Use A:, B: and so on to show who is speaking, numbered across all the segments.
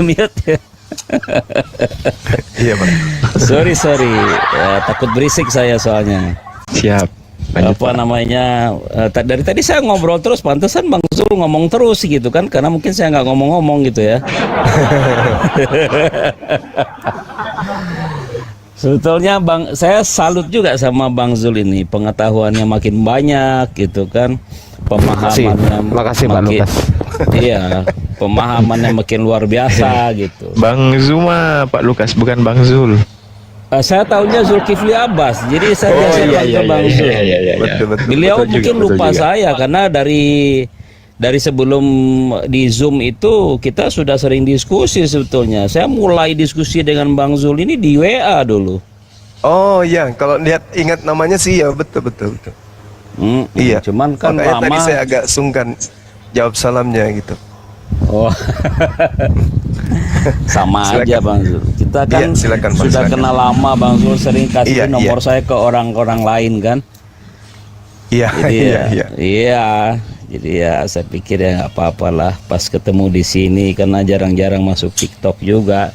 A: mute ya.
B: Iya Pak.
A: Sorry, takut berisik saya soalnya.
B: Siap. Lanjut,
A: Apa
B: Pak.
A: namanya? Dari tadi saya ngobrol terus, pantesan Bang Zul ngomong terus gitu kan? Karena mungkin saya nggak ngomong-ngomong gitu ya. Sebetulnya saya salut juga sama Bang Zul ini, pengetahuannya makin banyak gitu kan, pemahamannya
B: Makasih Pak
A: makin,
B: Lukas.
A: iya, pemahamannya makin luar biasa gitu.
B: Bang Zuma, Pak Lukas, bukan Bang Zul.
A: Saya tahunya Zulkifli Abbas, jadi saya biasa panggil Bang Zul.
B: Betul,
A: Beliau
B: betul
A: mungkin
B: juga, betul
A: lupa
B: juga.
A: saya karena dari sebelum di Zoom itu kita sudah sering diskusi sebetulnya. Saya mulai diskusi dengan Bang Zul ini di WA dulu.
B: Oh iya, kalau lihat ingat namanya sih ya betul. Iya.
A: Cuman kan
B: Makanya
A: lama.
B: tadi saya agak sungkan jawab salamnya gitu.
A: Oh. Sama
B: Silakan.
A: aja Bang Zul. Kita kan
B: Iya, silakan, Bang,
A: sudah
B: silakan.
A: kenal lama, Bang Zul sering kasih
B: Iya,
A: nomor saya ke orang-orang lain kan.
B: Iya,
A: Jadi
B: iya.
A: iya. Jadi ya saya pikir ya nggak apa-apalah pas ketemu di sini karena jarang-jarang masuk TikTok juga.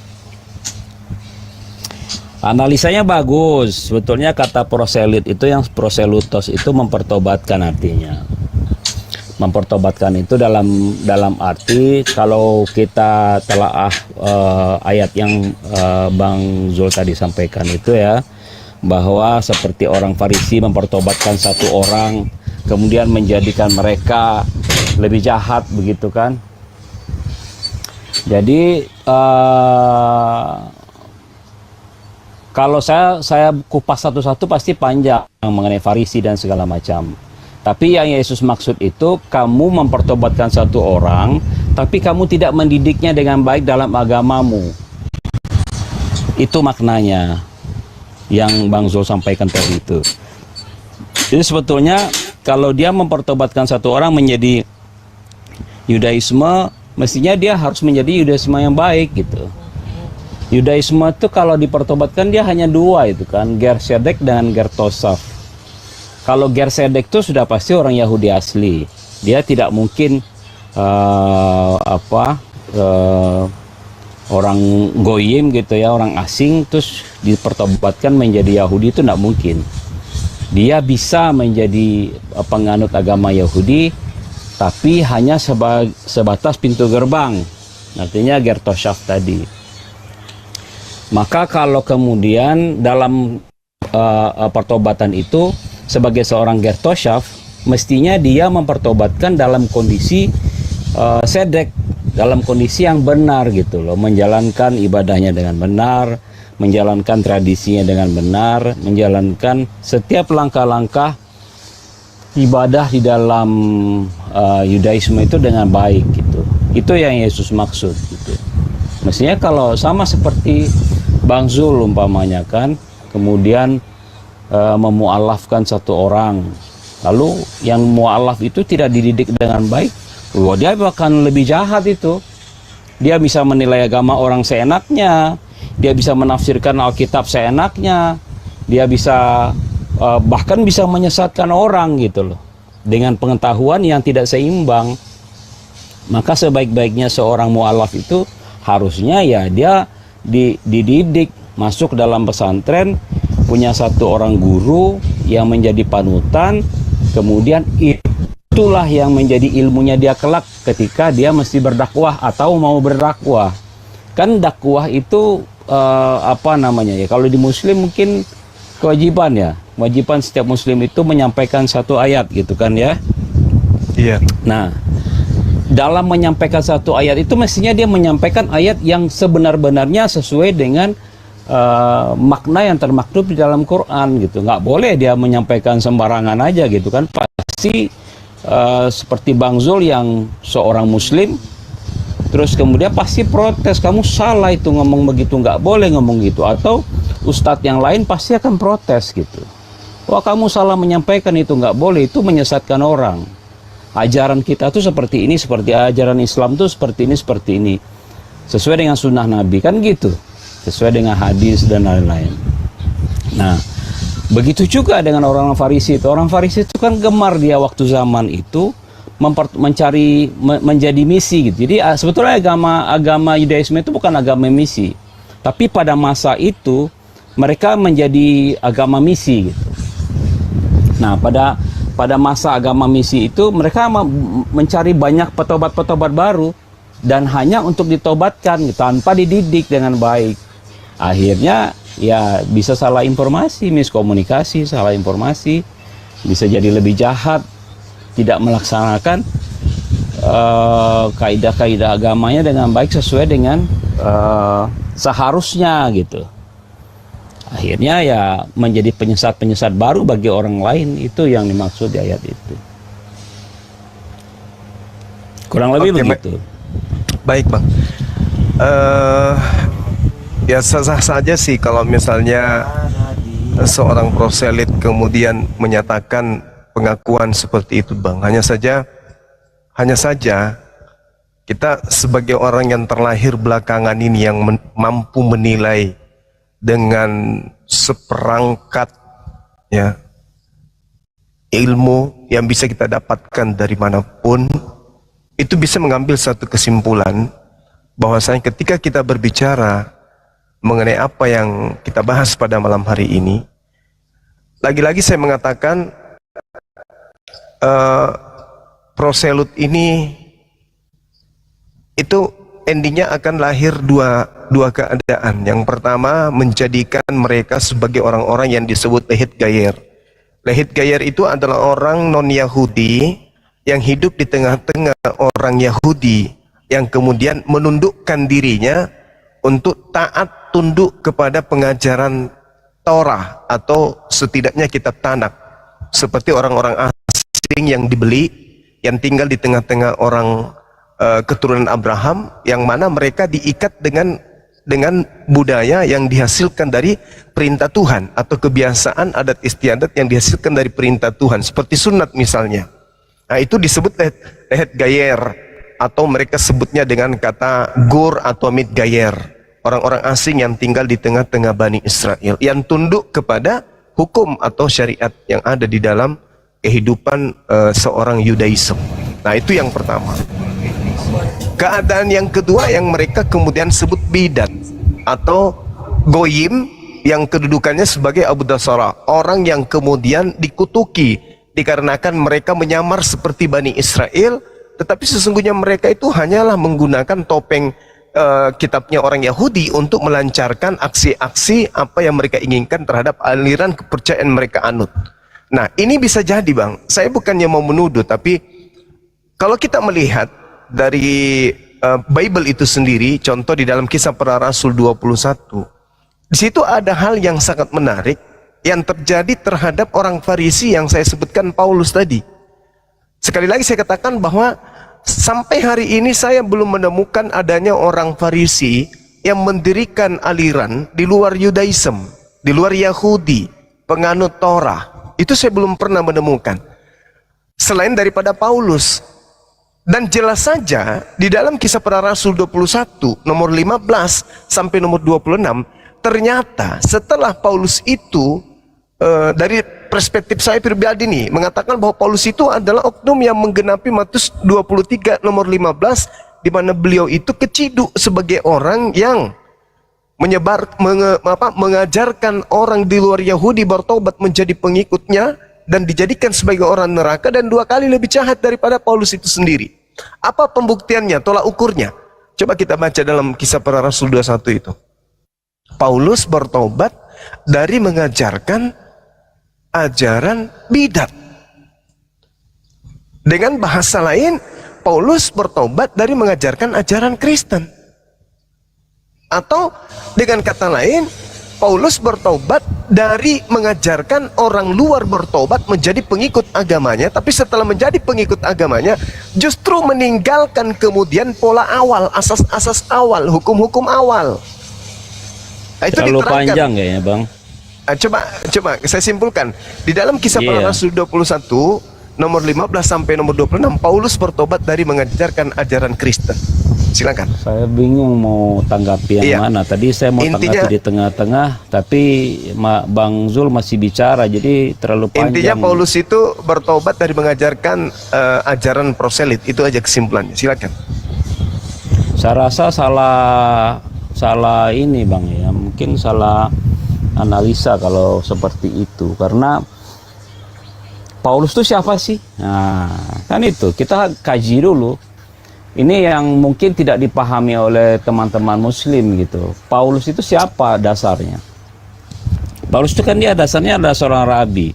A: Analisanya bagus. Sebetulnya kata proselit itu yang proselutos itu mempertobatkan artinya. Mempertobatkan itu dalam arti kalau kita telaah ayat yang Bang Zul tadi sampaikan itu ya, bahwa seperti orang Farisi mempertobatkan satu orang kemudian menjadikan mereka lebih jahat begitu kan. Jadi kalau saya kupas satu-satu pasti panjang mengenai Farisi dan segala macam. Tapi yang Yesus maksud itu kamu mempertobatkan satu orang, tapi kamu tidak mendidiknya dengan baik dalam agamamu. Itu maknanya yang Bang Zul sampaikan tadi itu. Jadi sebetulnya kalau dia mempertobatkan satu orang menjadi Yudaisme, mestinya dia harus menjadi Yudaisme yang baik gitu. Yudaisme itu kalau dipertobatkan dia hanya dua itu kan, Ger Sedek dan Ger Tosaf. Kalau Ger Sedek itu sudah pasti orang Yahudi asli. Dia tidak mungkin orang goyim gitu ya, orang asing terus dipertobatkan menjadi Yahudi, itu tidak mungkin. Dia bisa menjadi penganut agama Yahudi tapi hanya sebatas pintu gerbang. Artinya Ger Tosaf tadi. Maka kalau kemudian dalam pertobatan itu sebagai seorang Ger Tosaf, mestinya dia mempertobatkan dalam kondisi sedek, dalam kondisi yang benar gitu loh, menjalankan ibadahnya dengan benar, menjalankan tradisinya dengan benar, menjalankan setiap langkah-langkah ibadah di dalam Yudaisme itu dengan baik gitu. Itu yang Yesus maksud gitu. Mestinya kalau sama seperti Bang Zul umpamanya kan, kemudian memualafkan satu orang, lalu yang mualaf itu tidak dididik dengan baik, wah dia akan lebih jahat itu. Dia bisa menilai agama orang seenaknya, dia bisa menafsirkan Alkitab seenaknya, dia bisa bahkan bisa menyesatkan orang gitu loh, dengan pengetahuan yang tidak seimbang. Maka sebaik-baiknya seorang mualaf itu harusnya ya dia dididik, masuk dalam pesantren, punya satu orang guru yang menjadi panutan, kemudian itulah yang menjadi ilmunya dia kelak ketika dia mesti berdakwah atau mau berdakwah. Kan dakwah itu apa namanya ya, kalau di Muslim mungkin kewajiban ya, kewajiban setiap Muslim itu menyampaikan satu ayat gitu kan ya.
B: Iya.
A: Nah, dalam menyampaikan satu ayat itu mestinya dia menyampaikan ayat yang sebenar-benarnya sesuai dengan makna yang termaktub di dalam Quran gitu. Nggak boleh dia menyampaikan sembarangan aja gitu kan. Pasti seperti Bang Zul yang seorang Muslim, terus kemudian pasti protes, kamu salah itu ngomong begitu, nggak boleh ngomong gitu. Atau ustadz yang lain pasti akan protes gitu, wah kamu salah menyampaikan itu, nggak boleh, itu menyesatkan orang. Ajaran kita tuh seperti ini, seperti ajaran Islam tuh seperti ini, sesuai dengan sunnah Nabi kan gitu, sesuai dengan hadis dan lain-lain. Nah, begitu juga dengan orang-orang Farisi itu. Orang Farisi itu kan gemar dia waktu zaman itu menjadi misi gitu. Jadi sebetulnya agama Yudaisme itu bukan agama misi, tapi pada masa itu mereka menjadi agama misi gitu. Nah, pada masa agama misi itu mereka mencari banyak petobat-petobat baru dan hanya untuk ditobatkan gitu, tanpa dididik dengan baik. Akhirnya ya bisa salah informasi, miskomunikasi, salah informasi, bisa jadi lebih jahat, tidak melaksanakan kaidah-kaidah agamanya dengan baik sesuai dengan seharusnya gitu. Akhirnya ya menjadi penyesat-penyesat baru bagi orang lain, itu yang dimaksud di ayat itu. Kurang lebih begitu.
B: Baik Bang. Ya sah-sah saja sih kalau misalnya seorang proselit kemudian menyatakan pengakuan seperti itu Bang. Hanya saja kita sebagai orang yang terlahir belakangan ini yang mampu menilai dengan seperangkat ya ilmu yang bisa kita dapatkan dari manapun, itu bisa mengambil satu kesimpulan bahwasanya ketika kita berbicara mengenai apa yang kita bahas pada malam hari ini, lagi-lagi saya mengatakan proselut ini itu endingnya akan lahir dua keadaan. Yang pertama, menjadikan mereka sebagai orang-orang yang disebut lehit gayer. Lehit gayer itu adalah orang non-Yahudi yang hidup di tengah-tengah orang Yahudi, yang kemudian menundukkan dirinya untuk taat tunduk kepada pengajaran Torah, atau setidaknya kitab Tanakh, seperti orang-orang asing yang dibeli, yang tinggal di tengah-tengah orang keturunan Abraham, yang mana mereka diikat dengan budaya yang dihasilkan dari perintah Tuhan, atau kebiasaan adat istiadat yang dihasilkan dari perintah Tuhan, seperti sunat misalnya. Nah, itu disebut lehet gayer, atau mereka sebutnya dengan kata gur atau mit gayer, orang-orang asing yang tinggal di tengah-tengah Bani Israel, yang tunduk kepada hukum atau syariat yang ada di dalam kehidupan seorang Yudaism. Nah, itu yang pertama. Keadaan yang kedua yang mereka kemudian sebut bidat atau goyim, yang kedudukannya sebagai Abu Dasara, orang yang kemudian dikutuki dikarenakan mereka menyamar seperti Bani Israel, tetapi sesungguhnya mereka itu hanyalah menggunakan topeng kitabnya orang Yahudi untuk melancarkan aksi-aksi apa yang mereka inginkan terhadap aliran kepercayaan mereka anut. Nah, ini bisa jadi Bang, saya bukannya mau menuduh, tapi kalau kita melihat dari Bible itu sendiri, contoh di dalam Kisah Para Rasul 21, di situ ada hal yang sangat menarik yang terjadi terhadap orang Farisi yang saya sebutkan Paulus tadi. Sekali lagi saya katakan bahwa sampai hari ini saya belum menemukan adanya orang Farisi yang mendirikan aliran di luar Yudaism, di luar Yahudi, penganut Torah. Itu saya belum pernah menemukan, selain daripada Paulus. Dan jelas saja di dalam Kisah Para Rasul 21 nomor 15 sampai nomor 26, ternyata setelah Paulus itu dari perspektif saya pribadi nih, mengatakan bahwa Paulus itu adalah oknum yang menggenapi Matius 23 nomor 15, di mana beliau itu keciduk sebagai orang yang mengajarkan orang di luar Yahudi bertobat menjadi pengikutnya dan dijadikan sebagai orang neraka, dan 2 kali lebih jahat daripada Paulus itu sendiri. Apa pembuktiannya, tolak ukurnya? Coba kita baca dalam Kisah Para Rasul 21 itu. Paulus bertobat dari mengajarkan ajaran bidat. Dengan bahasa lain, Paulus bertobat dari mengajarkan ajaran Kristen. Atau dengan kata lain, Paulus bertobat dari mengajarkan orang luar bertobat menjadi pengikut agamanya, tapi setelah menjadi pengikut agamanya justru meninggalkan kemudian pola awal, asas-asas awal, hukum-hukum awal. Nah, itu
A: terlalu
B: diterangkan.
A: Panjang kayaknya Bang.
B: Coba saya simpulkan. Di dalam Kisah Para Rasul 21, nomor 15 sampai nomor 26 Paulus bertobat dari mengajarkan ajaran Kristen. Silakan.
A: Saya bingung mau tanggapi yang
B: Iya.
A: mana. Tadi saya mau
B: Intinya-
A: tanggapi di tengah-tengah, tapi Bang Zul masih bicara, jadi terlalu panjang.
B: Intinya Paulus itu bertobat dari mengajarkan ajaran proselit. Itu aja kesimpulannya. Silakan.
A: Saya rasa salah ini Bang ya, mungkin salah analisa kalau seperti itu, karena Paulus itu siapa sih? Nah, kan itu kita kaji dulu. Ini yang mungkin tidak dipahami oleh teman-teman Muslim gitu. Paulus itu siapa dasarnya? Paulus itu kan dia dasarnya adalah seorang rabi.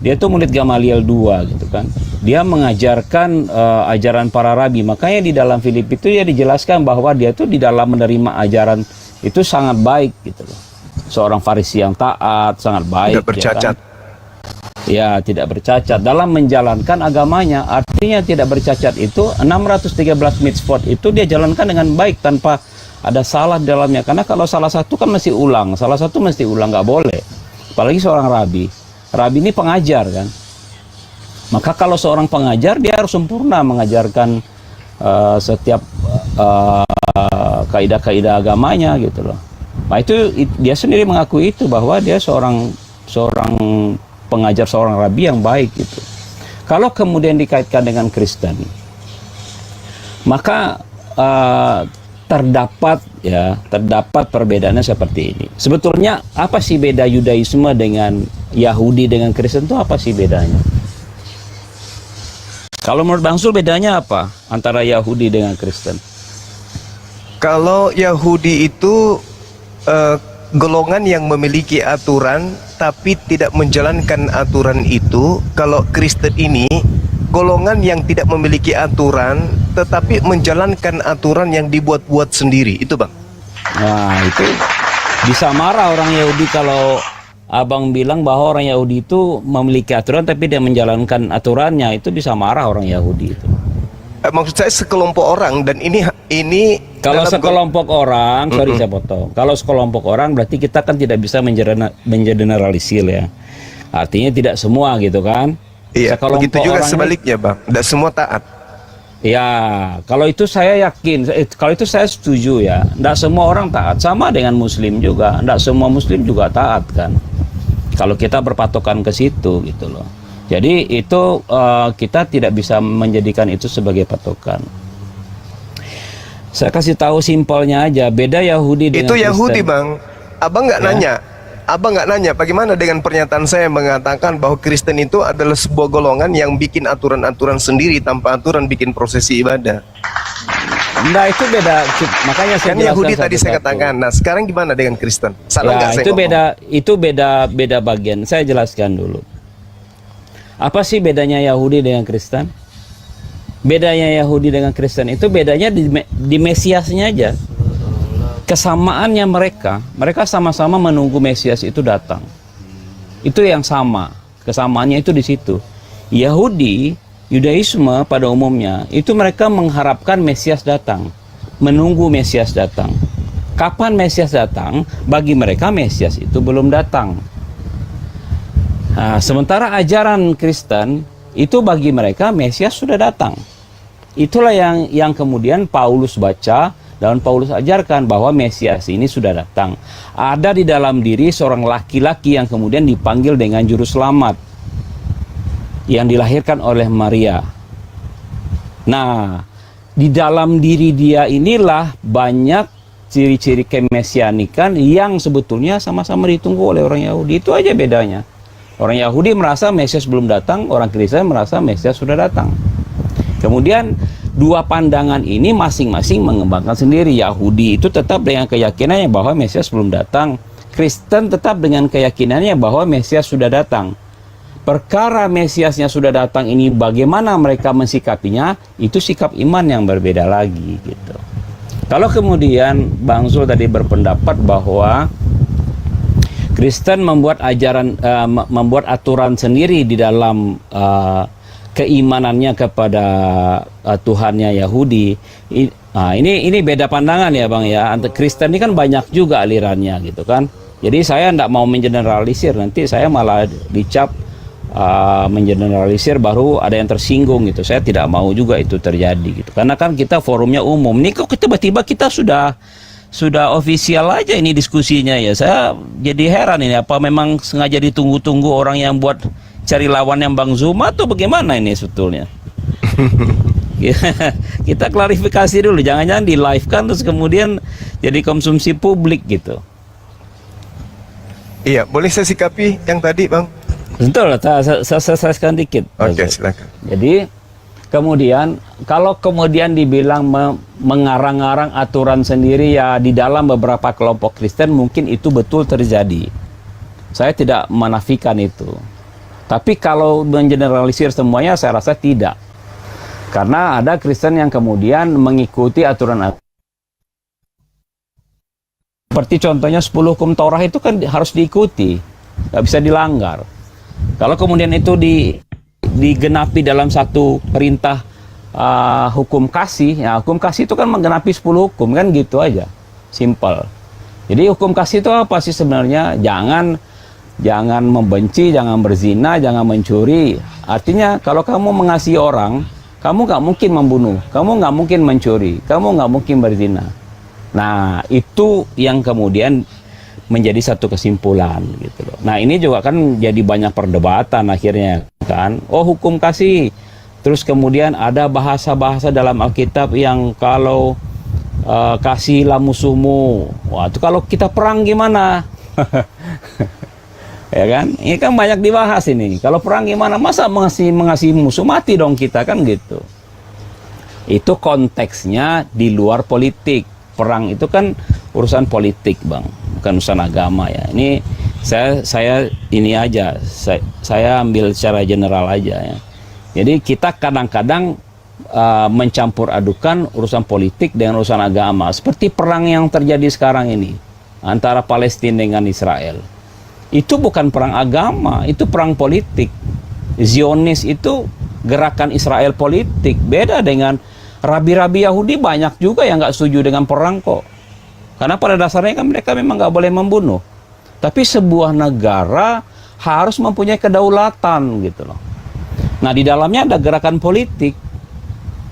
A: Dia itu murid Gamaliel II gitu kan. Dia mengajarkan ajaran para rabi. Makanya di dalam Filipi itu ya dijelaskan bahwa dia itu di dalam menerima ajaran itu sangat baik gitu loh. Seorang Farisi yang taat, sangat baik.
B: Tidak bercacat.
A: Ya kan? Ya, tidak bercacat dalam menjalankan agamanya. Artinya tidak bercacat itu 613 mitzvot itu dia jalankan dengan baik tanpa ada salah di dalamnya. Karena kalau salah satu kan mesti ulang, nggak boleh. Apalagi seorang rabi. Rabi ini pengajar kan. Maka kalau seorang pengajar dia harus sempurna mengajarkan setiap kaidah-kaidah agamanya gitu loh. Nah itu dia sendiri mengakui itu bahwa dia seorang pengajar, seorang rabi yang baik gitu. Kalau kemudian dikaitkan dengan Kristen, maka terdapat perbedaannya seperti ini. Sebetulnya apa sih beda Yudaisme dengan Yahudi dengan Kristen itu apa sih bedanya? Kalau menurut Bang Sul bedanya apa antara Yahudi dengan Kristen?
B: Kalau Yahudi itu golongan yang memiliki aturan tapi tidak menjalankan aturan itu. Kalau Kristen ini golongan yang tidak memiliki aturan tetapi menjalankan aturan yang dibuat-buat sendiri. Itu Bang.
A: Nah itu bisa marah orang Yahudi kalau Abang bilang bahwa orang Yahudi itu memiliki aturan tapi dia menjalankan aturannya. Itu bisa marah orang Yahudi itu.
B: Maksud saya sekelompok orang, dan ini
A: kalau
B: dalam
A: sekelompok orang, sorry saya potong. Kalau sekelompok orang berarti kita kan tidak bisa mengeneralisir ya. Artinya tidak semua gitu kan.
B: Iya,
A: Sekelompok
B: begitu juga
A: orang
B: sebaliknya Bang. Tidak semua taat.
A: Ya, kalau itu saya yakin, kalau itu saya setuju ya. Tidak semua orang taat, sama dengan Muslim juga. Tidak semua Muslim juga taat kan. Kalau kita berpatokan ke situ gitu loh. Jadi itu kita tidak bisa menjadikan itu sebagai patokan. Saya kasih tahu simpelnya aja, beda Yahudi dengan
B: Itu
A: Kristen.
B: Yahudi Bang. Abang nggak nanya. Abang nggak nanya bagaimana dengan pernyataan saya mengatakan bahwa Kristen itu adalah sebuah golongan yang bikin aturan-aturan sendiri tanpa aturan, bikin prosesi ibadah.
A: Nah itu beda, makanya saya
B: Kan
A: jelaskan
B: Yahudi tadi saya
A: satu-satu.
B: katakan. Nah sekarang gimana dengan Kristen? Salah nggak
A: Ya,
B: saya
A: itu
B: ngomong?
A: beda bagian. Saya jelaskan dulu. Apa sih bedanya Yahudi dengan Kristen? Bedanya Yahudi dengan Kristen itu bedanya di Mesiasnya aja. Kesamaannya mereka sama-sama menunggu Mesias itu datang. Itu yang sama. Kesamaannya itu di situ. Yahudi, Yudaisme pada umumnya itu mereka mengharapkan Mesias datang, menunggu Mesias datang. Kapan Mesias datang? Bagi mereka Mesias itu belum datang. Nah, sementara ajaran Kristen itu bagi mereka Mesias sudah datang. Itulah yang kemudian Paulus baca dan Paulus ajarkan bahwa Mesias ini sudah datang. Ada di dalam diri seorang laki-laki yang kemudian dipanggil dengan juru selamat yang dilahirkan oleh Maria. Nah, di dalam diri dia inilah banyak ciri-ciri kemesianikan yang sebetulnya sama-sama ditunggu oleh orang Yahudi. Itu aja bedanya. Orang Yahudi merasa Mesias belum datang, orang Kristen merasa Mesias sudah datang. Kemudian dua pandangan ini masing-masing mengembangkan sendiri. Yahudi itu tetap dengan keyakinannya bahwa Mesias belum datang. Kristen tetap dengan keyakinannya bahwa Mesias sudah datang. Perkara Mesiasnya sudah datang ini bagaimana mereka mensikapinya, itu sikap iman yang berbeda lagi gitu. Kalau kemudian Bang Zul tadi berpendapat bahwa Kristen membuat membuat aturan sendiri di dalam keimanannya kepada Tuhannya Yahudi. Ini beda pandangan ya Bang ya. Kristen ini kan banyak juga alirannya gitu kan. Jadi saya tidak mau mengeneralisir, nanti saya malah dicap mengeneralisir, baru ada yang tersinggung gitu. Saya tidak mau juga itu terjadi gitu. Karena kan kita forumnya umum. Ini kok tiba-tiba kita sudah ofisial aja ini diskusinya ya. Saya jadi heran ini, apa memang sengaja ditunggu-tunggu orang yang buat cari lawan yang Bang Zuma atau bagaimana ini sebetulnya? Kita klarifikasi dulu, jangan-jangan di live kan terus kemudian jadi konsumsi publik gitu.
B: Iya, boleh saya sikapi yang tadi, Bang?
A: Betul, saya selesaikan dikit.
B: Oke, silakan.
A: Jadi kemudian kalau kemudian dibilang mengarang-arang aturan sendiri ya di dalam beberapa kelompok Kristen, mungkin itu betul terjadi. Saya tidak menafikan itu. Tapi kalau mengeneralisir semuanya, saya rasa tidak. Karena ada Kristen yang kemudian mengikuti aturan. Seperti contohnya 10 hukum Taurat itu kan harus diikuti, nggak bisa dilanggar. Kalau kemudian itu digenapi dalam satu perintah hukum kasih, ya hukum kasih itu kan menggenapi 10 hukum, kan gitu aja, simple. Jadi hukum kasih itu apa sih sebenarnya? Jangan membenci, jangan berzina, jangan mencuri. Artinya kalau kamu mengasihi orang, kamu nggak mungkin membunuh, kamu nggak mungkin mencuri, kamu nggak mungkin berzina. Nah, itu yang kemudian menjadi satu kesimpulan gitu loh. Nah, ini juga kan jadi banyak perdebatan akhirnya kan. Oh, hukum kasih. Terus kemudian ada bahasa-bahasa dalam Alkitab yang kalau kasihlah musuhmu. Wah, itu kalau kita perang gimana? Ya kan? Ini kan banyak dibahas ini. Kalau perang gimana? Masa mengasihi musuh, mati dong kita, kan gitu. Itu konteksnya di luar politik. Perang itu kan urusan politik, Bang, bukan urusan agama ya. Ini saya ini aja. Saya ambil secara general aja ya. Jadi kita kadang-kadang mencampur adukan urusan politik dengan urusan agama. Seperti perang yang terjadi sekarang ini antara Palestina dengan Israel. Itu bukan perang agama, itu perang politik. Zionis itu gerakan Israel politik. Beda dengan rabi-rabi Yahudi, banyak juga yang nggak setuju dengan perang kok. Karena pada dasarnya kan mereka memang nggak boleh membunuh. Tapi sebuah negara harus mempunyai kedaulatan gitu loh. Nah, di dalamnya ada gerakan politik.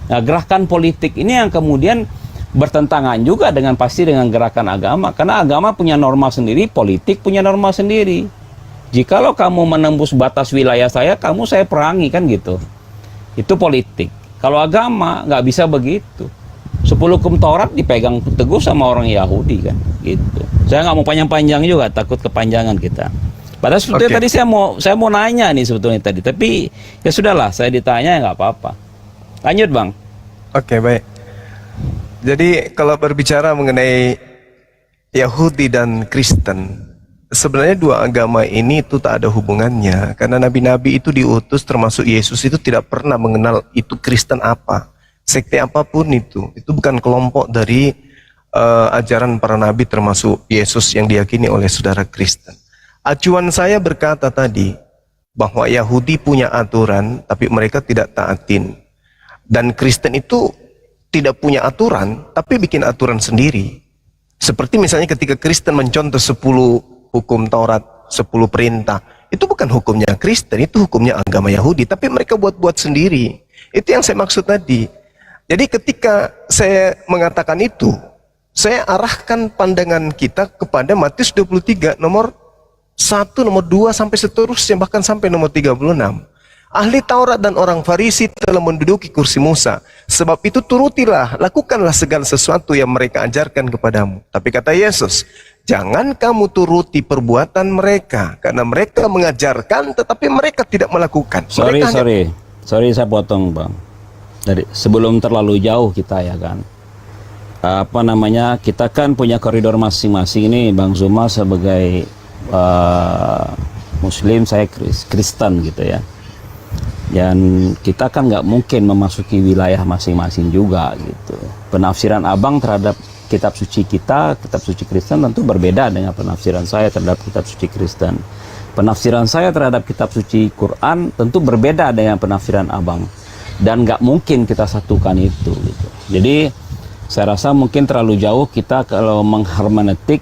A: Nah, gerakan politik ini yang kemudian bertentangan juga pasti dengan gerakan agama, karena agama punya norma sendiri, politik punya norma sendiri. Jikalau kamu menembus batas wilayah saya perangi, kan gitu. Itu politik. Kalau agama nggak bisa begitu. 10 hukum Taurat dipegang teguh sama orang Yahudi kan, gitu. Saya nggak mau panjang-panjang juga, takut kepanjangan kita. Padahal sebetulnya tadi saya mau nanya nih sebetulnya tadi, tapi ya sudahlah, saya ditanya ya nggak apa-apa. Lanjut, Bang.
B: Oke, baik. Jadi kalau berbicara mengenai Yahudi dan Kristen, sebenarnya dua agama ini itu tak ada hubungannya. Karena nabi-nabi itu diutus, termasuk Yesus, itu tidak pernah mengenal itu Kristen apa, sekte apapun itu bukan kelompok dari ajaran para nabi, termasuk Yesus yang diyakini oleh saudara Kristen. Acuan saya berkata tadi bahwa Yahudi punya aturan tapi mereka tidak taatin, dan Kristen itu tidak punya aturan tapi bikin aturan sendiri. Seperti misalnya ketika Kristen mencontoh 10 hukum Taurat, 10 perintah, itu bukan hukumnya Kristen, itu hukumnya agama Yahudi, tapi mereka buat-buat sendiri. Itu yang saya maksud tadi. Jadi ketika saya mengatakan itu, saya arahkan pandangan kita kepada Matius 23 nomor 1, nomor 2 sampai seterusnya, bahkan sampai nomor 36. Ahli Taurat dan orang Farisi telah menduduki kursi Musa. Sebab itu turutilah, lakukanlah segala sesuatu yang mereka ajarkan kepadamu. Tapi kata Yesus, jangan kamu turuti perbuatan mereka, karena mereka mengajarkan tetapi mereka tidak melakukan.
A: Sorry saya potong, Bang. Sebelum terlalu jauh kita ya kan. Kita kan punya koridor masing-masing ini. Bang Zuma sebagai Muslim, saya Kristen gitu ya. Dan kita kan nggak mungkin memasuki wilayah masing-masing juga gitu. Penafsiran Abang terhadap kitab suci kita, kitab suci Kristen tentu berbeda dengan penafsiran saya terhadap kitab suci Kristen. Penafsiran saya terhadap kitab suci Quran tentu berbeda dengan penafsiran Abang. Dan nggak mungkin kita satukan itu gitu. Jadi saya rasa mungkin terlalu jauh kita kalau menghermeneutik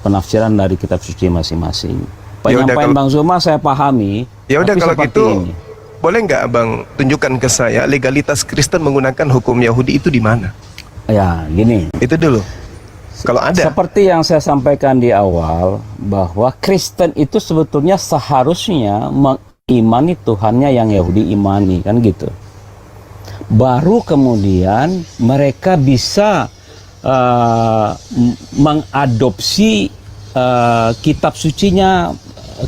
A: penafsiran dari kitab suci masing-masing. Penyampaian Bang Zuma saya pahami.
B: Ya udah
A: tapi
B: kalau
A: seperti
B: gitu,
A: ini.
B: boleh nggak Abang tunjukkan ke saya legalitas Kristen menggunakan hukum Yahudi itu di mana?
A: Ya, gini.
B: Itu dulu. Kalau ada.
A: Seperti yang saya sampaikan di awal, bahwa Kristen itu sebetulnya seharusnya mengimani Tuhannya yang Yahudi imani, kan gitu. Baru kemudian mereka bisa mengadopsi kitab sucinya,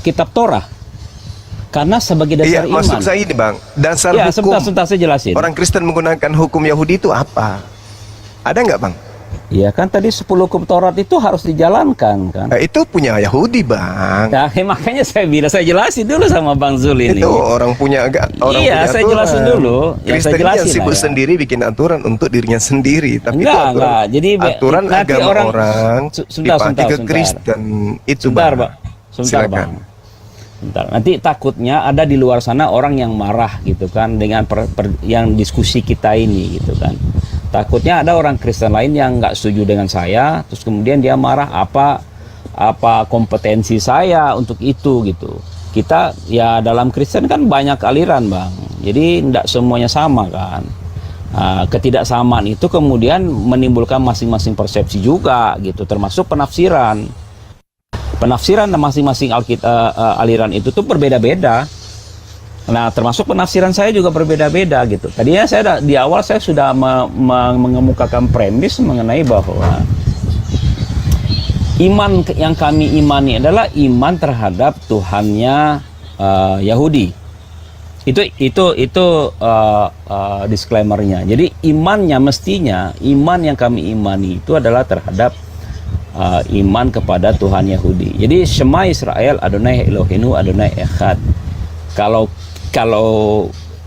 A: kitab Torah. Karena sebagai dasar iman.
B: Maksud saya ini Bang, dasar
A: ya,
B: hukum.
A: Sebentar saya jelasin.
B: Orang Kristen menggunakan hukum Yahudi itu apa? Ada nggak Bang?
A: Iya kan tadi 10 hukum Taurat itu harus dijalankan kan.
B: Itu punya Yahudi Bang.
A: Nah, makanya saya jelasin dulu sama Bang Zul ini.
B: Itu orang punya orang
A: iya,
B: punya
A: saya
B: aturan.
A: jelasin dulu. Ya,
B: Kristen
A: saya jelasin
B: yang sibuk
A: lah, ya.
B: sendiri bikin aturan untuk dirinya sendiri, tapi itu aturan,
A: enggak. Jadi
B: aturan
A: nanti
B: agama orang dipakai ke
A: sebentar.
B: Kristen itu
A: Sebentar,
B: Bang.
A: Sebentar,
B: Silakan.
A: Bang. Sebentar. Nanti takutnya ada di luar sana orang yang marah gitu kan dengan yang diskusi kita ini gitu kan. Takutnya ada orang Kristen lain yang nggak setuju dengan saya, terus kemudian dia marah apa kompetensi saya untuk itu gitu. Kita ya dalam Kristen kan banyak aliran Bang, jadi tidak semuanya sama kan. Ketidaksamaan itu kemudian menimbulkan masing-masing persepsi juga gitu, termasuk penafsiran. Penafsiran masing-masing aliran itu tuh berbeda-beda. Nah, termasuk penafsiran saya juga berbeda-beda gitu. Tadinya di awal saya sudah mengemukakan premis mengenai bahwa iman yang kami imani adalah iman terhadap Tuhannya Yahudi. Itu disclaimernya. Jadi imannya mestinya iman yang kami imani itu adalah terhadap iman kepada Tuhan Yahudi. Jadi Shema Israel Adonai Eloheinu Adonai Echad. Kalau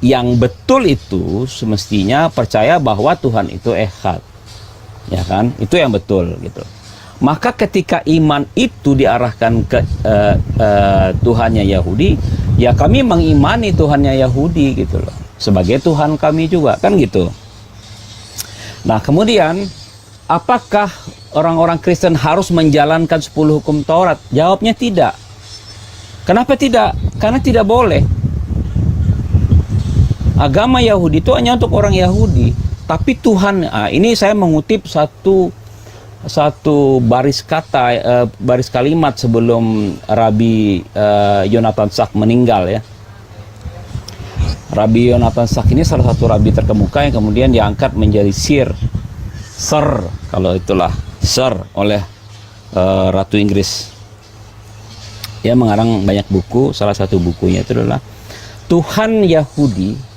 A: yang betul itu semestinya percaya bahwa Tuhan itu Echad, ya kan? Itu yang betul gitu. Maka ketika iman itu diarahkan ke Tuhannya Yahudi, ya kami mengimani Tuhannya Yahudi gitu loh, sebagai Tuhan kami juga kan gitu. Nah kemudian apakah orang-orang Kristen harus menjalankan 10 hukum Taurat? Jawabnya tidak. Kenapa tidak? Karena tidak boleh. Agama Yahudi itu hanya untuk orang Yahudi. Tapi Tuhan, ini saya mengutip satu baris kata, baris kalimat sebelum Rabbi Yonatan Sak meninggal ya. Rabbi Yonatan Sak ini salah satu rabbi terkemuka yang kemudian diangkat menjadi Sir kalau itulah Sir oleh Ratu Inggris. Dia mengarang banyak buku, salah satu bukunya itu adalah Tuhan Yahudi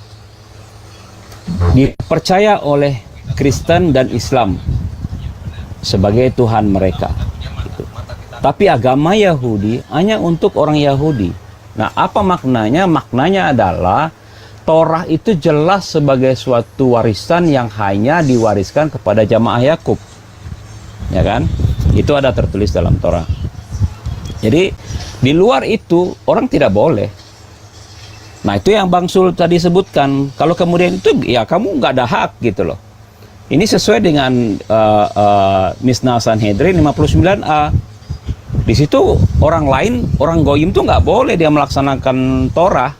A: dipercaya oleh Kristen dan Islam sebagai Tuhan mereka gitu. Tapi agama Yahudi hanya untuk orang Yahudi. Nah apa maknanya? Maknanya adalah Torah itu jelas sebagai suatu warisan yang hanya diwariskan kepada jamaah Yakub, ya kan? Itu ada tertulis dalam Torah. Jadi di luar itu orang tidak boleh. Nah itu yang Bang Sul tadi sebutkan. Kalau kemudian itu ya kamu nggak ada hak gitu loh. Ini sesuai dengan Mishnah Sanhedrin 59a. Di situ orang lain, orang goyim tuh nggak boleh dia melaksanakan Torah.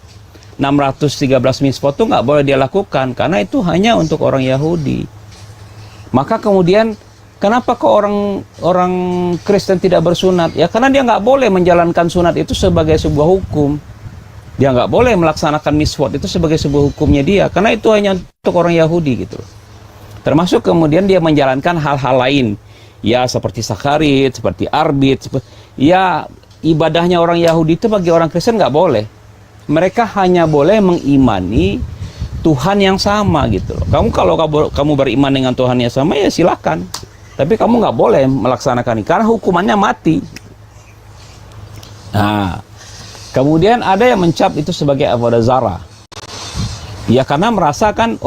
A: 613 mitzvot tuh nggak boleh dia lakukan karena itu hanya untuk orang Yahudi. Maka kemudian kenapa kok orang Kristen tidak bersunat? Ya karena dia nggak boleh menjalankan sunat itu sebagai sebuah hukum. Dia nggak boleh melaksanakan mitzvot itu sebagai sebuah hukumnya dia, karena itu hanya untuk orang Yahudi gitu. Termasuk kemudian dia menjalankan hal-hal lain, ya seperti sakarit, seperti arbit, ya ibadahnya orang Yahudi itu bagi orang Kristen nggak boleh. Mereka hanya boleh mengimani Tuhan yang sama gitu loh. Kalau kamu beriman dengan Tuhan yang sama ya silakan. Tapi kamu nggak boleh melaksanakan ini karena hukumannya mati. Nah, kemudian ada yang mencap itu sebagai avodah zarah. Ya karena merasakan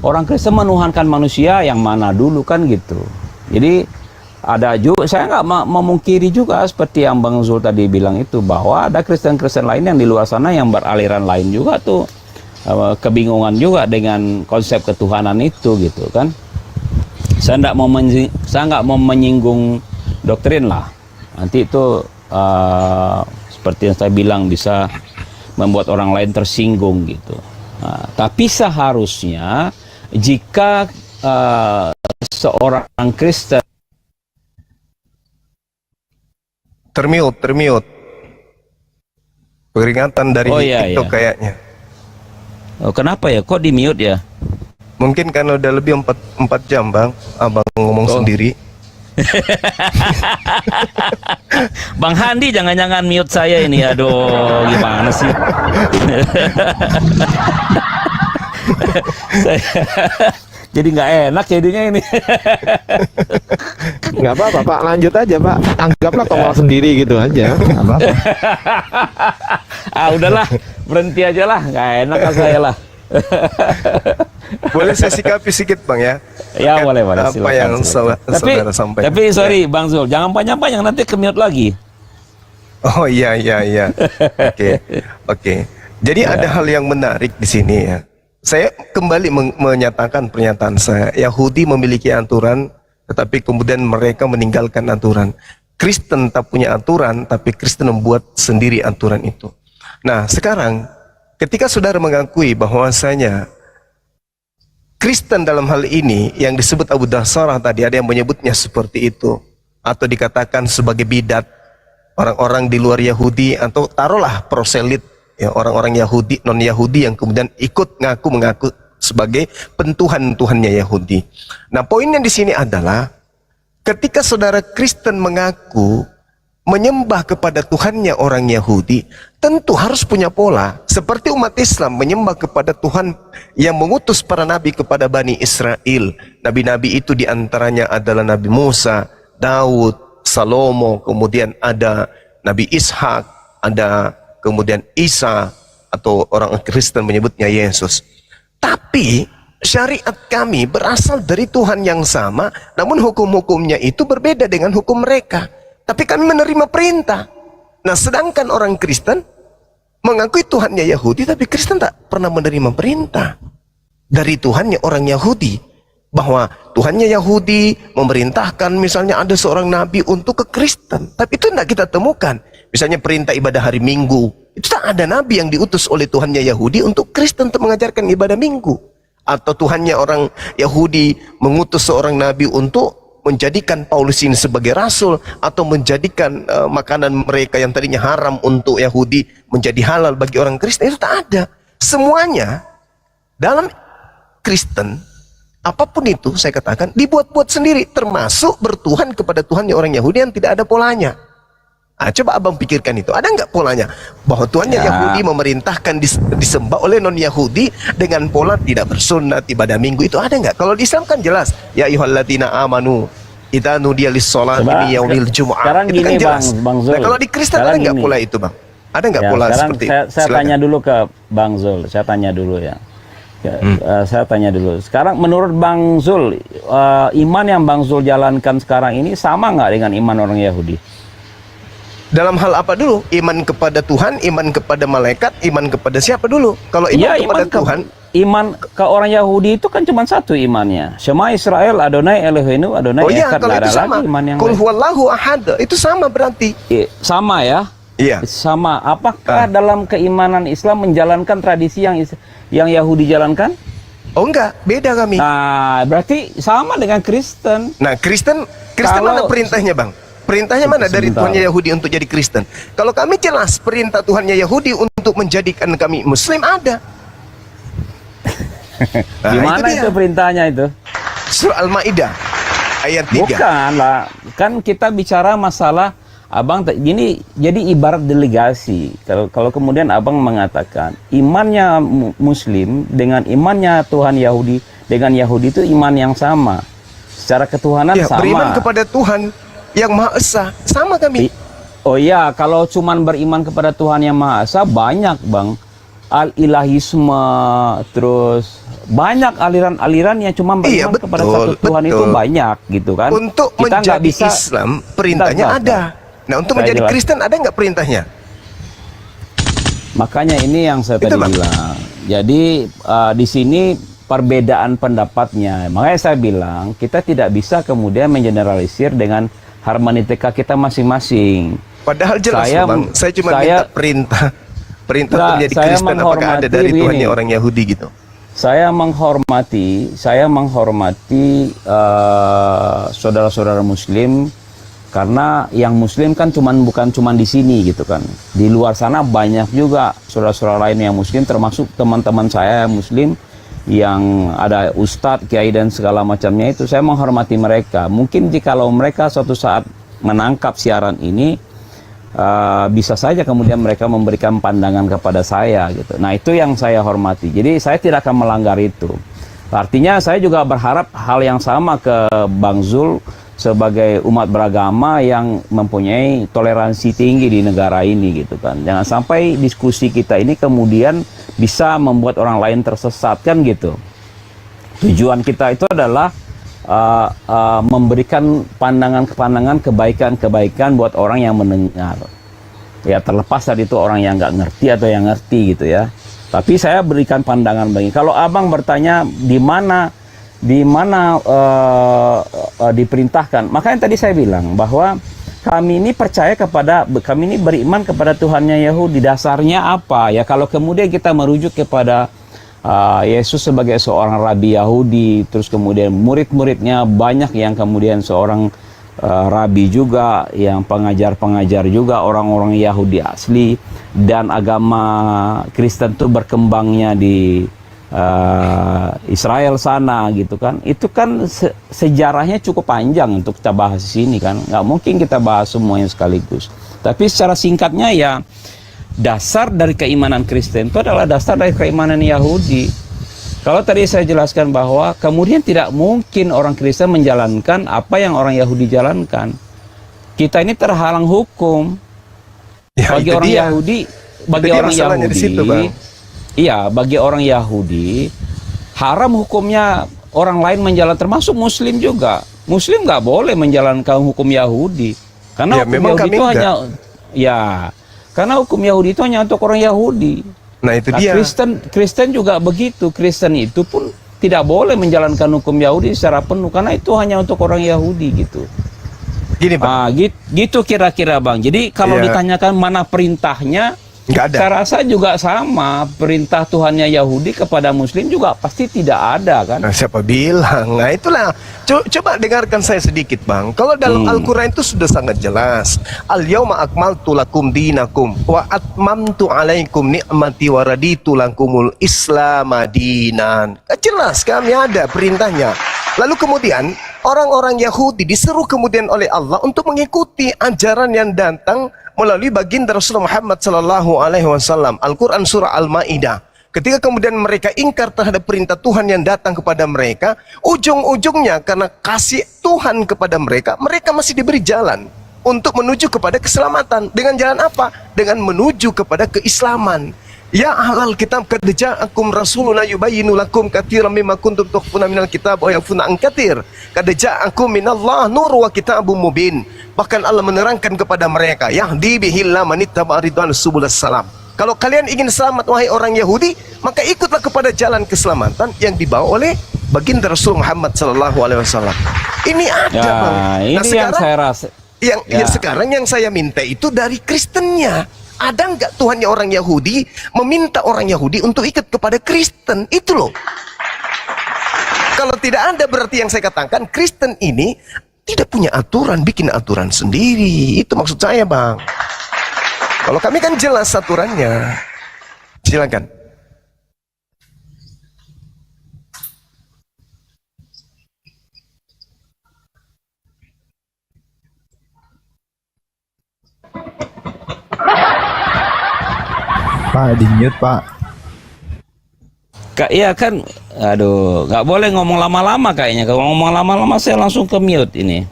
A: orang Kristen menuhankan manusia yang mana dulu kan gitu. Jadi ada juga, saya nggak memungkiri juga seperti yang Bang Zul tadi bilang itu, bahwa ada Kristen-Kristen lain yang di luar sana yang beraliran lain juga tuh kebingungan juga dengan konsep ketuhanan itu gitu kan. Saya nggak mau menyinggung doktrin lah. Nanti itu seperti yang saya bilang bisa membuat orang lain tersinggung gitu. Nah, tapi seharusnya jika seorang Kristen
B: Termute. Peringatan dari TikTok
A: iya.
B: kayaknya.
A: Oh, kenapa ya? Kok di mute ya?
B: Mungkin karena udah lebih 4 jam bang, abang ngomong sendiri.
A: Bang Handi jangan-jangan mute saya ini. Aduh, gimana sih? Jadi nggak enak jadinya ini.
C: Nggak apa-apa Pak, lanjut aja Pak. Anggaplah kongol sendiri gitu aja. Nggak apa-apa.
A: Udahlah, berhenti aja lah. Nggak enak kan saya lah.
B: Boleh saya sikapi sedikit bang ya?
A: Ya boleh.
B: Apa
A: Silakan,
B: yang
A: silakan.
B: saudara sampaikan?
A: Tapi sorry Bang Zul, jangan panjang-panjang nanti ke-mute lagi.
B: Oh iya. Oke. Jadi ada hal yang menarik di sini ya. Saya kembali menyatakan pernyataan saya. Yahudi memiliki aturan, tetapi kemudian mereka meninggalkan aturan. Kristen tak punya aturan, tapi Kristen membuat sendiri aturan itu. Nah sekarang, ketika saudara mengakui bahwasanya Kristen dalam hal ini yang disebut Abu Dasarah tadi, ada yang menyebutnya seperti itu, atau dikatakan sebagai bidat, orang-orang di luar Yahudi, atau taruhlah proselit, ya, orang-orang Yahudi, non-Yahudi yang kemudian ikut mengaku sebagai pentuhan-tuhannya Yahudi. Nah, poinnya di sini adalah ketika saudara Kristen mengaku menyembah kepada Tuhannya orang Yahudi, tentu harus punya pola. Seperti umat Islam menyembah kepada Tuhan yang mengutus para nabi kepada Bani Israel. Nabi-nabi itu diantaranya adalah Nabi Musa, Daud, Salomo, kemudian ada Nabi Ishak, ada kemudian Isa, atau orang Kristen menyebutnya Yesus. Tapi syariat kami berasal dari Tuhan yang sama, namun hukum-hukumnya itu berbeda dengan hukum mereka. Tapi kami menerima perintah. Nah sedangkan orang Kristen mengakui Tuhannya Yahudi, tapi Kristen tak pernah menerima perintah dari Tuhannya orang Yahudi, bahwa Tuhannya Yahudi memerintahkan misalnya ada seorang nabi untuk ke Kristen. Tapi itu tidak kita temukan. Misalnya perintah ibadah hari Minggu, itu tak ada nabi yang diutus oleh Tuhannya Yahudi untuk Kristen untuk mengajarkan ibadah Minggu. Atau Tuhannya orang Yahudi mengutus seorang nabi untuk menjadikan Paulus ini sebagai rasul, atau menjadikan makanan mereka yang tadinya haram untuk Yahudi menjadi halal bagi orang Kristen. Itu tak ada. Semuanya dalam Kristen, apapun itu saya katakan dibuat-buat sendiri, termasuk bertuhan kepada Tuhannya orang Yahudi yang tidak ada polanya. Coba abang pikirkan itu, ada nggak polanya? Bahwa Tuhannya Yahudi memerintahkan disembah oleh non-Yahudi dengan pola tidak bersunat, ibadah Minggu, itu ada nggak? Kalau di Islam kan jelas, ya ayyuhalladzina amanu idza nudiya lis-sholati min yaumil jumu'ah.
A: Sekarang
B: itu
A: gini
B: kan jelas.
A: Bang Zul.
B: Nah, kalau di Kristen ada nggak pola itu bang? Ada nggak pola seperti itu?
A: Saya tanya dulu ke Bang Zul, saya tanya dulu ya. Saya tanya dulu. Sekarang menurut Bang Zul, iman yang Bang Zul jalankan sekarang ini sama nggak dengan iman orang Yahudi?
B: Dalam hal apa dulu? Iman kepada Tuhan, iman kepada malaikat, iman kepada siapa dulu? Kalau iman kepada Tuhan,
A: iman ke orang Yahudi itu kan cuma satu imannya. Shema Israel, Adonai Eloheinu, Adonai Echad.
B: Kalau itu sama.
A: Iman yang
B: Qul huwallahu ahad, itu sama berarti.
A: Sama ya?
B: Iya.
A: Sama. Apakah dalam keimanan Islam menjalankan tradisi yang Yahudi jalankan?
B: Oh enggak, beda kami.
A: Nah, berarti sama dengan Kristen.
B: Nah, Kristen mana perintahnya, Bang? Perintahnya mana dari Tuhannya Yahudi untuk jadi Kristen? Kalau kami jelas perintah Tuhannya Yahudi untuk menjadikan kami Muslim ada.
A: Nah, gimana itu perintahnya itu?
B: Surah Al-Maidah ayat 3.
A: Bukan lah, kan kita bicara masalah abang gini, jadi ibarat delegasi. Kalau kemudian abang mengatakan imannya Muslim dengan imannya Tuhan Yahudi dengan Yahudi itu iman yang sama, secara ketuhanan
B: ya,
A: sama.
B: Beriman kepada Tuhan yang Maha Esa, sama kami.
A: Oh iya, kalau cuman beriman kepada Tuhan yang Maha Esa banyak bang, al-ilahisme, terus banyak aliran-aliran yang cuma beriman kepada satu Tuhan itu banyak gitu kan.
B: Untuk
A: kita
B: menjadi
A: bisa,
B: Islam perintahnya ada. Nah untuk menjadi Kristen ada nggak perintahnya?
A: Makanya ini yang saya tadi bilang. Jadi di sini perbedaan pendapatnya. Makanya saya bilang kita tidak bisa kemudian mengeneralisir dengan hermeneutika kita masing-masing.
B: Padahal jelas
A: Saya-
B: Bang, saya cuma
A: saya-
B: minta perintah untuk
A: Enggak,
B: menjadi
A: saya
B: Kristen apakah ada
A: menghormati
B: dari
A: begini.
B: Tuhannya orang Yahudi gitu.
A: Saya menghormati saudara-saudara Muslim, karena yang Muslim kan bukan cuman di sini gitu kan. Di luar sana banyak juga saudara-saudara lain yang Muslim, termasuk teman-teman saya yang Muslim, yang ada ustadz, kiai dan segala macamnya itu. Saya menghormati mereka. Mungkin jikalau mereka suatu saat menangkap siaran ini, bisa saja kemudian mereka memberikan pandangan kepada saya gitu. Nah, itu yang saya hormati. Jadi saya tidak akan melanggar itu. Artinya saya juga berharap hal yang sama ke Bang Zul sebagai umat beragama yang mempunyai toleransi tinggi di negara ini gitu kan. Jangan sampai diskusi kita ini kemudian bisa membuat orang lain tersesat kan gitu. Tujuan kita itu adalah memberikan pandangan-pandangan kebaikan-kebaikan buat orang yang mendengar. Ya, terlepas dari itu orang yang nggak ngerti atau yang ngerti gitu ya. Tapi saya berikan pandangan bagi. Kalau abang bertanya di mana diperintahkan, makanya tadi saya bilang bahwa kami ini kami ini beriman kepada Tuhannya Yahudi. Dasarnya apa ya? Kalau kemudian kita merujuk kepada Yesus sebagai seorang rabi Yahudi, terus kemudian murid-muridnya banyak yang kemudian seorang rabi juga, yang pengajar-pengajar juga orang-orang Yahudi asli, dan agama Kristen itu berkembangnya di Israel sana gitu kan. Itu kan sejarahnya cukup panjang untuk kita bahas di sini kan. Nggak mungkin kita bahas semuanya sekaligus. Tapi secara singkatnya ya, dasar dari keimanan Kristen itu adalah dasar dari keimanan Yahudi. Kalau tadi saya jelaskan bahwa kemudian tidak mungkin orang Kristen menjalankan apa yang orang Yahudi jalankan. Kita ini terhalang hukum.
B: Ya,
A: Bagi
B: itu
A: orang
B: dia.
A: Yahudi, bagi
B: Itu dia
A: orang
B: masalahnya di situ, Bang.
A: iya, bagi orang Yahudi haram hukumnya orang lain menjalankan, termasuk Muslim juga. Muslim nggak boleh menjalankan hukum Yahudi, karena
B: Ya,
A: hukum
B: memang
A: Yahudi
B: kami
A: itu
B: enggak.
A: karena hukum Yahudi itu hanya untuk orang Yahudi.
B: Nah, itu
A: Nah,
B: dia.
A: Kristen juga begitu. Kristen itu pun tidak boleh menjalankan hukum Yahudi secara penuh, karena itu hanya untuk orang Yahudi gitu.
B: Gini, Bang.
A: Gitu kira-kira Bang. Jadi kalau
B: Iya.
A: ditanyakan mana perintahnya,
B: Nggak ada.
A: saya rasa juga sama. Perintah Tuhannya Yahudi kepada Muslim juga pasti tidak ada kan.
B: Nah, siapa bilang? Nah, itulah. Coba dengarkan saya sedikit, Bang. Kalau dalam Al-Quran itu sudah sangat jelas. Al-yawma akmaltu lakum dinakum wa atmamtu alaikum ni'mati wa raditu lakumul islama dinan. Jelas kami ada perintahnya. Lalu kemudian orang-orang Yahudi diseru kemudian oleh Allah untuk mengikuti ajaran yang datang melalui baginda Rasulullah Muhammad sallallahu alaihi wasallam. Al-Quran surah Al-Maidah. Ketika kemudian mereka ingkar terhadap perintah Tuhan yang datang kepada mereka, ujung-ujungnya karena kasih Tuhan kepada mereka, mereka masih diberi jalan untuk menuju kepada keselamatan. Dengan jalan apa? Dengan menuju kepada keislaman. Ya ahlal kitab, qad ja'akum rasuluna yubayyinu lakum katsiran mimma kuntum tukhfuna minal kitab wa ya'funa an katsir. Qad ja'akum minallah nur wa kitabum mubin. Bahkan Allah menerangkan kepada mereka, yahdi bihillah man ittaba ridwan subulas salam. Kalau kalian ingin selamat wahai orang Yahudi, maka ikutlah kepada jalan keselamatan yang dibawa oleh baginda Rasul Muhammad sallallahu alaihi wasallam. Ini ada,
A: Ya,
B: Bang.
A: ini yang saya rasa.
B: Sekarang yang saya minta itu dari Kristennya. Ada nggak Tuhannya orang Yahudi meminta orang Yahudi untuk ikut kepada Kristen? Itu loh. Kalau tidak ada, berarti yang saya katakan Kristen ini tidak punya aturan, bikin aturan sendiri. Itu maksud saya, Bang. Kalau kami kan jelas aturannya. Silakan.
C: Pak, di mute Pak.
A: Iya kan, aduh, nggak boleh ngomong lama-lama kayaknya. Kalau ngomong lama-lama saya langsung ke mute ini.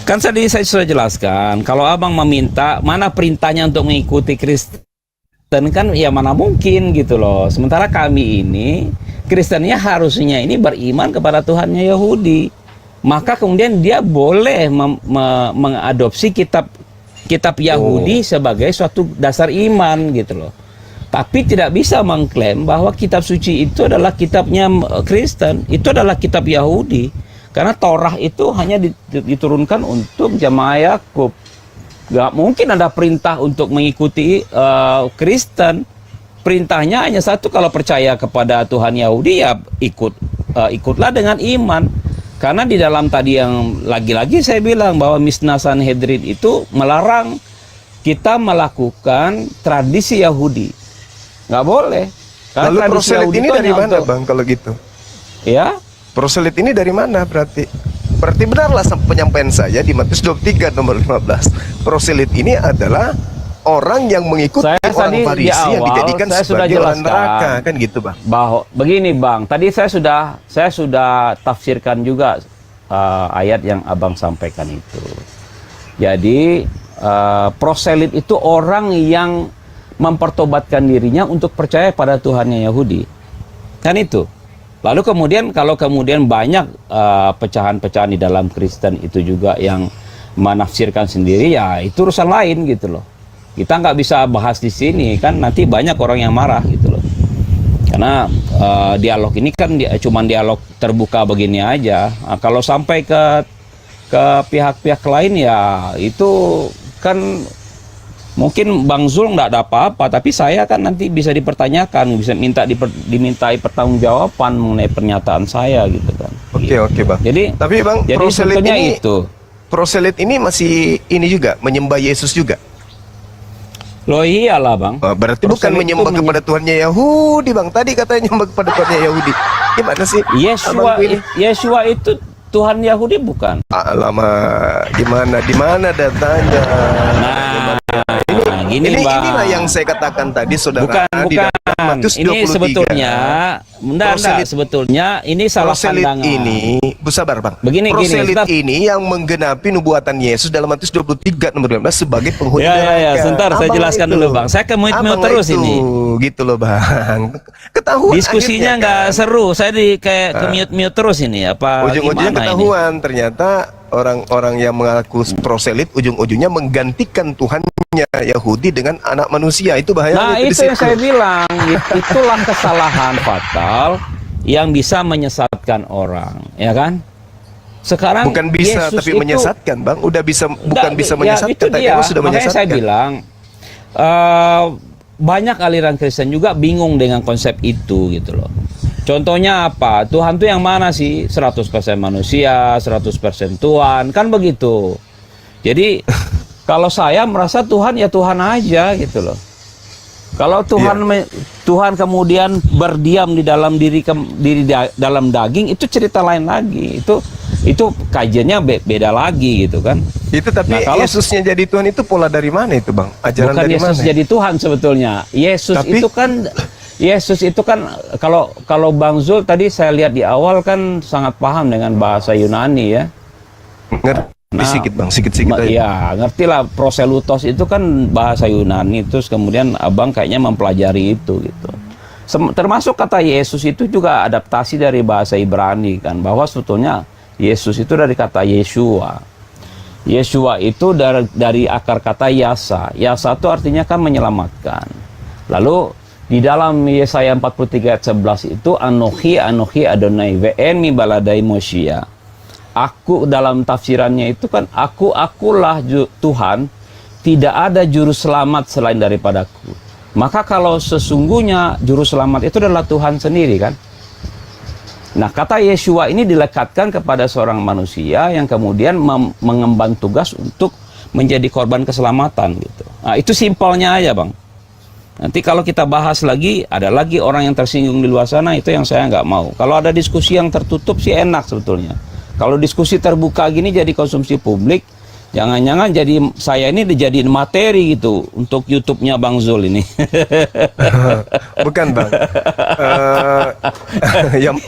A: Kan tadi saya sudah jelaskan, kalau abang meminta mana perintahnya untuk mengikuti Kristen, kan ya mana mungkin gitu loh. Sementara kami ini, Kristennya harusnya ini beriman kepada Tuhannya Yahudi. Maka kemudian dia boleh mengadopsi kitab Yahudi sebagai suatu dasar iman gitu loh. Tapi tidak bisa mengklaim bahwa kitab suci itu adalah kitabnya Kristen, itu adalah kitab Yahudi. Karena Torah itu hanya diturunkan untuk jamaah Yakub. Nggak mungkin ada perintah untuk mengikuti Kristen. Perintahnya hanya satu, kalau percaya kepada Tuhan Yahudi ya ikutlah dengan iman. Karena di dalam tadi yang lagi-lagi saya bilang bahwa Mishnah Sanhedrin itu melarang kita melakukan tradisi Yahudi. Nggak boleh. Karena
B: Lalu
A: tradisi
B: proselit
A: Yahudi
B: ini
A: itu
B: dari
A: hanya
B: mana
A: untuk-
B: Bang kalau gitu?
A: Ya,
B: Proselit ini dari mana berarti? Berarti benarlah penyampaian saya di Matius 23 nomor 15. Proselit ini adalah orang yang mengikuti
A: Saya
B: orang
A: tadi di
B: Farisi yang
A: awal,
B: dijadikan
A: saya sudah
B: sebagai orang
A: jelaskan.
B: neraka, kan gitu Bang.
A: bahwa begini Bang, tadi saya sudah tafsirkan juga ayat yang Abang sampaikan itu. Jadi proselit itu orang yang mempertobatkan dirinya untuk percaya pada Tuhannya Yahudi. Kan itu. Lalu kemudian kalau kemudian banyak pecahan-pecahan di dalam Kristen itu juga yang menafsirkan sendiri, ya itu urusan lain gitu loh. Kita nggak bisa bahas di sini, kan nanti banyak orang yang marah gitu loh. Karena dialog ini kan cuman dialog terbuka begini aja. Nah, kalau sampai ke pihak-pihak lain ya itu kan mungkin Bang Zul nggak ada apa-apa, tapi saya kan nanti bisa dipertanyakan, bisa dimintai pertanggungjawaban mengenai pernyataan saya gitu kan.
B: Oke Bang.
A: Jadi
B: Bang,
A: jadi sebetulnya itu.
B: proselit ini masih ini juga menyembah Yesus juga.
A: Loh iyalah Bang.
B: Berarti bukan
A: Proselit itu
B: menyembah kepada Tuhannya Yahudi Bang. Tadi katanya menyembah kepada Tuhannya Yahudi. Gimana sih? Abang ini?
A: Yesua itu Tuhan Yahudi bukan?
B: Alamak, di mana datanya?
A: Nah, gini Bang.
B: Inilah yang saya katakan tadi, saudara. Di dalam Matius
A: Ini
B: 23,
A: sebetulnya, sebetulnya ini salah
B: proselit
A: pandangan.
B: ini, sabar Bang.
A: Begini,
B: proselit
A: sebentar.
B: ini yang menggenapi nubuatan Yesus dalam Matius 23 nomor 15 sebagai penghuni neraka.
A: Ya, sebentar saya jelaskan dulu Bang. Saya kemut-mut terus ini.
B: Gitu loh Bang. Ketahuan.
A: Diskusinya
B: akhirnya,
A: nggak
B: kan?
A: seru. Saya kayak kemut-mut terus ini. Apa
B: Ujung-ujungnya
A: gimana ini?
B: ketahuan ternyata orang-orang yang mengaku proselit ujung-ujungnya menggantikan Tuhannya Yahudi dengan anak manusia. Itu bahaya.
A: Nah, itu yang saya bilang. Itulah kesalahan fatal yang bisa menyesatkan orang, ya kan? Sekarang
B: bukan bisa
A: Yesus
B: tapi
A: itu,
B: menyesatkan Bang. Udah bisa bukan bisa menyesatkan,
A: itu
B: tapi
A: dia.
B: emang sudah
A: Makanya
B: menyesatkan.
A: saya bilang banyak aliran Kristen juga bingung dengan konsep itu gitu loh. Contohnya apa? Tuhan tuh yang mana sih? 100% manusia, 100% Tuhan, kan begitu. Jadi kalau saya merasa Tuhan ya Tuhan aja gitu loh. Kalau Tuhan kemudian berdiam di dalam dalam daging, itu cerita lain lagi. Itu kajiannya beda lagi gitu kan.
B: Itu tapi
A: Nah, kalau
B: Yesusnya jadi Tuhan itu pola dari mana itu Bang? Ajaran
A: bukan
B: dari
A: Yesus
B: mana?
A: jadi Tuhan sebetulnya. Yesus itu kan kalau Bang Zul tadi saya lihat di awal kan sangat paham dengan bahasa Yunani ya.
B: Ngerti sedikit Bang, sedikit aja.
A: Ya, ngertilah proselutos itu kan bahasa Yunani, terus kemudian Abang kayaknya mempelajari itu gitu. Termasuk kata Yesus itu juga adaptasi dari bahasa Ibrani kan, bahwa sebetulnya Yesus itu dari kata Yeshua. Yeshua itu dari akar kata yasa. Yasa itu artinya kan menyelamatkan. Lalu di dalam Yesaya 43 ayat 11 itu Anochi Adonai ve'en mi baladai Mosia. Aku dalam tafsirannya itu kan akulah Tuhan, tidak ada juru selamat selain daripadaku. Maka kalau sesungguhnya juru selamat itu adalah Tuhan sendiri kan. Nah, kata Yeshua ini dilekatkan kepada seorang manusia yang kemudian mengemban tugas untuk menjadi korban keselamatan gitu. Nah, itu simpelnya aja Bang. Nanti kalau kita bahas lagi, ada lagi orang yang tersinggung di luar sana, itu yang saya nggak mau. Kalau ada diskusi yang tertutup sih enak sebetulnya. Kalau diskusi terbuka gini jadi konsumsi publik, jangan-jangan jadi saya ini dijadiin materi gitu untuk YouTube-nya Bang Zul ini.
B: Bukan Bang. Yang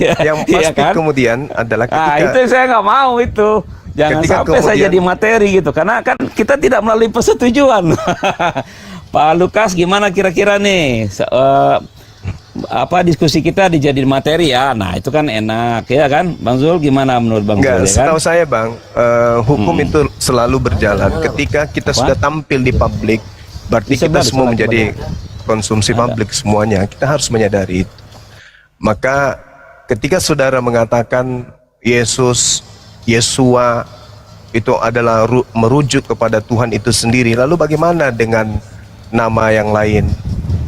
B: pasti
A: kan?
B: kemudian adalah ketika
A: itu saya nggak mau itu. Jangan
B: ketika
A: sampai saya
B: kemudian-
A: jadi materi gitu, karena kan kita tidak melalui persetujuan. Pak Lukas gimana kira-kira nih? Diskusi kita dijadiin materi ya. Nah, itu kan enak ya kan? Bang Zul gimana menurut Bang
B: Enggak,
A: Zul ya kan?
B: setahu saya Bang, hukum itu selalu berjalan. Ketika kita sudah tampil di publik, berarti kita semua menjadi konsumsi publik semuanya. Kita harus menyadari itu. Maka ketika saudara mengatakan Yesus, Yesua itu adalah merujuk kepada Tuhan itu sendiri. Lalu bagaimana dengan nama yang lain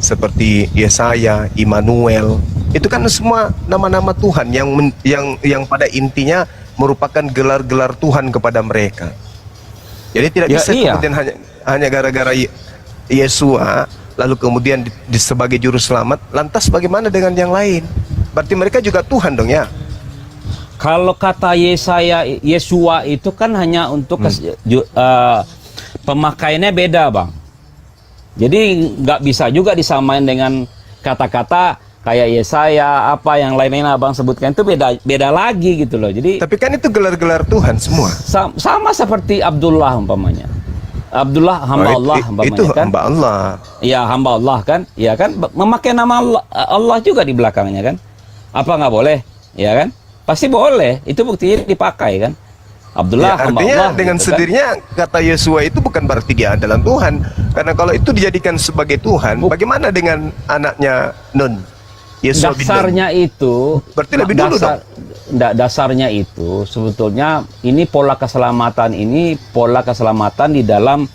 B: seperti Yesaya, Immanuel? Itu kan semua nama-nama Tuhan yang pada intinya merupakan gelar-gelar Tuhan kepada mereka. Jadi tidak
A: Ya,
B: bisa
A: iya.
B: kemudian hanya gara-gara Yesua lalu kemudian sebagai juru selamat, lantas bagaimana dengan yang lain? Berarti mereka juga Tuhan dong ya?
A: Kalau kata Yesua itu kan hanya untuk pemakaiannya beda, Bang. Jadi nggak bisa juga disamain dengan kata-kata kayak Yesaya, apa yang lain-lain abang sebutkan itu beda lagi gitu loh. Jadi
B: Tapi kan itu gelar-gelar Tuhan semua.
A: sama seperti Abdullah umpamanya. Abdullah hamba Allah umpamanya
B: itu
A: kan.
B: hamba Allah.
A: Ya hamba Allah kan, ya kan memakai nama Allah juga di belakangnya kan. Apa nggak boleh? Ya kan? Pasti boleh. Itu buktinya dipakai kan. Abdullah
B: Ya,
A: hamba
B: artinya
A: Allah.
B: dengan
A: gitu kan.
B: sendirinya kata Yesua itu bukan berarti dia adalah Tuhan. Karena kalau itu dijadikan sebagai Tuhan, bagaimana dengan anaknya Nun? Yesua bin Nun.
A: Dasarnya itu
B: Berarti lebih dulu dong.
A: Dasarnya itu sebetulnya ini pola keselamatan di dalam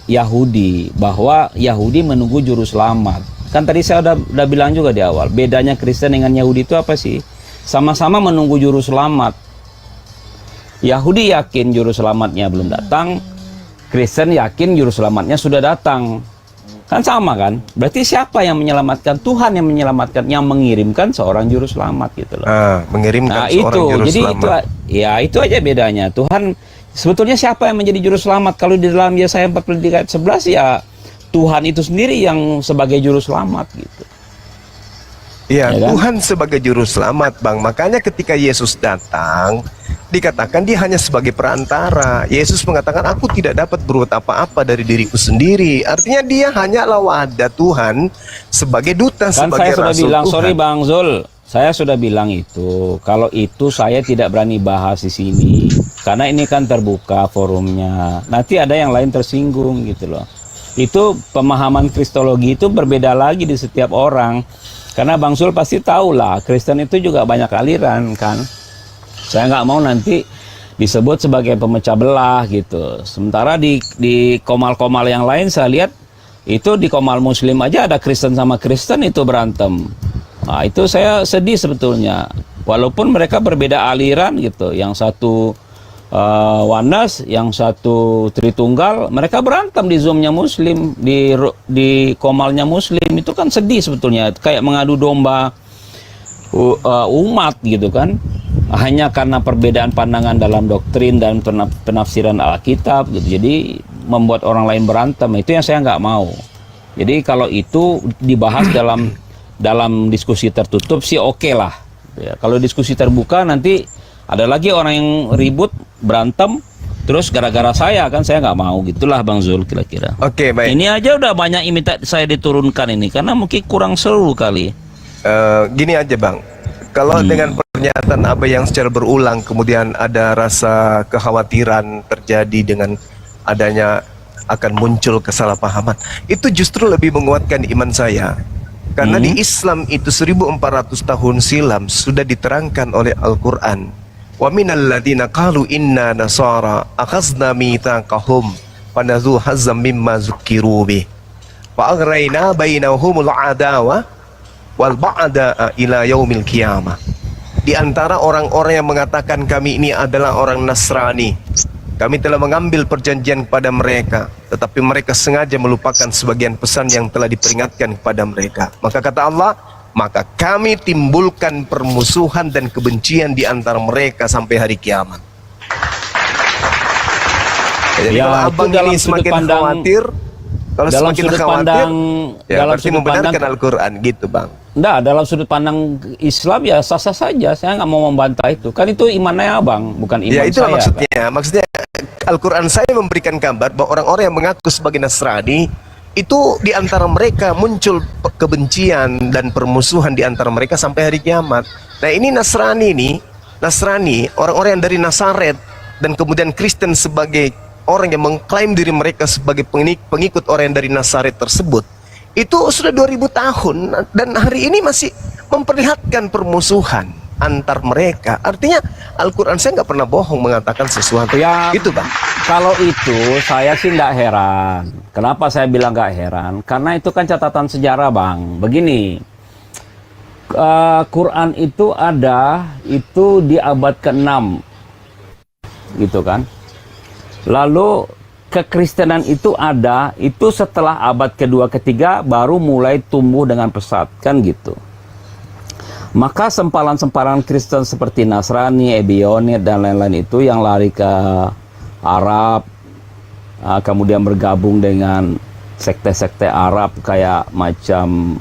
A: Yahudi, bahwa Yahudi menunggu juru selamat. Kan tadi saya udah bilang juga di awal, bedanya Kristen dengan Yahudi itu apa sih? Sama-sama menunggu juru selamat. Yahudi yakin juru selamatnya belum datang, Kristen yakin juru selamatnya sudah datang. Kan sama kan? Berarti siapa yang menyelamatkan? Tuhan yang menyelamatkan, yang mengirimkan seorang juru selamat gitu loh.
B: Mengirimkan
A: Nah
B: seorang
A: itu,
B: juru
A: jadi
B: selamat.
A: itu aja bedanya. Tuhan sebetulnya siapa yang menjadi juru selamat? Kalau di dalam Yesaya 43 ayat 11 ya Tuhan itu sendiri yang sebagai juru selamat gitu.
B: Iya,
A: Ya kan?
B: Tuhan sebagai juru selamat, Bang. Makanya ketika Yesus datang, dikatakan dia hanya sebagai perantara. Yesus mengatakan, aku tidak dapat berbuat apa-apa dari diriku sendiri. Artinya dia hanyalah wadah Tuhan sebagai duta,
A: Kan
B: sebagai
A: saya sudah
B: rasul
A: bilang,
B: Tuhan.
A: sorry Bang Zul, saya sudah bilang itu. Kalau itu saya tidak berani bahas di sini, karena ini kan terbuka forumnya. Nanti ada yang lain tersinggung gitu loh. Itu pemahaman Kristologi itu berbeda lagi di setiap orang. Karena Bang Zul pasti tahu lah, Kristen itu juga banyak aliran kan. Saya nggak mau nanti disebut sebagai pemecah belah gitu. Sementara di komal-komal yang lain saya lihat itu di komal Muslim aja ada Kristen sama Kristen itu berantem. Nah, itu saya sedih sebetulnya. Walaupun mereka berbeda aliran gitu. Yang satu Oneness, yang satu Tritunggal, mereka berantem di Zoom-nya Muslim, di komalnya Muslim. Itu kan sedih sebetulnya, kayak mengadu domba umat gitu kan. Hanya karena perbedaan pandangan dalam doktrin dan penafsiran Alkitab gitu. Jadi membuat orang lain berantem, itu yang saya nggak mau. Jadi kalau itu dibahas dalam diskusi tertutup sih oke lah. Ya, kalau diskusi terbuka nanti ada lagi orang yang ribut, berantem, terus gara-gara saya nggak mau. Gitulah Bang Zul kira-kira.
B: Oke, baik.
A: Ini aja udah banyak saya diturunkan ini, karena mungkin kurang seru kali.
B: Gini aja Bang, kalau dengan pernyataan apa yang secara berulang kemudian ada rasa kekhawatiran terjadi dengan adanya akan muncul kesalahpahaman, itu justru lebih menguatkan iman saya. Karena di Islam itu 1400 tahun silam sudah diterangkan oleh Al-Quran. Wa minal ladzina qalu inna nasara akhazna mitsaqahum fanadhu hazzam mimma zukkiru bih fa aghrayna bainahumul adawa wal ba'da ila yaumil qiyamah. Di antara orang-orang yang mengatakan kami ini adalah orang Nasrani, kami telah mengambil perjanjian kepada mereka, tetapi mereka sengaja melupakan sebagian pesan yang telah diperingatkan kepada mereka. Maka kata Allah, maka kami timbulkan permusuhan dan kebencian di antara mereka sampai hari kiamat. Jadi
A: Ya,
B: kalau
A: itu
B: abang
A: dalam
B: ini
A: sudut
B: semakin
A: pandang-
B: khawatir, kalau
A: dalam
B: semakin
A: sudut
B: khawatir,
A: pandang-
B: ya
A: dalam
B: berarti
A: sudut
B: membenarkan
A: pandang-
B: Al-Quran gitu Bang.
A: Enggak, dalam sudut pandang Islam ya sah-sah saja. Saya nggak mau membantah itu. Kan itu imannya abang, bukan iman
B: Ya itulah
A: saya.
B: maksudnya. Maksudnya Al-Quran saya memberikan kabar bahwa orang-orang yang mengaku sebagai Nasrani itu di antara mereka muncul kebencian dan permusuhan di antara mereka sampai hari kiamat. Nah ini Nasrani, orang-orang yang dari Nazaret dan kemudian Kristen sebagai orang yang mengklaim diri mereka sebagai pengikut orang yang dari Nazaret tersebut, itu sudah 2000 tahun dan hari ini masih memperlihatkan permusuhan. antar mereka. Artinya Al-Quran saya nggak pernah bohong mengatakan sesuatu.
A: Ya,
B: Gitu Bang.
A: kalau itu saya sih nggak heran. Kenapa saya bilang nggak heran? Karena itu kan catatan sejarah, Bang. Begini, Quran itu ada itu di abad ke-6, gitu kan. Lalu kekristenan itu ada itu setelah abad kedua ketiga baru mulai tumbuh dengan pesat, kan gitu. Maka sempalan-sempalan Kristen seperti Nasrani, Ebionit, dan lain-lain itu yang lari ke Arab, kemudian bergabung dengan sekte-sekte Arab kayak macam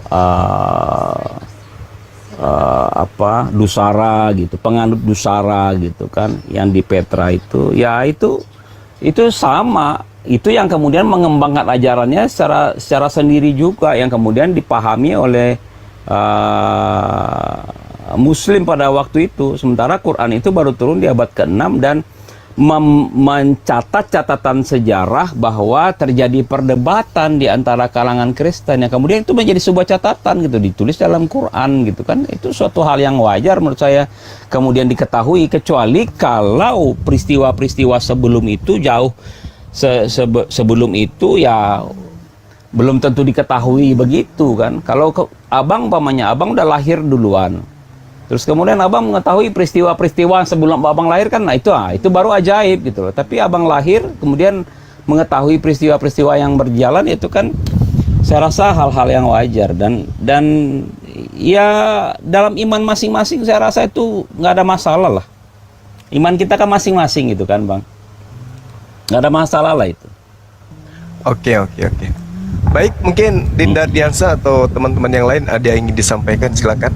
A: Dusara gitu, penganut Dusara gitu kan, yang di Petra itu, ya itu sama, itu yang kemudian mengembangkan ajarannya secara sendiri juga, yang kemudian dipahami oleh Muslim pada waktu itu. Sementara Quran itu baru turun di abad ke-6 dan mencatat catatan sejarah bahwa terjadi perdebatan di antara kalangan Kristen yang kemudian itu menjadi sebuah catatan gitu, ditulis dalam Quran gitu kan. Itu suatu hal yang wajar menurut saya kemudian diketahui, kecuali kalau peristiwa-peristiwa sebelum itu jauh sebelum itu ya belum tentu diketahui begitu kan. Kalau abang udah lahir duluan, terus kemudian abang mengetahui peristiwa-peristiwa sebelum abang lahir kan, nah itu baru ajaib gitu loh. Tapi abang lahir kemudian mengetahui peristiwa-peristiwa yang berjalan, itu kan saya rasa hal-hal yang wajar, dan ya dalam iman masing-masing saya rasa itu nggak ada masalah lah. Iman kita kan masing-masing gitu kan, Bang, nggak ada masalah lah itu.
B: Oke. Baik, mungkin Dinda Diansa atau teman-teman yang lain ada yang ingin disampaikan, silakan.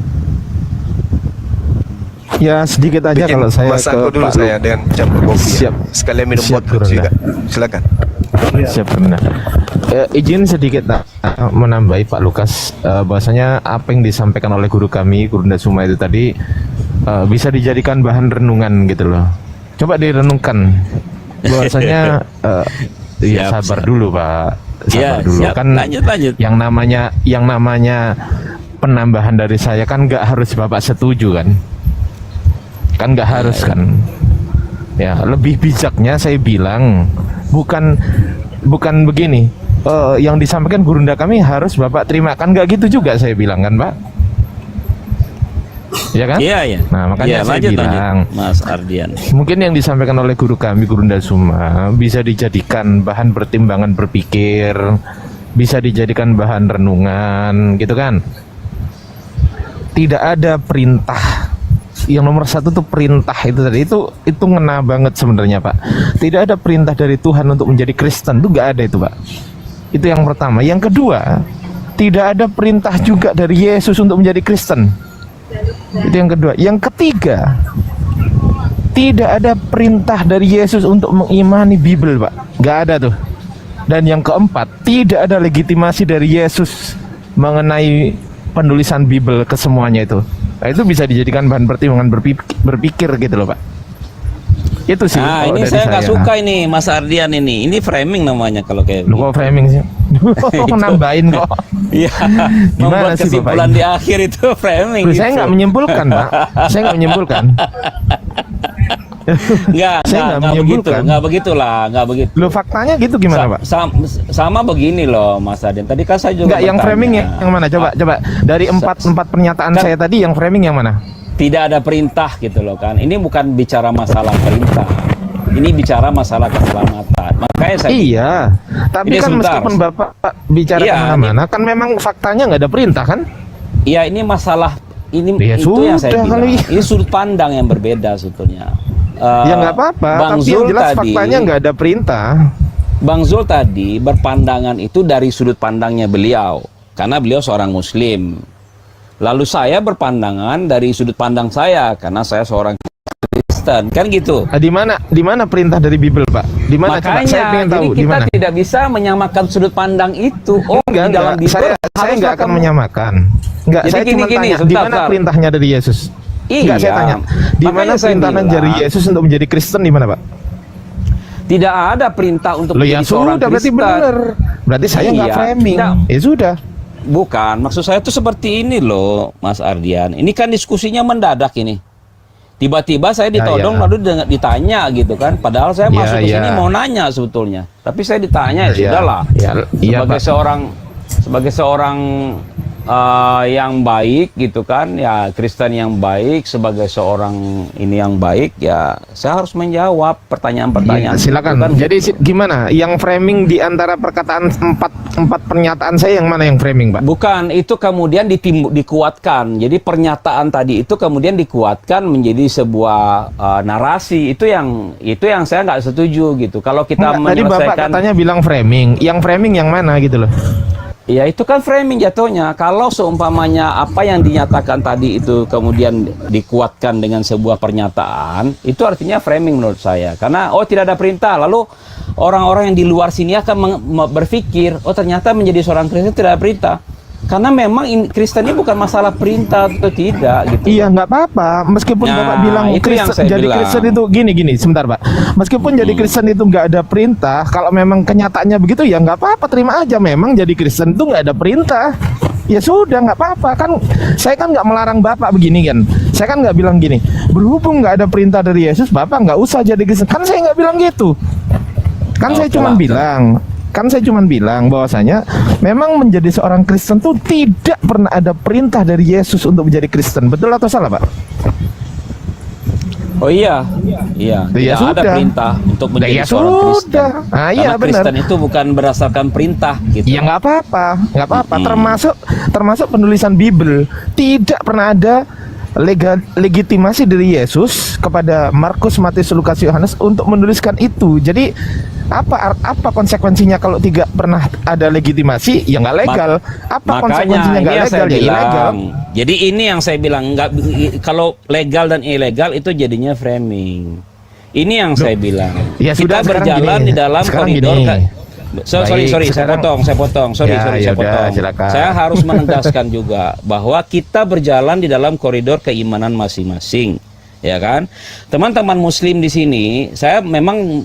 C: Ya sedikit aja
B: Bikin
C: kalau saya
B: masak
C: ke
B: dulu
C: Pak
B: saya dengan campur kopi.
C: Siap.
B: Sekalian minum
C: Siap,
B: botol juga. Silakan.
C: Siap benar. Izin sedikit menambahi Pak Lukas, bahwasanya apa yang disampaikan oleh guru kami, Guru Ndasuma itu tadi bisa dijadikan bahan renungan gitu loh. Coba direnungkan bahwasanya ya sabar dulu Pak. Sabar dulu
A: siap.
C: Kan
A: lanjut.
C: yang namanya penambahan dari saya kan nggak harus Bapak setuju kan nggak harus kan ya. Lebih bijaknya saya bilang bukan begini, yang disampaikan gurunda kami harus Bapak terima, kan nggak gitu juga saya bilang kan Pak, ya kan?
A: Iya.
C: Nah makanya saya bilang
A: Mas Ardian,
C: mungkin yang disampaikan oleh guru kami, Guru Ndasuma, bisa dijadikan bahan pertimbangan berpikir, bisa dijadikan bahan renungan gitu kan. Tidak ada perintah. Yang nomor satu tuh perintah itu tadi, itu ngena banget sebenarnya Pak. Tidak ada perintah dari Tuhan untuk menjadi Kristen, itu nggak ada itu Pak. Itu yang pertama. Yang kedua, tidak ada perintah juga dari Yesus untuk menjadi Kristen. Itu yang kedua. Yang ketiga, tidak ada perintah dari Yesus untuk mengimani Bible Pak, nggak ada tuh. Dan yang keempat, tidak ada legitimasi dari Yesus mengenai penulisan Bible ke semuanya itu. Nah, itu bisa dijadikan bahan pertimbangan berpikir gitu loh Pak. Itu sih.
A: Nah ini saya nggak suka ini Mas Ardian ini framing namanya kalau kayak
C: lu kok framing sih? Nambahin kok.
A: Iya.
C: Gimana
A: Membuat
C: sih
A: kesimpulan
C: Bapak?
A: di akhir itu framing.
C: Saya nggak menyimpulkan Pak. Saya nggak menyimpulkan.
A: Nggak begitu.
C: Lo faktanya gitu gimana Pak?
A: Sama begini loh Mas Ardian. Tadi kan saya juga
C: Nggak, yang framing yang mana? Coba. Dari empat pernyataan saya tadi, yang framing yang mana?
A: Tidak ada perintah gitu loh kan. Ini bukan bicara masalah perintah. Ini bicara masalah keselamatan. Makanya saya
C: tapi kan
A: sebentar.
C: meskipun Bapak bicara kemana-mana, kan memang faktanya nggak ada perintah kan?
A: Iya, ini masalah ini
C: Ya
A: itu yang saya
C: sudah,
A: bilang.
C: kali.
A: Ini sudut pandang yang berbeda sebetulnya.
C: Ya nggak apa-apa,
A: Bang
C: tapi
A: Zul
C: yang jelas
A: tadi,
C: faktanya nggak ada perintah.
A: Bang Zul tadi berpandangan itu dari sudut pandangnya beliau, karena beliau seorang Muslim. Lalu saya berpandangan dari sudut pandang saya, karena saya seorang Kristen, kan gitu.
C: Di mana perintah dari Bible Pak? Di mana? Coba
A: Makanya,
C: saya ingin tahu
A: jadi
C: di
A: kita
C: mana.
A: tidak bisa menyamakan sudut pandang itu.
C: Enggak,
A: di dalam Bible
C: saya
A: haruslah
C: nggak akan
A: kamu-
C: menyamakan. Enggak,
A: Jadi
C: saya cuma
A: gini,
C: tanya, di
A: sebentar,
C: mana
A: Sar.
C: perintahnya dari Yesus? Enggak, saya
A: Iya.
C: tanya. Di
A: Makanya
C: mana
A: saya
C: perintahnya
A: bilang,
C: dari Yesus untuk menjadi Kristen, di mana Pak?
A: Tidak ada perintah untuk
C: Loh ya
A: menjadi seorang
C: sudah, berarti
A: Kristen.
C: benar. Berarti saya nggak
A: Iya,
C: framing.
A: tidak.
C: Ya sudah.
A: Bukan, maksud saya tuh seperti ini loh, Mas Ardian. Ini kan diskusinya mendadak ini. Tiba-tiba saya ditodong lalu ditanya gitu kan. Padahal saya masuk ke sini mau nanya sebetulnya. Tapi saya ditanya sudahlah. Sebagai seorang yang baik gitu kan, ya Kristen yang baik, sebagai seorang ini yang baik, ya saya harus menjawab pertanyaan-pertanyaan.
C: Silakan. Kan, jadi gimana? Yang framing di antara perkataan empat pernyataan saya yang mana yang framing, Pak?
A: Bukan, itu kemudian dikuatkan. Jadi pernyataan tadi itu kemudian dikuatkan menjadi sebuah narasi. Itu yang saya nggak setuju gitu. Kalau kita
C: menyelesaikan, tadi Bapak katanya bilang framing. Yang framing yang mana gitu loh?
A: Ya itu kan framing jatuhnya. Kalau seumpamanya apa yang dinyatakan tadi itu kemudian dikuatkan dengan sebuah pernyataan, itu artinya framing menurut saya. Karena tidak ada perintah, lalu orang-orang yang di luar sini akan berpikir, ternyata menjadi seorang Kristen tidak ada perintah. Karena memang Kristen ini bukan masalah perintah atau tidak gitu.
C: Iya, nggak apa-apa. Meskipun Bapak bilang jadi Kristen itu gini, sebentar Pak. Meskipun jadi Kristen itu nggak ada perintah, kalau memang kenyataannya begitu ya nggak apa-apa, terima aja. Memang jadi Kristen itu nggak ada perintah. Ya sudah, nggak apa-apa kan. Saya kan nggak melarang Bapak begini kan. Saya kan nggak bilang gini. Berhubung nggak ada perintah dari Yesus, Bapak nggak usah jadi Kristen. Kan saya nggak bilang gitu. Kan saya cuma bilang. Kan saya cuma bilang bahwasanya memang menjadi seorang Kristen tuh tidak pernah ada perintah dari Yesus untuk menjadi Kristen. Betul atau salah, Pak?
A: Oh iya. Tidak ada perintah untuk menjadi seorang Kristen. Karena Kristen itu bukan berdasarkan perintah gitu.
C: Ya nggak apa-apa. Termasuk penulisan Bible tidak pernah ada legitimasi dari Yesus kepada Markus, Matius, Lukas, Yohanes untuk menuliskan itu. Jadi apa konsekuensinya kalau tidak pernah ada legitimasi? Ya nggak legal. Konsekuensinya nggak legal? Ya ilegal.
A: Jadi ini yang saya bilang, kalau legal dan ilegal itu jadinya framing. Ini yang saya bilang.
C: Ya,
A: kita berjalan di dalam koridor. Sorry, saya potong. Sorry, saya potong.
C: Silakan.
A: Saya harus menegaskan juga bahwa kita berjalan di dalam koridor keimanan masing-masing, ya kan? Teman-teman Muslim di sini, saya memang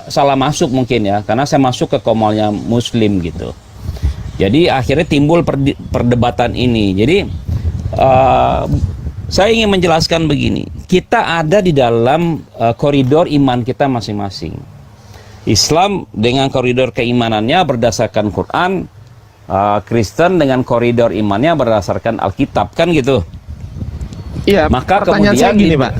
A: salah masuk mungkin ya, karena saya masuk ke komalnya Muslim gitu. Jadi akhirnya timbul perdebatan ini. Jadi saya ingin menjelaskan begini, kita ada di dalam koridor iman kita masing-masing. Islam dengan koridor keimanannya berdasarkan Quran, Kristen dengan koridor imannya berdasarkan Alkitab, kan gitu.
C: Iya.
A: Maka
C: pertanyaan saya gini, Pak.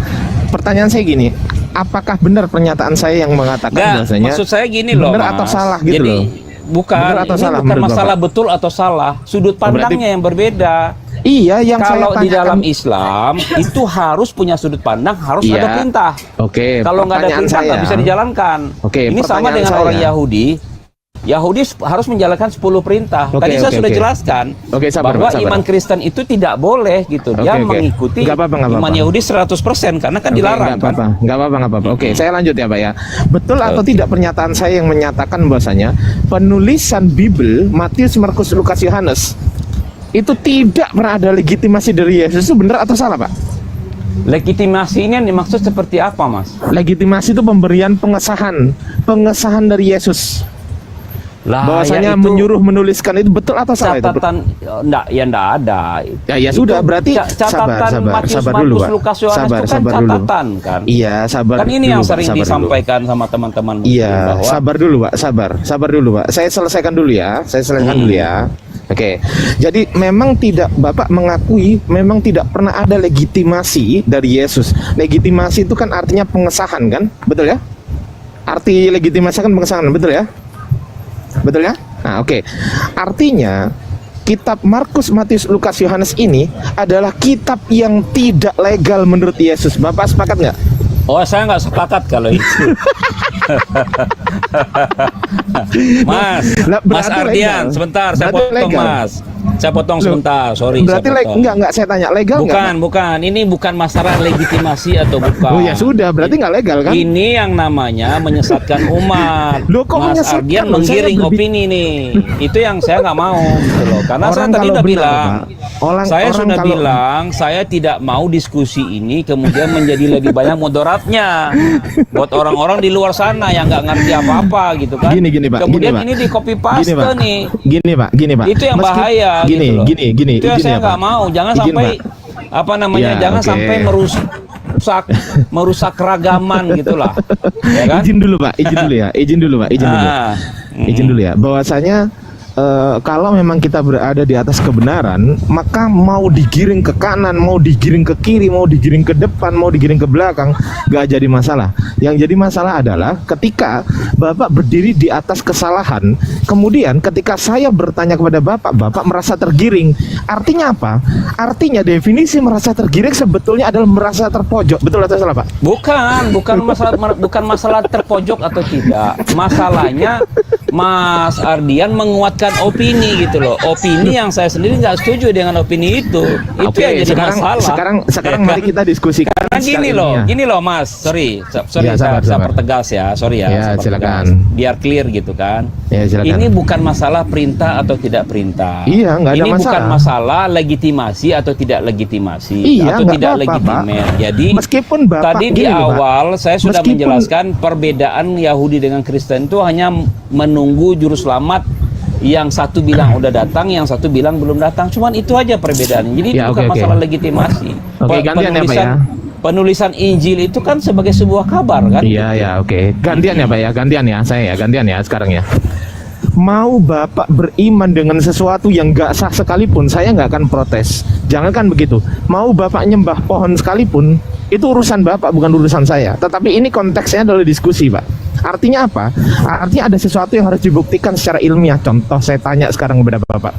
C: Pertanyaan saya gini, apakah benar pernyataan saya yang mengatakan bahwasanya?
A: Maksud saya gini loh,
C: benar atau salah gitu.
A: Jadi,
C: loh?
A: Bukan masalah Bapak betul atau salah, sudut pandangnya yang berbeda.
C: Iya, yang
A: kalau
C: saya
A: di dalam Islam itu harus punya sudut pandang, harus ada perintah. Kalau nggak ada perintah nggak bisa dijalankan. Ini sama dengan orang Yahudi. Yahudi harus menjalankan 10 perintah. Tadi saya sudah jelaskan bahwa iman Kristen itu tidak boleh gitu. Dia mengikuti iman Yahudi 100% karena kan dilarang.
C: Nggak apa-apa. Oke, saya lanjut ya Pak ya. Betul atau tidak pernyataan saya yang menyatakan bahwasanya penulisan Bible Matius, Markus, Lukas, Yohanes itu tidak pernah ada legitimasi dari Yesus, itu benar atau salah, Pak?
A: Legitimasi ini yang dimaksud seperti apa, Mas?
C: Legitimasi itu pemberian pengesahan dari Yesus. Bahwasanya menyuruh menuliskan itu betul atau salah itu?
A: Catatan enggak ada.
C: Ya sudah, berarti sabar dulu, Pak.
A: Lukas, Yohanes itu kan catatan kan.
C: Iya, sabar.
A: Kan ini yang sering disampaikan sama teman-teman.
C: Iya, sabar dulu, Pak. Sabar dulu, Pak. Saya selesaikan dulu ya. Oke, jadi memang Bapak mengakui memang tidak pernah ada legitimasi dari Yesus. Legitimasi itu kan artinya pengesahan kan, betul ya? Arti legitimasi kan pengesahan, betul ya? Betul ya? Nah, oke. Artinya kitab Markus, Matius, Lukas, Yohanes ini adalah kitab yang tidak legal menurut Yesus. Bapak sepakat nggak?
A: Oh, saya nggak sepakat kalau itu. Mas Ardian, sebentar, saya potong Mas. Saya potong sebentar, sorry.
C: Berarti enggak saya tanya legal
A: enggak? Bukan. Ini bukan masalah legitimasi atau bukan.
C: Oh ya sudah, berarti nggak legal kan?
A: Ini yang namanya menyesatkan umat.
C: Loh, kok
A: Mas Ardian menggiring opini nih. Itu yang saya nggak mau gitu loh. Karena saya tadi udah bilang, saya tidak mau diskusi ini kemudian menjadi lebih banyak mudaratnya buat orang-orang di luar sana yang nggak ngerti apa-apa gitu kan.
C: Gini, Pak.
A: Kemudian ini di copy paste nih.
C: Gini, Pak.
A: Itu yang bahaya.
C: Gini.
A: Itu yang saya nggak mau. Jangan sampai sampai merusak merusak keragaman gitulah. Ya kan?
C: Izin dulu Pak, izin dulu ya, izin dulu Pak, izin dulu. Izin dulu ya. Bahwasanya kalau memang kita berada di atas kebenaran, maka mau digiring ke kanan, mau digiring ke kiri, mau digiring ke depan, mau digiring ke belakang, gak jadi masalah. Yang jadi masalah adalah ketika Bapak berdiri di atas kesalahan, kemudian ketika saya bertanya kepada Bapak, Bapak merasa tergiring. Artinya apa? Artinya definisi merasa tergiring sebetulnya adalah merasa terpojok. Betul atau salah Pak?
A: Bukan masalah terpojok atau tidak. Masalahnya Mas Ardian menguatkan opini gitu loh. Opini yang saya sendiri nggak setuju dengan opini itu. Itu
C: Oke,
A: yang jadi masalah.
C: Sekarang mari kita diskusikan.
A: Karena gini loh Mas, sorry
C: Ya, sabar.
A: saya pertegas ya, sorry ya.
C: Ya,
A: saya pertegas.
C: silakan.
A: Biar clear gitu kan.
C: Ya, silakan.
A: Ini bukan masalah perintah atau tidak perintah.
C: Iya, nggak ada
A: Ini
C: masalah.
A: bukan masalah legitimasi atau tidak legitimasi
C: Iya,
A: atau
C: nggak
A: tidak
C: apa-apa,
A: legitimate. Jadi
C: meskipun Bapak
A: tadi di
C: gini loh, Pak.
A: awal saya sudah
C: Meskipun-
A: menjelaskan perbedaan Yahudi dengan Kristen itu hanya menunggu juru selamat. Yang satu bilang udah datang, yang satu bilang belum datang. Cuman itu aja perbedaannya. Jadi
C: Ya,
A: itu bukan
C: oke.
A: masalah legitimasi.
C: Oke, gantian ya, Pak, ya.
A: Penulisan Injil itu kan sebagai sebuah kabar kan.
C: Iya ya, oke. Gantian ya Pak ya, gantian ya, saya ya, gantian ya sekarang ya. Mau Bapak beriman dengan sesuatu yang gak sah sekalipun, saya nggak akan protes. Jangankan begitu, mau Bapak nyembah pohon sekalipun, itu urusan Bapak bukan urusan saya. Tetapi ini konteksnya adalah diskusi Pak. Artinya apa? Artinya ada sesuatu yang harus dibuktikan secara ilmiah. Contoh saya tanya sekarang kepada Bapak,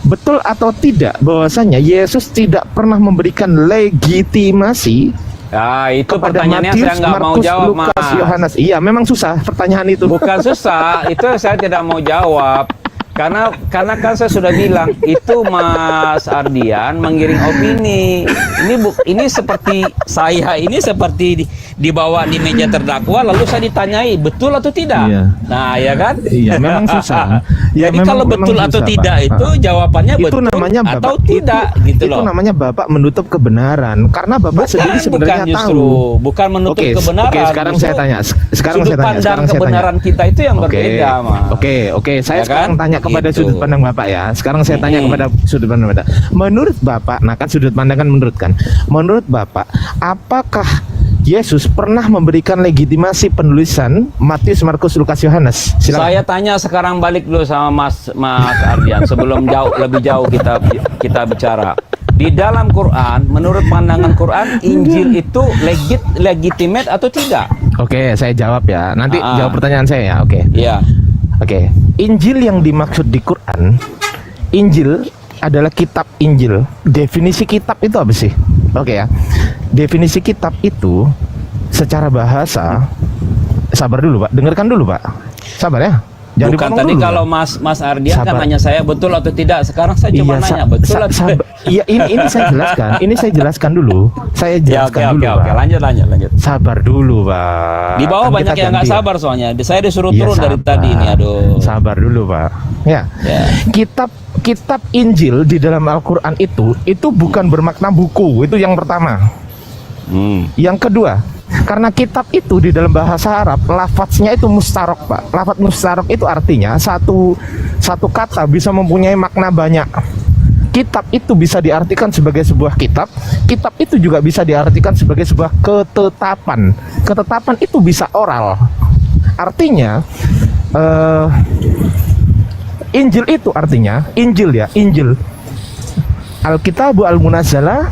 C: betul atau tidak bahwasanya Yesus tidak pernah memberikan legitimasi
A: Ya, itu
C: kepada
A: pertanyaannya
C: Matius,
A: saya nggak mau
C: Markus,
A: jawab,
C: Lukas,
A: Mas.
C: Yohanes? Iya, memang susah pertanyaan itu.
A: Bukan susah, itu saya tidak mau jawab. Karena kan saya sudah bilang itu Mas Ardian menggiring opini. Ini seperti saya ini seperti dibawa di meja terdakwa lalu saya ditanyai betul atau tidak.
C: Iya.
A: Nah, ya kan?
C: Iya, memang susah. Ya,
A: Jadi
C: memang-
A: kalau betul
C: memang
A: atau
C: susah,
A: tidak
C: Pak.
A: itu jawabannya
C: Itu
A: betul
C: namanya Bapak,
A: atau tidak gitu loh.
C: Itu namanya Bapak menutup kebenaran karena Bapak sendiri sebenarnya
A: justru
C: tahu.
A: bukan menutup
C: Oke,
A: kebenaran.
C: oke, sekarang
A: Justru
C: saya tanya. Sekarang
A: sudut
C: saya tanya.
A: pandang
C: Sekarang saya
A: kebenaran
C: tanya.
A: kita itu yang
C: Oke,
A: berbeda, Mas.
C: Oke. Saya
A: Ya
C: sekarang
A: kan?
C: tanya kepada
A: Gitu.
C: sudut pandang Bapak ya. Sekarang saya tanya kepada sudut pandang Bapak. Menurut Bapak, nah kan sudut pandang kan menurut kan. Menurut Bapak, apakah Yesus pernah memberikan legitimasi penulisan Matius, Markus, Lukas, Yohanes? Silakan.
A: Saya tanya sekarang balik dulu sama Mas Ardian sebelum lebih jauh kita bicara. Di dalam Quran, menurut pandangan Quran, Injil itu legitimate atau tidak?
C: Oke, saya jawab ya. Nanti jawab pertanyaan saya ya. Oke.
A: Iya.
C: Oke. Injil yang dimaksud di Quran, Injil adalah kitab Injil. Definisi kitab itu apa sih? Oke ya. Definisi kitab itu secara bahasa, sabar dulu Pak, dengarkan dulu Pak. Sabar ya. Jangan
A: Bukan
C: dipotong
A: tadi
C: dulu,
A: kalau
C: Pak.
A: Mas Ardian kan
C: Sabar.
A: nanya saya betul atau tidak. Sekarang saya cuma nanya betul atau tidak.
C: Iya, ini saya jelaskan. Ini saya jelaskan dulu. Saya
A: Ya,
C: jelaskan dulu,
A: oke.
C: Pak.
A: Lanjut.
C: Sabar dulu, Pak.
A: Di bawah
C: Kan
A: banyak
C: kita
A: yang nggak
C: ganti ya.
A: sabar soalnya. Saya disuruh
C: Iya,
A: turun dari
C: sabar.
A: tadi ini, aduh.
C: Sabar dulu, Pak. Ya.
A: Ya.
C: Kitab Injil di dalam Al-Qur'an itu bukan bermakna buku. Itu yang pertama. Yang kedua, karena kitab itu di dalam bahasa Arab lafadznya itu mustarok, Pak. Lafadz mustarok itu artinya satu kata bisa mempunyai makna banyak. Kitab itu bisa diartikan sebagai sebuah kitab. Kitab itu juga bisa diartikan sebagai sebuah ketetapan. Ketetapan itu bisa oral. Artinya Injil itu artinya Injil ya, Injil. Alkitabu al-Munazzala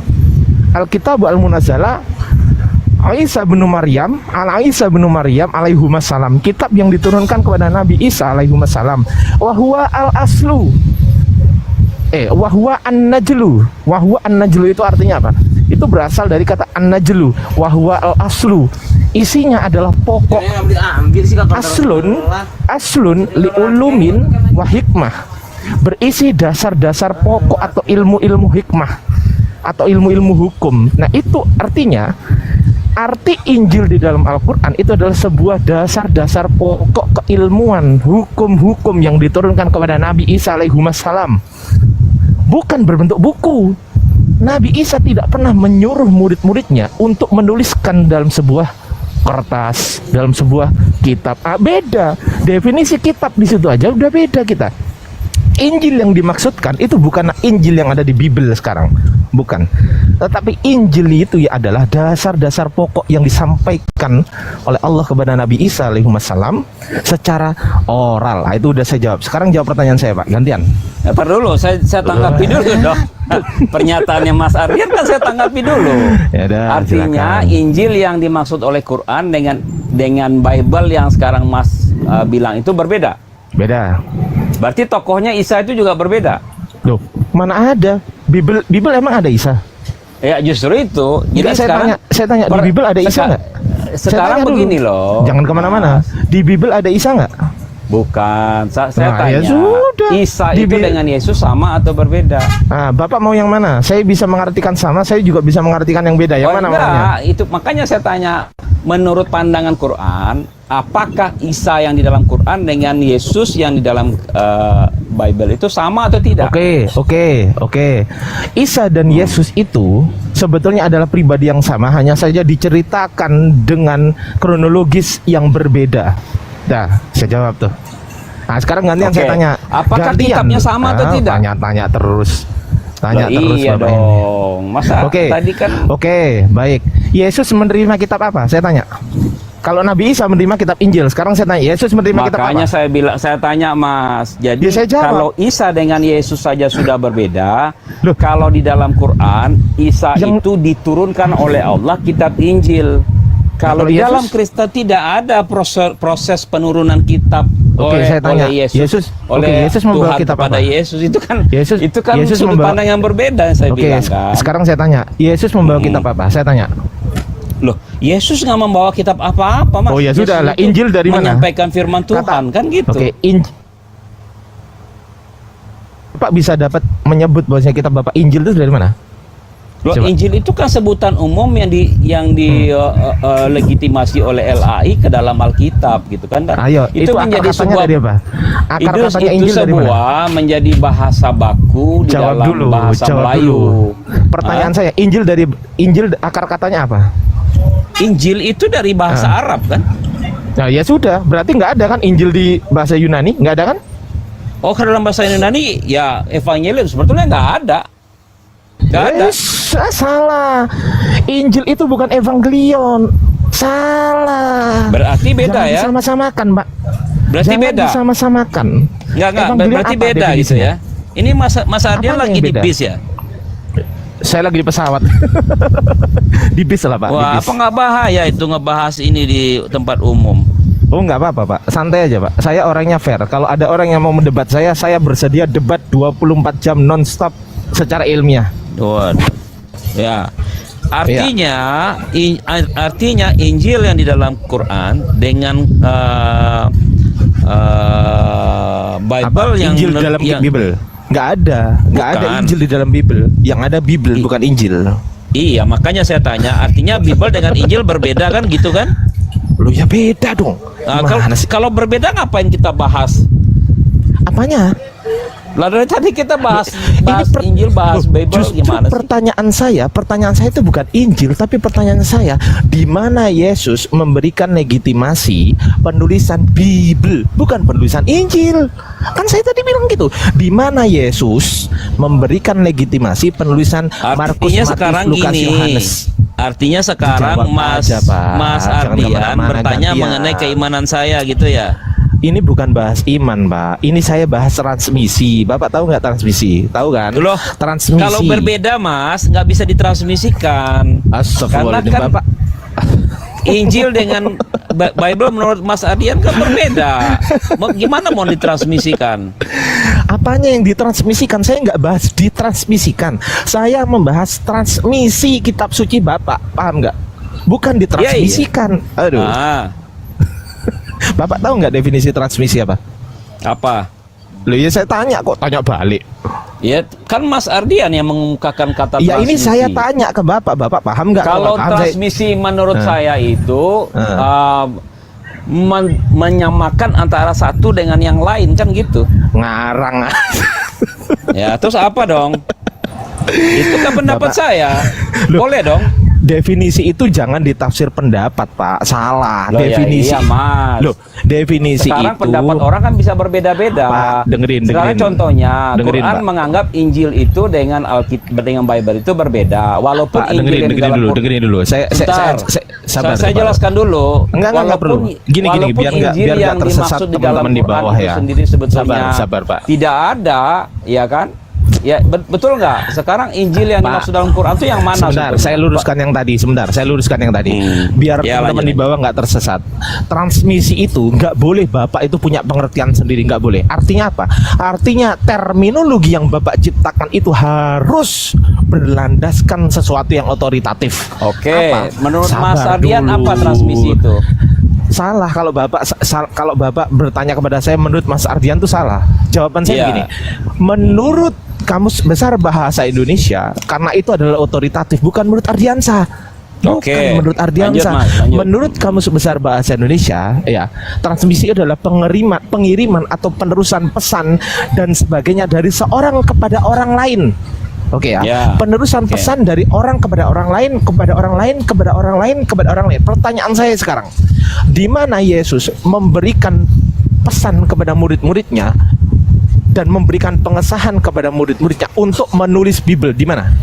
C: Isa bin Maryam alaihissalam, kitab yang diturunkan kepada Nabi Isa alaihissalam. Wahwa al-aslu wahwa an-najlu itu artinya apa? Itu berasal dari kata an-najlu. Wahwa al-aslu, isinya adalah pokok. Aslun liulumin wa hikmah, berisi dasar-dasar pokok atau ilmu-ilmu hikmah atau ilmu-ilmu hukum. Nah, itu artinya arti Injil di dalam Al-Quran itu adalah sebuah dasar-dasar pokok keilmuan, hukum-hukum yang diturunkan kepada Nabi Isa alaihissalam, bukan berbentuk buku. Nabi Isa tidak pernah menyuruh murid-muridnya untuk menuliskan dalam sebuah kertas, dalam sebuah kitab. Beda definisi kitab di situ aja udah beda kita. Injil yang dimaksudkan itu bukan Injil yang ada di Bible sekarang, bukan. Tetapi Injil itu ya adalah dasar-dasar pokok yang disampaikan oleh Allah kepada Nabi Isa alaihissalam secara oral. Nah, itu udah saya jawab. Sekarang jawab pertanyaan saya, Pak. Gantian.
A: Ya, dulu saya tanggapi dulu dong. Pernyataannya Mas Ardian kan saya tanggapi dulu.
C: Ya udah,
A: artinya
C: silakan.
A: Injil yang dimaksud oleh Quran dengan Bible yang sekarang Mas bilang itu berbeda.
C: Beda.
A: Berarti tokohnya Isa itu juga berbeda.
C: Loh, mana ada? Bible emang ada Isa?
A: Ya justru itu. Jadi
C: Enggak,
A: sekarang
C: saya tanya di Bible ada Isa nggak?
A: Sekarang
C: Saya tanya
A: begini
C: dulu.
A: loh.
C: Jangan kemana-mana. Di Bible ada Isa nggak?
A: Bukan. Saya
C: Nah,
A: tanya.
C: ya sudah.
A: Isa
C: Di
A: itu
C: Bi-
A: dengan Yesus sama atau berbeda?
C: Nah, Bapak mau yang mana? Saya bisa mengartikan sama, saya juga bisa mengartikan yang beda. Yang mana
A: enggak,
C: maunya?
A: itu makanya saya tanya, menurut pandangan Quran, apakah Isa yang di dalam Quran dengan Yesus yang di dalam Bible itu sama atau tidak?
C: Oke. Isa dan Yesus itu sebetulnya adalah pribadi yang sama, hanya saja diceritakan dengan kronologis yang berbeda. Dah, saya jawab tuh. Nah, sekarang gantian
A: Oke.
C: saya tanya.
A: Apakah kitabnya sama atau tidak?
C: Tanya terus. Tanya
A: Loh,
C: terus
A: iya
C: Bapak ini.
A: dong. Masa
C: Oke.
A: tadi kan
C: Oke, baik. Yesus menerima kitab apa? Saya tanya. Kalau Nabi Isa menerima kitab Injil, sekarang saya tanya, Yesus menerima kitab
A: makanya
C: apa?
A: saya tanya Mas. Jadi
C: Ya, saya jawab.
A: kalau Isa dengan Yesus saja sudah berbeda,
C: Loh.
A: kalau di dalam Quran Isa
C: Yang-
A: itu diturunkan oleh Allah kitab Injil. Kalau
C: Kalau
A: di
C: Yesus-
A: dalam Kristen tidak ada proses penurunan kitab
C: Oke,
A: oleh,
C: saya tanya.
A: oleh Yesus,
C: Oke, Yesus membawa
A: Tuhan
C: kitab
A: kepada
C: apa?
A: Yesus itu kan
C: Yesus
A: sudut
C: membawa-
A: pandang yang berbeda yang saya
C: Oke,
A: bilang kan.
C: sekarang saya tanya, Yesus membawa kitab apa? Saya tanya.
A: Loh, Yesus nggak membawa kitab apa-apa, Mas.
C: Oh, ya
A: Yesus
C: sudah lah,
A: itu
C: Injil dari mana?
A: menyampaikan firman Tuhan, kan gitu.
C: Oke, Bapak bisa dapat menyebut bahwasanya kitab Bapak Injil itu dari mana?
A: Loh,
C: Coba.
A: Injil itu kan sebutan umum yang legitimasi oleh LAI ke dalam Alkitab gitu kan. Dan
C: Ayo, itu akar
A: menjadi
C: katanya
A: sebuah
C: dari apa? Akar
A: itu,
C: katanya
A: itu
C: Injil dari mana?
A: sebuah menjadi bahasa baku di
C: Jawab
A: dalam
C: dulu,
A: bahasa
C: jawab
A: Melayu.
C: dulu. Pertanyaan saya, Injil akar katanya apa?
A: Injil itu dari bahasa Arab kan?
C: Nah, ya sudah, berarti nggak ada kan Injil di bahasa Yunani? Nggak ada kan?
A: Oh, kalau dalam bahasa Yunani ya evangelium sebetulnya nggak ada. Nggak ada.
C: Salah. Injil itu bukan evangelion. Salah.
A: Berarti beda
C: Jangan
A: ya?
C: disama-samakan, Pak.
A: Berarti
C: Jangan
A: beda.
C: disama-samakan.
A: Nggak,
C: Evangelion
A: berarti
C: apa
A: beda gitu
C: definisinya?
A: ya. Ini Mas Ardian
C: Apanya
A: lagi
C: yang
A: di
C: beda?
A: bis ya?
C: Saya lagi di pesawat. Di bis lah, Pak. Di
A: Wah,
C: bis.
A: apa nggak bahaya itu ngebahas ini di tempat umum?
C: Oh, nggak apa-apa, Pak. Santai aja, Pak. Saya orangnya fair. Kalau ada orang yang mau mendebat saya bersedia debat 24 jam non-stop secara ilmiah.
A: Waduh. Ya. Artinya Injil yang di dalam Quran dengan Bible
C: Apa?
A: yang
C: Injil dalam Bible? Nggak ada
A: Bukan.
C: Injil di dalam Bible. Yang ada Bible, bukan Injil.
A: Iya, makanya saya tanya, artinya Bible dengan Injil berbeda kan gitu kan?
C: Loh, ya beda dong. Gimana sih?
A: Kalau berbeda ngapain kita bahas?
C: Apanya?
A: Lah dari tadi kita bahas
C: per-
A: Injil, bahas
C: Loh,
A: Bible
C: justru
A: gimana sih?
C: pertanyaan saya itu bukan Injil, tapi pertanyaan saya, di mana Yesus memberikan legitimasi penulisan Bible, bukan penulisan Injil. Kan saya tadi bilang gitu. Di mana Yesus memberikan legitimasi penulisan Markus,
A: Artinya
C: Matius,
A: sekarang
C: Lukas,
A: gini.
C: Yohanes.
A: Artinya sekarang
C: Dijawab
A: Mas
C: aja, Pak.
A: Mas
C: Jangan
A: Ardian
C: kemana-mana,
A: bertanya
C: gantian.
A: mengenai keimanan saya gitu ya.
C: Ini bukan bahas iman, Pak. Ini saya bahas transmisi. Bapak tahu nggak transmisi? Tahu kan?
A: Loh,
C: Transmisi.
A: kalau berbeda Mas, nggak bisa ditransmisikan.
C: Astagfirullahaladzim,
A: Karena kan
C: Bapak.
A: Injil dengan Bible menurut Mas Ardian kan berbeda. Gimana mau ditransmisikan?
C: Apanya yang ditransmisikan? Saya nggak bahas ditransmisikan. Saya membahas transmisi kitab suci Bapak. Paham nggak? Bukan ditransmisikan. Aduh.
A: Ah,
C: Bapak tahu nggak definisi transmisi apa?
A: apa?
C: Loh, ya saya tanya kok tanya balik.
A: Ya kan Mas Ardian yang mengungkapkan kata
C: Ya
A: transmisi.
C: ini saya tanya ke Bapak. Bapak paham nggak?
A: Kalau
C: nggak paham, saya-
A: transmisi menurut saya itu
C: Eh.
A: menyamakan antara satu dengan yang lain kan gitu.
C: ngarang.
A: Ya terus apa dong? Itu kan pendapat
C: Bapak-
A: saya.
C: Loh.
A: Boleh dong.
C: definisi itu jangan ditafsir pendapat, Pak. Salah.
A: Loh, ya
C: Definisi.
A: iya, Mas.
C: Loh, definisi
A: Sekarang
C: itu
A: pendapat orang kan bisa berbeda-beda.
C: Pak, dengerin.
A: Sekarang contohnya,
C: Dengerin,
A: Quran
C: Pak.
A: menganggap Injil itu dengan dengan Bible itu berbeda. Walaupun
C: Pak,
A: Injil yang di dalam Quran.
C: dengerin dulu. Saya
A: Sabar, saya
C: sabar.
A: jelaskan dulu.
C: Enggak perlu. Gini,
A: walaupun
C: biar nggak
A: Injil yang
C: tersesat
A: dimaksud di dalam
C: teman-teman di
A: Quran
C: bawah
A: itu
C: ya.
A: sendiri sebetulnya
C: Sabar, Pak.
A: tidak ada, ya kan? Ya betul nggak? Sekarang Injil yang
C: Pak,
A: dimaksud dalam Quran itu yang mana?
C: Sebentar,
A: sebetulnya?
C: saya luruskan yang tadi. Saya luruskan yang tadi. Biar
A: Ya,
C: teman-teman
A: lanjut.
C: di bawah nggak tersesat. Transmisi itu nggak boleh Bapak itu punya pengertian sendiri, nggak boleh. Artinya apa? Artinya terminologi yang Bapak ciptakan itu harus berlandaskan sesuatu yang otoritatif.
A: Oke,
C: Apa?
A: menurut Mas
C: Sabar
A: Ardian
C: dulu.
A: apa transmisi itu?
C: Salah kalau Bapak bertanya kepada saya, menurut Mas Ardian itu salah. Jawaban saya
A: Iya.
C: begini. Menurut Kamus Besar Bahasa Indonesia, karena itu adalah otoritatif, bukan menurut Ardiansa. Bukan
A: Oke.
C: menurut Ardiansa.
A: Lanjut, Mas, lanjut.
C: Menurut Kamus Besar Bahasa Indonesia, ya, transmisi adalah pengiriman atau penerusan pesan dan sebagainya dari seorang kepada orang lain. Oke ya.
A: Ya.
C: Penerusan
A: Oke.
C: pesan dari orang kepada orang lain, kepada orang lain, kepada orang lain, kepada orang lain. Pertanyaan saya sekarang, di mana Yesus memberikan pesan kepada murid-muridnya dan memberikan pengesahan kepada murid-muridnya untuk menulis Bible, di mana?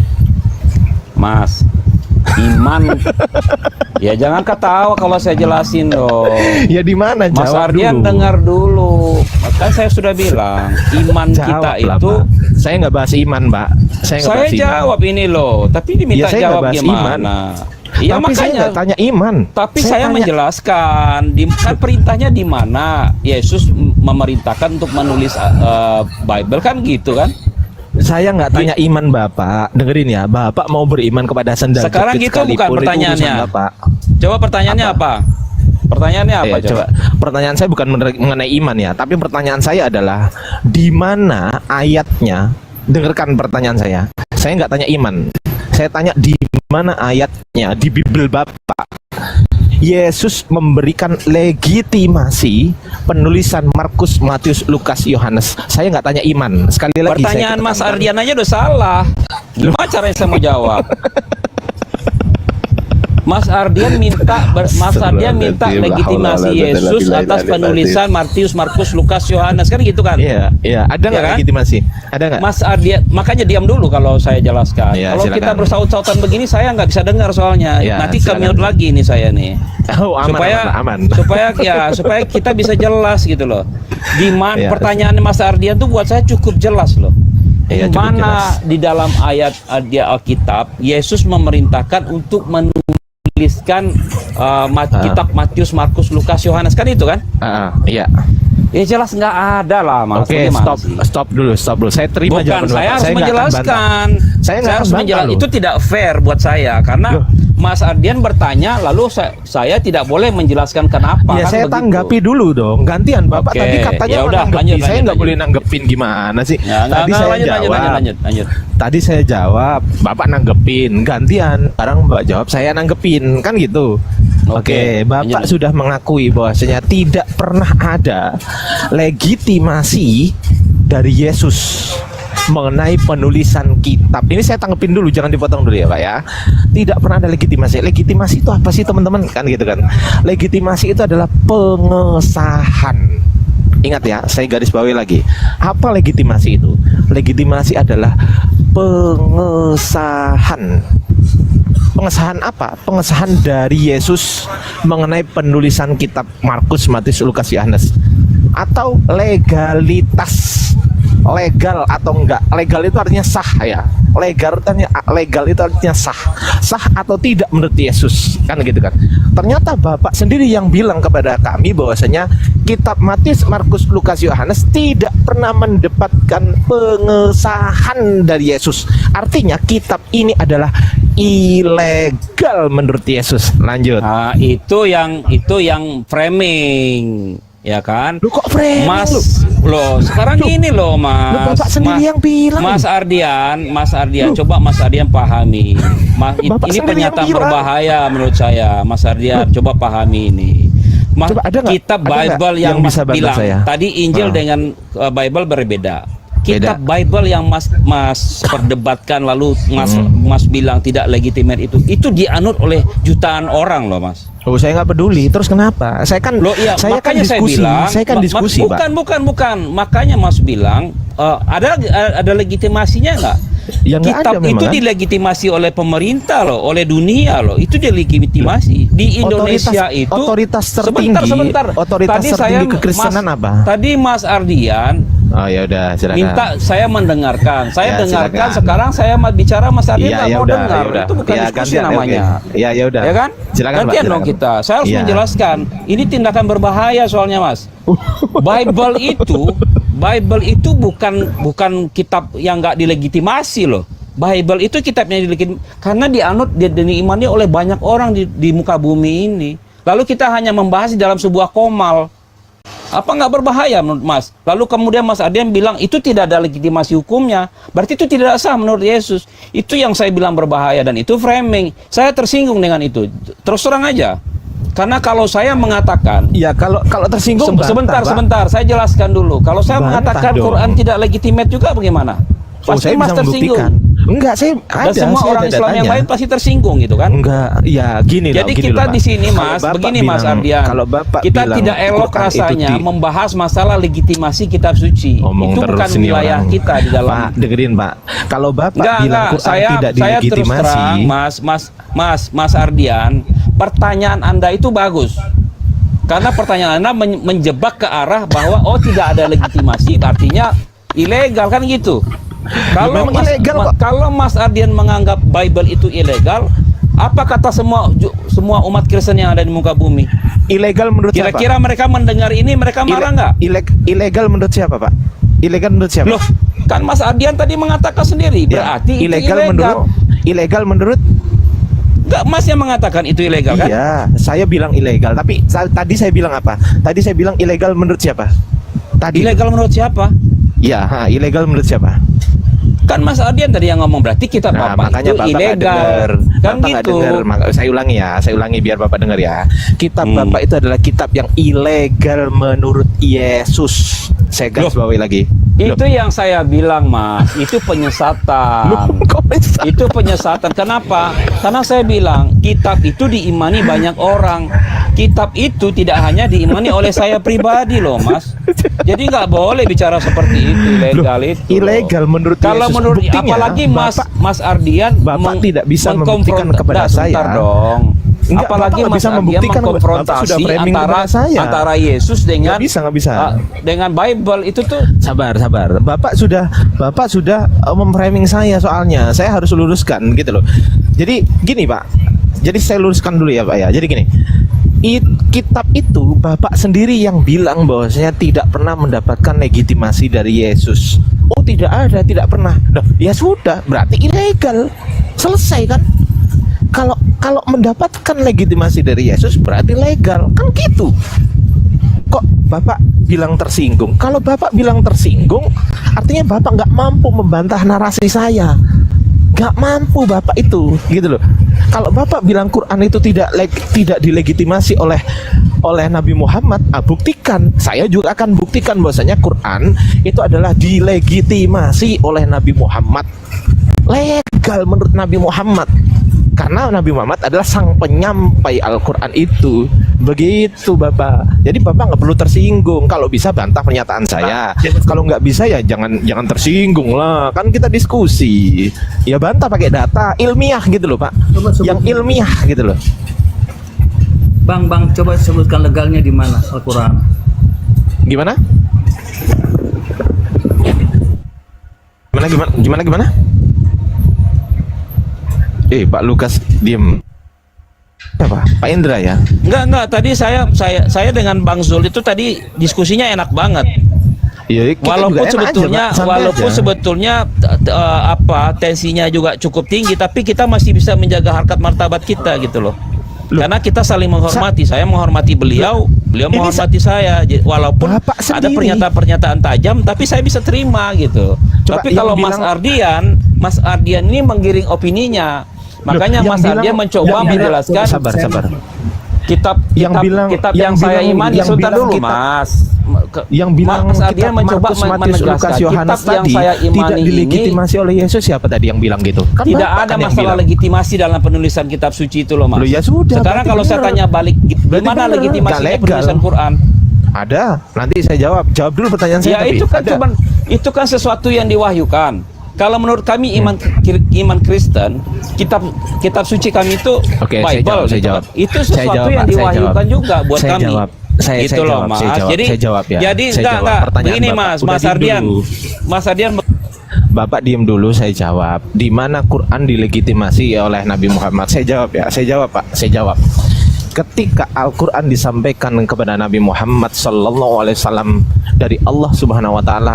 A: Mas, iman. Ya jangan ketawa kalau saya jelasin dong.
C: Ya di mana?
A: Mas
C: Jawab
A: Ardian
C: dulu.
A: dengar dulu. Kan saya sudah bilang, iman kita
C: Jawab lah,
A: itu.
C: Pak. Saya nggak bahas iman, Pak. Saya nggak
A: Saya
C: bahas iman.
A: jawab ini loh, tapi diminta
C: Ya, saya nggak
A: jawab
C: bahas
A: gimana?
C: iman.
A: Iya
C: Tapi saya
A: makanya.
C: nggak tanya iman.
A: Tapi saya
C: tanya-
A: menjelaskan, kan perintahnya di mana Yesus memerintahkan untuk menulis Bible kan gitu kan?
C: Saya nggak tanya iman Bapak. Dengerin ya, Bapak mau beriman kepada sendal
A: Sekarang
C: jepit
A: gitu bukan
C: sekalipun, itu
A: pertanyaannya.
C: urusan Bapak.
A: Coba pertanyaannya apa? Pertanyaannya apa
C: Iya,
A: coba?
C: Pertanyaan saya bukan mengenai iman ya, tapi pertanyaan saya adalah di mana ayatnya? Dengarkan pertanyaan saya. Saya nggak tanya iman. Saya tanya di mana ayatnya di Bible Bapak. Yesus memberikan legitimasi penulisan Markus, Matius, Lukas, Yohanes. Saya nggak tanya iman. Sekali lagi
A: Pertanyaan
C: saya
A: Mas
C: tekankan.
A: Ardian aja udah salah. Gimana caranya saya mau jawab? Mas Ardian minta legitimasi Yesus atas penulisan Matius, Markus, Lukas, Yohanes kan gitu kan?
C: Iya, iya. Ada nggak
A: Iya kan?
C: legitimasi? Ada nggak?
A: Mas Ardian, makanya diam dulu kalau saya jelaskan.
C: Iya,
A: Kalau
C: silakan.
A: kita bersaut-sautan begini saya nggak bisa dengar soalnya.
C: Iya,
A: Nanti
C: silakan.
A: kemute lagi nih saya nih.
C: Oh, aman,
A: supaya
C: aman.
A: supaya kita bisa jelas gitu loh. Di mana
C: Iya.
A: pertanyaan Mas Ardian tuh buat saya cukup jelas loh.
C: Iya,
A: Di
C: cukup
A: mana
C: jelas.
A: di dalam ayat di Alkitab Yesus memerintahkan untuk menuliskan kitab Matius, Markus, Lukas, Yohanes kan itu kan?
C: Iya.
A: Ya jelas nggak ada lah Mas.
C: Oke,
A: Bagaimana
C: stop,
A: sih?
C: stop dulu. Saya terima
A: Bukan,
C: jawaban
A: saya
C: Bapak.
A: harus
C: nggak akan bantah.
A: menjelaskan.
C: Saya nggak
A: harus
C: akan bantah
A: menjelaskan.
C: loh.
A: Itu tidak fair buat saya karena
C: Loh.
A: Mas Ardian bertanya lalu saya tidak boleh menjelaskan kenapa.
C: Ya
A: kan
C: saya
A: begitu.
C: tanggapi dulu dong. Gantian Bapak
A: Oke,
C: tadi katanya
A: ya
C: mau
A: udah,
C: nanggepi.
A: lanjut,
C: Saya nggak
A: lanjut.
C: boleh nanggepin gimana sih?
A: Ya,
C: Tadi saya
A: lanjut.
C: Tadi saya jawab, Bapak nanggepin. Gantian. Sekarang Bapak jawab, saya nanggepin. Kan gitu. Oke, Bapak
A: lanjut.
C: sudah mengakui bahwasanya tidak pernah ada legitimasi dari Yesus mengenai penulisan kitab. Ini saya tanggepin dulu, jangan dipotong dulu ya Pak ya. Tidak pernah ada legitimasi. Legitimasi itu apa sih teman-teman? Kan gitu kan. Legitimasi itu adalah pengesahan. Ingat ya, saya garis bawahi lagi. Apa legitimasi itu? Legitimasi adalah pengesahan. Pengesahan apa? Pengesahan dari Yesus mengenai penulisan kitab Markus, Matius, Lukas, Yohanes. Atau legalitas. Legal atau enggak? Legal itu artinya sah ya. Legal itu artinya sah. Sah atau tidak menurut Yesus. Kan gitu kan. Ternyata Bapak sendiri yang bilang kepada kami bahwasanya kitab Matius, Markus, Lukas, Yohanes tidak pernah mendapatkan pengesahan dari Yesus. Artinya kitab ini adalah ilegal menurut Yesus. Lanjut.
A: Nah, itu yang framing, ya kan?
C: Lu kok framing
A: Mas,
C: lu?
A: loh, sekarang ini loh, Mas.
C: Lu Bapak sendiri yang bilang.
A: Mas Ardian, coba Mas Ardian pahami.
C: Bapak
A: Ini
C: sendiri yang
A: pernyataan
C: bilang.
A: berbahaya menurut saya, Mas Ardian. Coba pahami ini.
C: Coba ada nggak?
A: Kitab
C: Ada nggak
A: Bible yang
C: yang bisa
A: Mas
C: bantu
A: bilang
C: saya?
A: tadi Injil dengan Bible berbeda. Kitab Bible yang Mas perdebatkan lalu Mas bilang tidak legitimate itu dianut oleh jutaan orang loh, Mas.
C: Oh, saya nggak peduli. Terus kenapa? Saya kan
A: Loh, iya,
C: saya kan
A: makanya
C: diskusi. Saya kan diskusi, Pak.
A: Bukan. Makanya Mas bilang ada legitimasinya nggak?
C: Ya, nggak
A: Kitab
C: ada memang,
A: itu
C: kan?
A: dilegitimasi oleh pemerintah loh, oleh dunia loh. Itu dilegitimasi. Di Indonesia itu
C: otoritas tertinggi.
A: Sebentar.
C: Otoritas
A: Tadi
C: tertinggi kekristenan apa?
A: Tadi Mas Ardian
C: Oh ya udah, silakan.
A: minta saya mendengarkan. Saya
C: Ya,
A: dengarkan.
C: silakan.
A: Sekarang saya bicara, Mas Ardian nggak mau
C: udah,
A: dengar.
C: ya udah.
A: Itu bukan
C: Ya,
A: diskusi
C: gantian,
A: namanya.
C: oke. Ya udah.
A: Ya kan?
C: Silakan, Pak,
A: Gantian dong
C: silakan.
A: kita. Saya harus
C: Ya.
A: menjelaskan. Ini tindakan berbahaya soalnya, Mas. Bible itu bukan kitab yang nggak dilegitimasi loh. Bible itu kitabnya dilegitimasi karena dianut dan diimani oleh banyak orang di muka bumi ini. Lalu kita hanya membahas di dalam sebuah komal. Apa nggak berbahaya menurut Mas? Lalu kemudian Mas Ardian bilang itu tidak ada legitimasi hukumnya. Berarti itu tidak sah menurut Yesus. Itu yang saya bilang berbahaya dan itu framing. Saya tersinggung dengan itu. Terus terang aja. Karena kalau saya mengatakan
C: Ya kalau tersinggung
A: sebentar,
C: bantah, Pak.
A: sebentar, saya jelaskan dulu. Kalau saya
C: Bantah
A: mengatakan
C: dong.
A: Quran tidak legitimate juga bagaimana?
C: Oh,
A: Pasti
C: saya
A: Mas
C: bisa
A: tersinggung.
C: membuktikan. Enggak, saya
A: Dan
C: ada.
A: semua
C: saya
A: orang
C: ada
A: Islam yang
C: datanya.
A: lain pasti tersinggung gitu kan?
C: Enggak, ya gini
A: Jadi
C: loh, gini
A: kita
C: loh, Pak.
A: di sini
C: Kalau
A: Mas,
C: Bapak
A: begini
C: bilang-
A: Mas Ardian.
C: Kalau Bapak
A: kita
C: bilang
A: tidak elok
C: Quran itu
A: rasanya membahas masalah legitimasi kitab suci.
C: Ngomong
A: Itu
C: terus
A: bukan
C: ini
A: wilayah
C: orang.
A: kita di dalam.
C: Pak, dengerin Pak. Kalau Bapak
A: Enggak,
C: bilang Quran
A: saya
C: tidak
A: terus
C: dilegitimasi,
A: terang Mas Ardian, pertanyaan Anda itu bagus. Karena pertanyaan Anda menjebak ke arah bahwa tidak ada legitimasi, artinya ilegal kan gitu. Kalau
C: Memang ilegal, kok.
A: kalau Mas Ardian menganggap Bible itu ilegal, apa kata semua umat Kristen yang ada di muka bumi?
C: ilegal menurut
A: Kira-kira
C: siapa?
A: mereka mendengar ini mereka marah nggak?
C: Ilegal menurut siapa, Pak? Ilegal menurut siapa?
A: Loh, kan Mas Ardian tadi mengatakan sendiri,
C: Ya,
A: berarti itu
C: ilegal menurut
A: Enggak, Mas yang mengatakan itu ilegal kan?
C: Iya, saya bilang ilegal. Tapi tadi saya bilang apa? Tadi saya bilang ilegal menurut siapa? Tadi.
A: Ilegal menurut siapa?
C: Iya, ilegal menurut siapa?
A: Kan Mas Ardian tadi yang ngomong, berarti kitab
C: Nah,
A: Bapak
C: makanya
A: itu
C: Bapak nggak
A: ilegal.
C: dengar.
A: Kan
C: Bapak nggak
A: gitu.
C: dengar. Saya ulangi biar Bapak dengar ya. Kitab Bapak itu adalah kitab yang ilegal menurut Yesus. Saya garis bawahi lagi.
A: Itu yang saya bilang, Mas. Itu penyesatan.
C: Kok bisa?
A: Itu penyesatan. Kenapa? Karena saya bilang kitab itu diimani banyak orang. Kitab itu tidak hanya diimani oleh saya pribadi loh, Mas. Jadi nggak boleh bicara seperti itu, ilegal itu.
C: Ilegal menurut
A: Kalau
C: Yesus.
A: menurut
C: Buktinya,
A: apalagi Mas Ardian
C: Bapak tidak bisa membuktikan kepada saya.
A: Sebentar dong.
C: Enggak,
A: Apalagi
C: Bapak nggak
A: Mas
C: bisa
A: Ardian
C: membuktikan. Bapak
A: mengkonfrontasi
C: sudah framing
A: antara
C: kepada saya.
A: Yesus dengan
C: Nggak bisa.
A: dengan Bible itu tuh.
C: Sabar. Bapak sudah memframing saya soalnya. Saya harus luruskan gitu loh. Jadi gini, Pak. Jadi saya luruskan dulu ya, Pak ya. Jadi gini. Kitab itu Bapak sendiri yang bilang bahwasanya tidak pernah mendapatkan legitimasi dari Yesus. Oh, tidak ada, tidak pernah. Nah, ya sudah, berarti ilegal. Selesai kan? Kalau mendapatkan legitimasi dari Yesus berarti legal. Kan gitu. Kok Bapak bilang tersinggung? Kalau Bapak bilang tersinggung, artinya Bapak nggak mampu membantah narasi saya. Nggak mampu Bapak itu, gitu loh. Kalau Bapak bilang Quran itu tidak dilegitimasi oleh Nabi Muhammad, buktikan. Saya juga akan buktikan bahwasanya Quran itu adalah dilegitimasi oleh Nabi Muhammad. Legal menurut Nabi Muhammad. Karena Nabi Muhammad adalah sang penyampai Al-Quran itu. Begitu Bapak. Jadi Bapak nggak perlu tersinggung. Kalau bisa bantah pernyataan saya. Kalau nggak bisa ya jangan tersinggung lah. Kan kita diskusi. Ya bantah pakai data ilmiah gitu loh Pak. Yang ilmiah gitu loh.
D: Bang, coba sebutkan legalnya di mana Al-Quran.
C: Gimana? Gimana? Pak Lukas diem. Apa? Pak Indra ya?
A: Enggak. Tadi saya dengan Bang Zul itu tadi diskusinya enak banget.
C: Iya,
A: Walaupun sebetulnya tensinya juga cukup tinggi, tapi kita masih bisa menjaga harkat martabat kita gitu loh. Karena kita saling menghormati. Saya menghormati beliau menghormati saya. Walaupun ada pernyataan-pernyataan tajam, tapi saya bisa terima gitu. Tapi kalau Mas Ardian ini menggiring opininya. Makanya Mas Ardian mencoba menjelaskan.
C: Sabar.
A: kitab yang saya imani sebentar dulu Mas.
C: Yang bilang
A: Mas Ardian
C: kitab
A: mencoba
C: Markus, Matius,
A: menegaskan
C: Lukas, Yohanes
A: kitab yang
C: tadi
A: saya imani
C: tidak dilegitimasi oleh Yesus. Siapa tadi yang bilang gitu? Kan
A: tidak
C: Bapak
A: ada
C: kan yang
A: masalah
C: bilang.
A: legitimasi dalam penulisan kitab suci itu loh Mas.
C: Loh, ya sudah,
A: Sekarang
C: berarti
A: kalau saya
C: benar.
A: tanya balik,
C: Berarti
A: gimana
C: benar.
A: legitimasinya
C: Nggak legal.
A: penulisan Quran?
C: Ada, nanti saya jawab dulu pertanyaan saya.
A: Ya
C: tapi
A: itu kan
C: ada.
A: cuman itu kan sesuatu yang diwahyukan. Kalau menurut kami iman Kristen, kitab suci kami itu
C: Oke,
A: Bible.
C: saya
A: gitu.
C: jawab.
A: Itu
C: Saya
A: sesuatu
C: jawab,
A: yang
C: Pak, saya
A: diwahyukan
C: jawab.
A: juga buat
C: Saya
A: kami.
C: jawab. Saya
A: Gitu loh,
C: jawab,
A: Mas.
C: saya jawab,
A: Jadi
C: saya jawab ya.
A: Jadi
C: Saya jawab
A: enggak.
C: pertanyaan
A: Begini
C: Bapak.
A: Mas,
C: Udah
A: Mas
C: diem
A: Ardian.
C: dulu.
A: Mas Ardian
C: Bapak diem dulu, saya jawab. Di mana Quran dilegitimasi oleh Nabi Muhammad? Saya jawab ya, saya jawab Pak, saya jawab. Ketika Al-Quran disampaikan kepada Nabi Muhammad Sallallahu Alaihi Wasallam dari Allah Subhanahu Wa Taala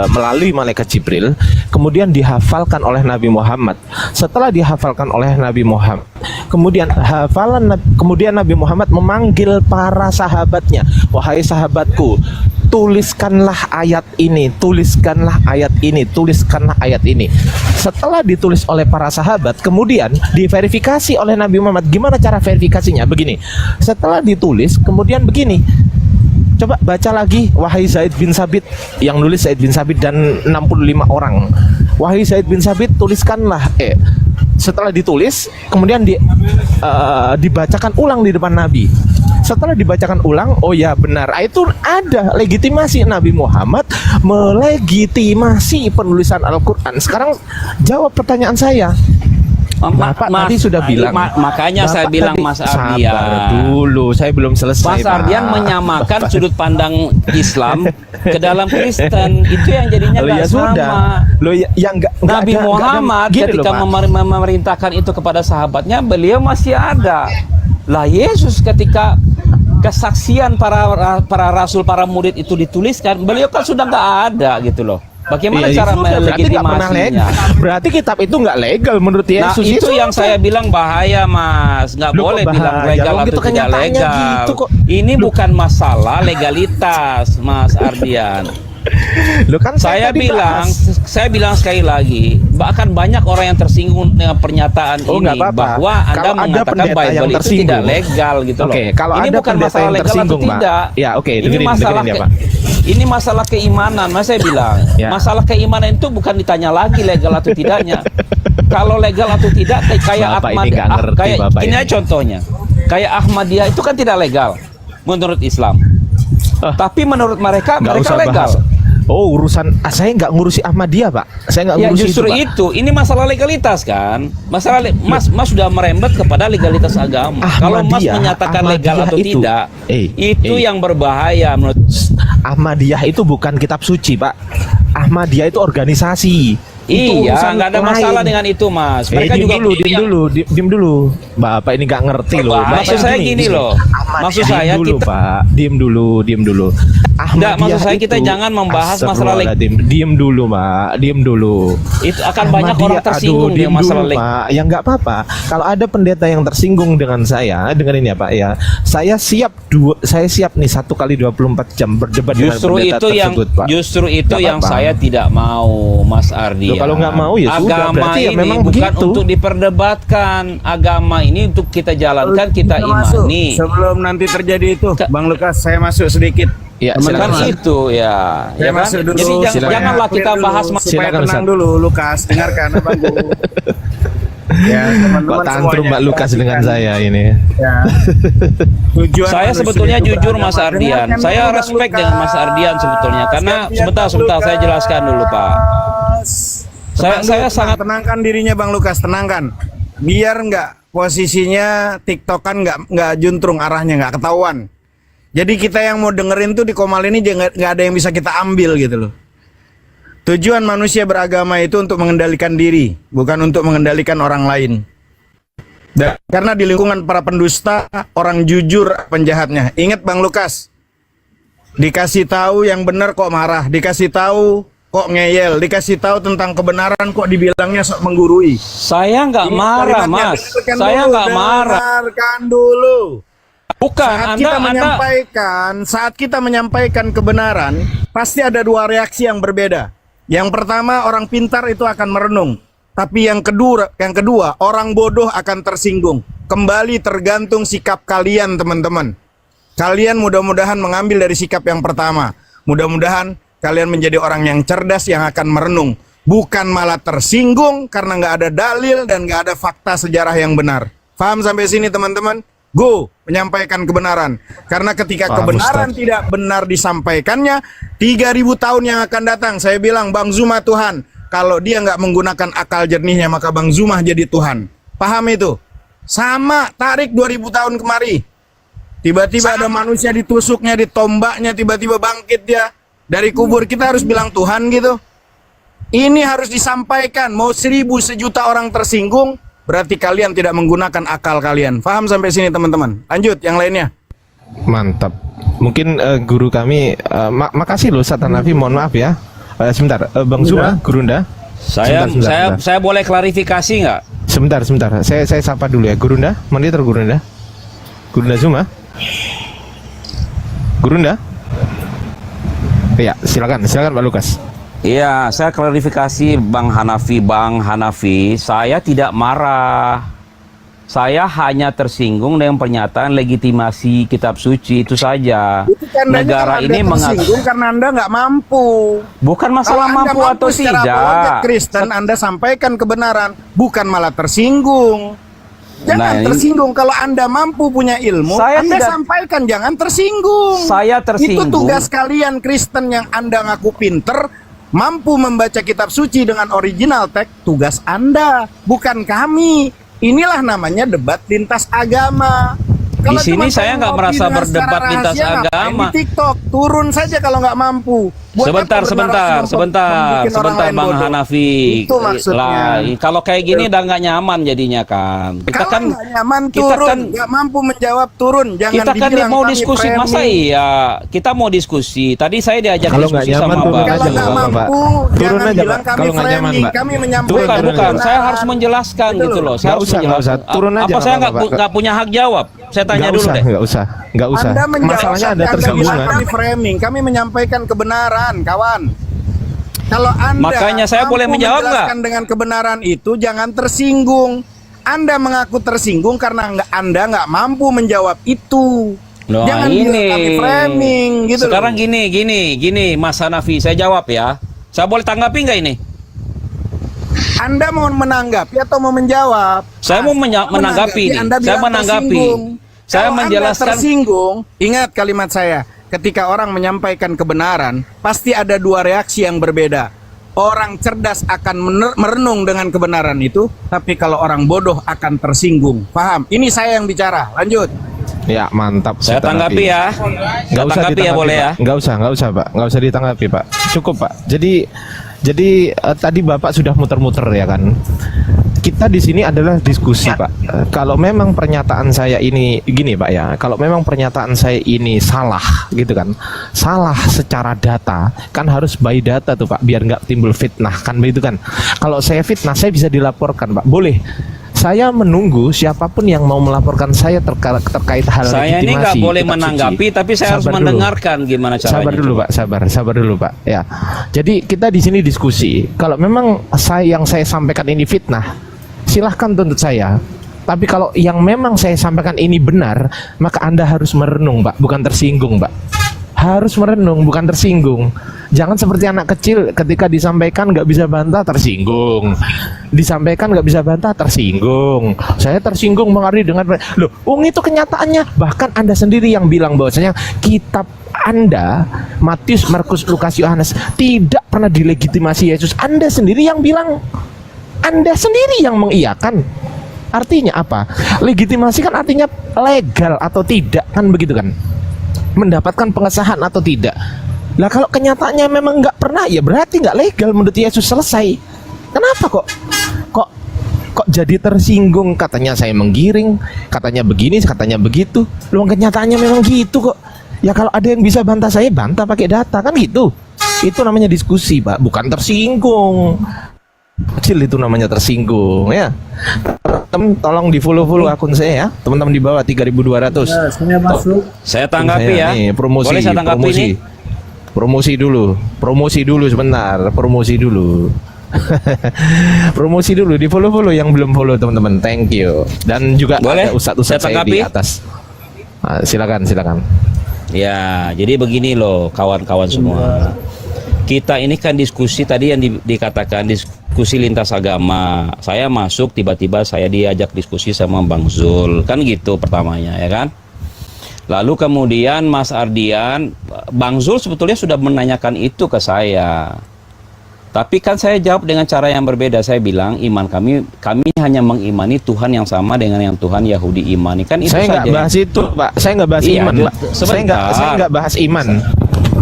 C: melalui malaikat Jibril, kemudian dihafalkan oleh Nabi Muhammad. Setelah dihafalkan oleh Nabi Muhammad, kemudian kemudian Nabi Muhammad memanggil para sahabatnya, wahai sahabatku, tuliskanlah ayat ini, tuliskanlah ayat ini, tuliskanlah ayat ini. Setelah ditulis oleh para sahabat, kemudian diverifikasi oleh Nabi Muhammad. Gimana cara verifikasinya? Begini. Setelah ditulis, kemudian begini. Coba baca lagi, wahai Zaid bin Sabit, yang nulis Zaid bin Sabit dan 65 orang. Wahai Zaid bin Sabit, tuliskanlah. Setelah ditulis, kemudian dibacakan ulang di depan Nabi. Setelah dibacakan ulang, oh ya benar, itu ada legitimasi Nabi Muhammad melegitimasi penulisan Al-Quran. Sekarang jawab pertanyaan saya. Bapak tadi sudah bilang.
A: Makanya
C: Bapak
A: saya bilang
C: tadi,
A: Mas Ardian.
C: sabar dulu, saya belum selesai.
A: Mas Ardian
C: Pak.
A: menyamakan sudut pandang Islam ke dalam Kristen. Itu yang jadinya
C: Loh,
A: nggak
C: ya sudah.
A: sama.
C: Loh, ya enggak,
A: Nabi Muhammad ketika memerintahkan itu kepada sahabatnya, beliau masih ada. Lah Yesus ketika kesaksian para rasul, para murid itu dituliskan, beliau kan sudah nggak ada gitu loh. Bagaimana cara melegitimasinya?
C: Berarti kitab itu nggak legal menurut
A: Nah
C: Yesus.
A: itu yang saya bilang bahaya Mas. Nggak
C: Loh,
A: boleh
C: kok
A: bilang
C: bahaya?
A: legal
C: Loh,
A: atau
C: gitu kan
A: tidak
C: nyatanya
A: legal.
C: gitu kok.
A: Ini bukan masalah legalitas Mas Ardian.
C: Loh, kan
A: Saya bilang sekali lagi, bahkan banyak orang yang tersinggung dengan pernyataan
C: Oh,
A: ini
C: nggak apa-apa.
A: bahwa Anda
C: Kalau ada
A: mengatakan
C: pendeta yang
A: Bible itu
C: tersinggung.
A: tidak legal gitu loh.
C: Oke, kalau
A: Ini
C: ada
A: bukan
C: pendeta
A: masalah
C: yang
A: legal atau
C: tersinggung, Pak.
A: tidak.
C: Ya, oke,
A: Ini
C: dengerin
A: masalah
C: ya, Pak.
A: ini masalah keimanan, Mas saya bilang.
C: Ya.
A: Masalah keimanan itu bukan ditanya lagi legal atau tidaknya. Kalau legal atau tidak kayak
C: Bapak
A: Ahmad,
C: ini nggak ngerti,
A: kayak
C: Bapak
A: ini
C: ini.
A: aja contohnya. Kayak Ahmadiyah itu kan tidak legal menurut Islam. Tapi menurut mereka
C: Nggak usah
A: legal.
C: bahas. Oh, urusan saya nggak ngurusi Ahmadiyah, Pak. Saya nggak
A: Ya
C: ngurusi
A: justru
C: Pak.
A: itu, ini masalah legalitas kan. Mas sudah merembet kepada legalitas agama. Kalau Mas menyatakan legal atau
C: itu.
A: tidak, itu yang berbahaya menurut.
C: Ahmadiyah itu bukan kitab suci, Pak. Ahmadiyah itu organisasi. Itu
A: Iya,
C: urusan
A: nggak ada
C: lain.
A: masalah dengan itu, Mas. Mereka
C: diem
A: juga
C: diem dulu. Bapak ini nggak ngerti loh. Bapak
A: Maksud saya gini loh. Maksud saya
C: diem dulu,
A: kita
C: Pak. Diem dulu.
A: Enggak, maksud saya
C: Ahmadiyah
A: kita
C: itu-
A: jangan membahas masalah
C: Diem dulu, Pak. Diem dulu.
A: itu akan banyak orang
C: Ahmadiyah,
A: tersinggung dengan
C: diem
A: masalah
C: dulu, Pak. Ya nggak apa-apa. Kalau ada pendeta yang tersinggung dengan saya, dengerin ya, Pak ya. Saya siap nih 1 kali 24 jam berdebat dengan pendeta tersebut, Pak.
A: Justru itu
C: Nggak
A: yang
C: apa-apa.
A: saya tidak mau, Mas Ardian.
C: Loh, kalau nggak mau ya sudah,
A: agama
C: berarti ya
A: ini
C: memang
A: bukan
C: begitu.
A: untuk diperdebatkan. Agama ini untuk kita jalankan, kita imani.
E: Sebelum nanti terjadi itu,
A: Ka-
E: Bang Lukas, saya masuk sedikit.
C: Ya,
A: Kan
C: silakan.
A: itu ya,
E: Saya
A: ya kan?
E: masuk dulu.
A: Jadi
C: Silakan.
A: janganlah
E: Clear
A: kita
E: dulu,
A: bahas
E: supaya
C: Silakan,
E: tenang
C: Ustaz.
E: dulu, Lukas. Dengarkan, Abangku. Ya,
C: Kok
E: teman-teman
C: tantrum
E: semuanya,
C: Mbak Lukas dengan
E: perhatikan.
C: saya ini.
E: Ya. Tujuan
A: Saya
E: manusia
A: sebetulnya
E: itu
A: jujur
E: beragama.
A: Mas Ardian.
E: Dengarkan
A: Saya
E: dulu, Bang
A: respect dengan Mas
E: Lukas.
A: Ardian sebetulnya karena
E: Siap-siap,
A: sebentar
E: Bang
A: saya
E: Lukas.
A: jelaskan dulu, Pak. Saya sangat
E: tenangkan dirinya, Bang Lukas, tenangkan. Biar nggak posisinya tiktokan nggak juntrung arahnya, nggak ketahuan. Jadi kita yang mau dengerin tuh di Komal ini nggak ada yang bisa kita ambil gitu loh. Tujuan manusia beragama itu untuk mengendalikan diri, bukan untuk mengendalikan orang lain. Karena di lingkungan para pendusta, orang jujur penjahatnya. Ingat Bang Lukas, dikasih tahu yang benar kok marah, dikasih tahu kok ngeyel, dikasih tahu tentang kebenaran kok dibilangnya sok menggurui.
A: Saya nggak
E: Ini
A: marah,
E: kalimatnya,
A: Mas.
E: dengarkan
A: Saya
E: dulu,
A: nggak marah.
E: Dengarkan dulu.
A: Bukan,
E: Saat kita menyampaikan kebenaran, pasti ada dua reaksi yang berbeda. Yang pertama, orang pintar itu akan merenung. Tapi yang kedua, orang bodoh akan tersinggung. kembali tergantung sikap kalian teman-teman. Kalian mudah-mudahan mengambil dari sikap yang pertama. Mudah-mudahan kalian menjadi orang yang cerdas yang akan merenung. Bukan malah tersinggung karena nggak ada dalil dan nggak ada fakta sejarah yang benar. Paham sampai sini teman-teman? Go, menyampaikan kebenaran. Karena ketika
C: Paham,
E: kebenaran
C: Ustaz.
E: tidak benar disampaikannya, 3000 tahun yang akan datang, saya bilang Bang Zuma Tuhan. Kalau dia nggak menggunakan akal jernihnya, maka Bang Zuma jadi Tuhan. Paham itu? Sama, tarik 2000 tahun kemari. Tiba-tiba ada manusia ditusuknya, ditombaknya, tiba-tiba bangkit dia dari kubur. Kita harus bilang Tuhan gitu. Ini harus disampaikan. Mau 1000 sejuta orang tersinggung, berarti kalian tidak menggunakan akal kalian. Paham sampai sini teman-teman? Lanjut yang lainnya.
C: Mantap. Mungkin guru kami, makasih loh Ustaz Hanafi, mohon maaf ya. Sebentar, Bang Zuma, Gurunda.
A: Saya boleh klarifikasi nggak?
C: Sebentar. Saya sapa dulu ya, Gurunda. Monitor Gurunda. Gurunda Zuma. Gurunda. Ya, silakan Pak Lukas.
A: Iya, saya klarifikasi Bang Hanafi, saya tidak marah. Saya hanya tersinggung dengan pernyataan legitimasi kitab suci itu saja.
E: Itu tandanya
A: Negara
E: kalau
A: ini
E: Anda tersinggung karena Anda nggak mampu.
A: bukan masalah
E: Kalau Anda
A: mampu atau
E: secara
A: tidak.
E: apologet Kristen, Anda sampaikan kebenaran, bukan malah tersinggung. Jangan
A: Nah, ini-
E: tersinggung. Kalau Anda mampu punya ilmu,
A: Saya
E: Anda
A: tidak-
E: sampaikan, jangan tersinggung.
A: Saya tersinggung.
E: Itu tugas kalian Kristen yang Anda ngaku pinter, mampu membaca kitab suci dengan original teks, tugas Anda, bukan kami. Inilah namanya debat lintas agama.
A: Di
E: Kalau
A: sini
E: cuma
A: saya
E: pengen
A: nggak
E: ngopi
A: merasa
E: dengan
A: berdebat
E: secara
A: lintas
E: rahasia, ngapain
A: agama.
E: Di TikTok turun saja kalau nggak mampu. Buat
A: Sebentar,
E: apa bernarasi untuk membuat orang lain
A: Bang
E: bodoh?
A: Hanafi.
E: Itu maksudnya.
A: Kalau kayak gini udah nggak nyaman jadinya kan. Kita
E: Kalau
A: kan
E: nggak nyaman
A: kita
E: turun,
A: kan
E: nggak mampu menjawab turun. Jangan
A: kita kan
E: dibilang
A: mau
E: kami
A: diskusi,
E: framing.
A: masa iya kita mau diskusi. Tadi saya diajak
C: Kalau nggak
A: diskusi
C: nyaman,
A: sama
C: turun
A: Bang.
C: aja,
E: Kalau nggak
C: nggak apa-apa, Pak.
E: mampu,
C: Turun
E: jangan
C: aja,
E: bilang
C: Pak.
E: kami
C: Kalau nggak nyaman,
E: framing.
C: Pak.
E: Kami menyampaikan
A: Bukan,
C: kebenaran.
A: saya harus menjelaskan
E: Gitu
A: gitu
E: loh.
A: loh. Saya
C: Nggak
A: harus
C: usah, nggak
A: menjelaskan.
C: usah. Turun aja,
A: Apa
C: nggak
A: saya
C: apa-apa, Pak.
A: nggak punya hak jawab? Saya tanya
C: Nggak
A: dulu
C: usah,
A: deh.
C: nggak usah.
E: Anda menjawab,
C: Masalahnya ada
E: Anda bilang
C: tersinggungan.
E: kami framing, kami menyampaikan kebenaran, kawan. Kalau Anda
A: Makanya saya
E: mampu
A: boleh menjawab nggak?
E: menjelaskan dengan kebenaran itu, jangan tersinggung. Anda mengaku tersinggung karena Anda nggak mampu menjawab itu.
A: Nah,
E: Jangan bilang kami framing gitu
A: Sekarang
E: loh.
A: gini Mas Hanafi, saya jawab ya. Saya boleh tanggapi nggak ini?
E: Anda mau menanggapi atau mau menjawab?
A: Saya mau menanggapi ini.
E: Anda
A: Saya
E: bilang
A: menanggapi.
E: tersinggung.
A: Saya
E: Kalau
A: menjelaskan.
E: Anda tersinggung, ingat kalimat saya. Ketika orang menyampaikan kebenaran, pasti ada dua reaksi yang berbeda. Orang cerdas akan merenung dengan kebenaran itu, tapi kalau orang bodoh akan tersinggung. Paham? Ini saya yang bicara. Lanjut.
C: Ya, mantap.
A: Saya
C: Ustaz
A: tanggapi
C: Hanafi.
A: ya.
C: Nggak
A: Saya
C: usah
A: tanggapi ya,
C: ditanggapi,
A: boleh
C: Pak.
A: ya.
C: Nggak usah Pak. Nggak usah ditanggapi Pak. Cukup Pak. Jadi tadi Bapak sudah muter-muter ya kan. Kita di sini adalah diskusi Pak. Kalau memang pernyataan saya ini gini Pak ya. Kalau memang pernyataan saya ini salah gitu kan. Salah secara data, kan harus by data tuh Pak, biar nggak timbul fitnah kan begitu kan. Kalau saya fitnah, saya bisa dilaporkan Pak. Boleh. Saya menunggu siapapun yang mau melaporkan saya terkait hal
A: Saya ini nggak
C: legitimasi
A: boleh
C: kitab
A: menanggapi,
C: suci.
A: tapi saya harus
C: Sabar dulu.
A: mendengarkan gimana caranya.
C: Sabar dulu
A: coba.
C: Pak, sabar dulu Pak. Ya. Jadi kita di sini diskusi. Kalau memang yang saya sampaikan ini fitnah, silahkan tuntut saya. Tapi kalau yang memang saya sampaikan ini benar, maka Anda harus merenung Pak, bukan tersinggung Pak. Harus merenung, bukan tersinggung. Jangan seperti anak kecil ketika disampaikan nggak bisa bantah tersinggung. Disampaikan nggak bisa bantah tersinggung. Saya tersinggung Bang Ardi dengan loh, itu kenyataannya. Bahkan Anda sendiri yang bilang bahwasanya kitab Anda Matius, Markus, Lukas, Yohanes tidak pernah dilegitimasi Yesus. Anda sendiri yang bilang. Anda sendiri yang mengiyakan. Artinya apa? Legitimasi kan artinya legal atau tidak, kan begitu kan? Mendapatkan pengesahan atau tidak. Lah kalau kenyataannya memang nggak pernah, ya berarti nggak legal menurut Yesus, selesai. Kenapa kok jadi tersinggung? Katanya saya menggiring, katanya begini, katanya begitu. Lu kenyataannya memang gitu kok. Ya kalau ada yang bisa bantah saya, bantah pakai data kan gitu. Itu namanya diskusi Pak, bukan tersinggung. Kecil itu namanya tersinggung ya. Teman tolong di follow akun saya ya. Teman-teman di bawah 3.200.
D: Saya masuk.
A: Saya tanggapi ya.
C: Nih, promosi,
A: Boleh saya tanggapi
C: promosi.
A: ini?
C: Promosi dulu sebentar, promosi dulu. Promosi dulu, di follow yang belum follow teman-teman. Thank you. Dan juga
A: Boleh?
C: ada ustadz-ustadz
A: Saya
C: saya di
A: tanggapi?
C: atas. Silakan.
A: Ya, jadi begini loh kawan-kawan semua. Kita ini kan diskusi tadi yang dikatakan diskusi lintas agama. Saya masuk tiba-tiba saya diajak diskusi sama Bang Zul. Kan gitu pertamanya ya kan. Lalu kemudian Mas Ardian, Bang Zul sebetulnya sudah menanyakan itu ke saya. Tapi kan saya jawab dengan cara yang berbeda. Saya bilang iman kami hanya mengimani Tuhan yang sama dengan yang Tuhan Yahudi imani. Kan itu
C: Saya
A: saja.
C: nggak bahas itu, Pak. Saya nggak bahas
A: Iya,
C: iman, Pak.
A: sebentar.
C: Saya nggak bahas iman.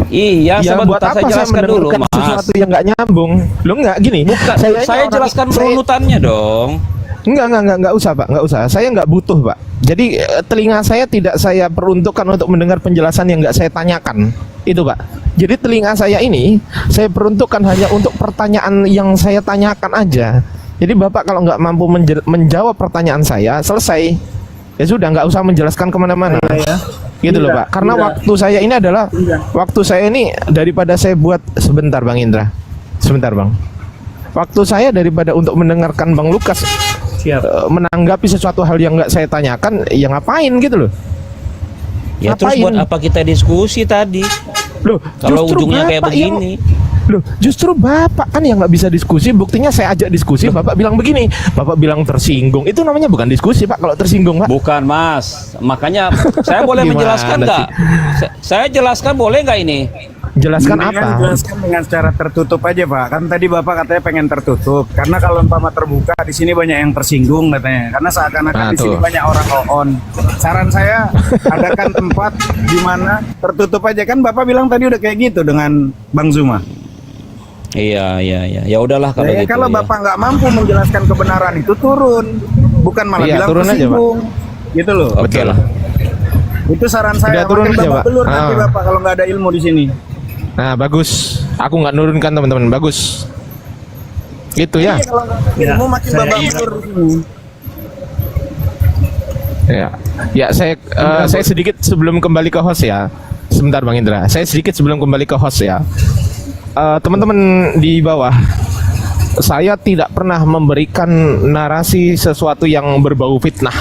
A: Iya,
C: Ya, buat
A: sebentar
C: apa
A: saya jelaskan dulu,
C: mendengarkan
A: Mas.
C: sesuatu yang nggak nyambung? Lo nggak gini.
A: Bukan,
C: ini
A: saya
C: orang-
A: jelaskan
C: saya-
A: runutannya dong.
C: Nggak usah, Pak. Nggak usah. Saya nggak butuh, Pak. Jadi telinga saya tidak saya peruntukkan untuk mendengar penjelasan yang nggak saya tanyakan. Itu, Pak. Jadi telinga saya ini saya peruntukkan hanya untuk pertanyaan yang saya tanyakan aja. Jadi Bapak kalau nggak mampu menjawab pertanyaan saya, selesai. Ya sudah, nggak usah menjelaskan kemana-mana. Gitu loh, Pak. Karena waktu saya ini adalah waktu saya ini daripada saya buat sebentar, Bang Indra. Sebentar, Bang. Waktu saya daripada untuk mendengarkan Bang Lukas menanggapi sesuatu hal yang nggak saya tanyakan, ya ngapain gitu loh.
A: Ya terus
C: Ngapain?
A: buat apa kita diskusi tadi?
C: Loh,
A: Kalau
C: justru
A: ujungnya kayak
C: Bapak yang-
A: begini.
C: Loh, justru Bapak kan yang nggak bisa diskusi. Buktinya saya ajak diskusi, Bapak bilang begini. Bapak bilang tersinggung. Itu namanya bukan diskusi, Pak. Kalau tersinggung, Pak.
A: Bukan, Mas. Makanya saya boleh
C: Gimana
A: menjelaskan nggak? Saya jelaskan boleh nggak ini?
C: Jelaskan
E: Mendingan
C: apa?
E: jelaskan dengan secara tertutup aja, Pak. Kan tadi Bapak katanya pengen tertutup. Karena kalau umpama terbuka di sini banyak yang tersinggung katanya. Karena seakan-akan
C: Nah,
E: di sini
C: tuh.
E: banyak orang on. Saran saya adakan tempat di mana tertutup aja, kan Bapak bilang tadi udah kayak gitu dengan Bang Zuma.
A: Iya. Ya udahlah kalau
E: Ya,
A: gitu.
E: kalau
A: ya.
E: Bapak nggak mampu menjelaskan kebenaran itu turun, bukan malah
C: Iya,
E: bilang
C: turun aja, Pak.
E: tersinggung. Gitu loh.
A: Oke
C: Betul.
A: lah.
E: Itu saran saya.
C: Udah turun
E: Makin
C: aja,
E: babak
C: Pak.
E: belur nanti
C: Ah.
E: Bapak kalau nggak ada ilmu di sini.
C: Nah, bagus. Aku nggak nurunkan, teman-teman. Bagus. Gitu ya.
E: Iya, kalau nggak ada ilmu makin babak belur di sini.
C: Ya, saya sedikit sebelum kembali ke host ya. Sebentar, Bang Indra. Saya sedikit sebelum kembali ke host ya. Teman-teman di bawah, saya tidak pernah memberikan narasi sesuatu yang berbau fitnah.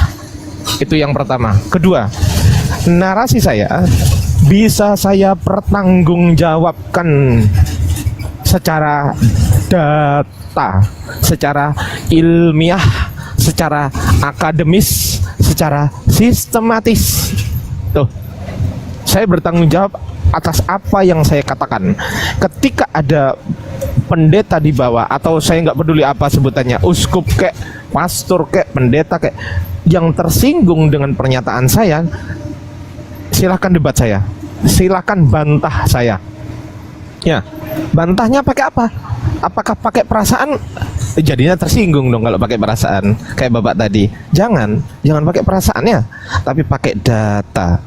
C: Itu yang pertama. Kedua, narasi saya bisa saya pertanggungjawabkan secara data, secara ilmiah, secara akademis, secara sistematis. Tuh, saya bertanggung jawab atas apa yang saya katakan. Ketika ada pendeta di bawah, atau saya nggak peduli apa sebutannya, uskup kek, pastor kek, pendeta kek, yang tersinggung dengan pernyataan saya, silahkan debat saya, silahkan bantah saya. Ya, bantahnya pakai apa? Apakah pakai perasaan? Jadinya tersinggung dong kalau pakai perasaan kayak Bapak tadi. Jangan pakai perasaannya, tapi pakai data.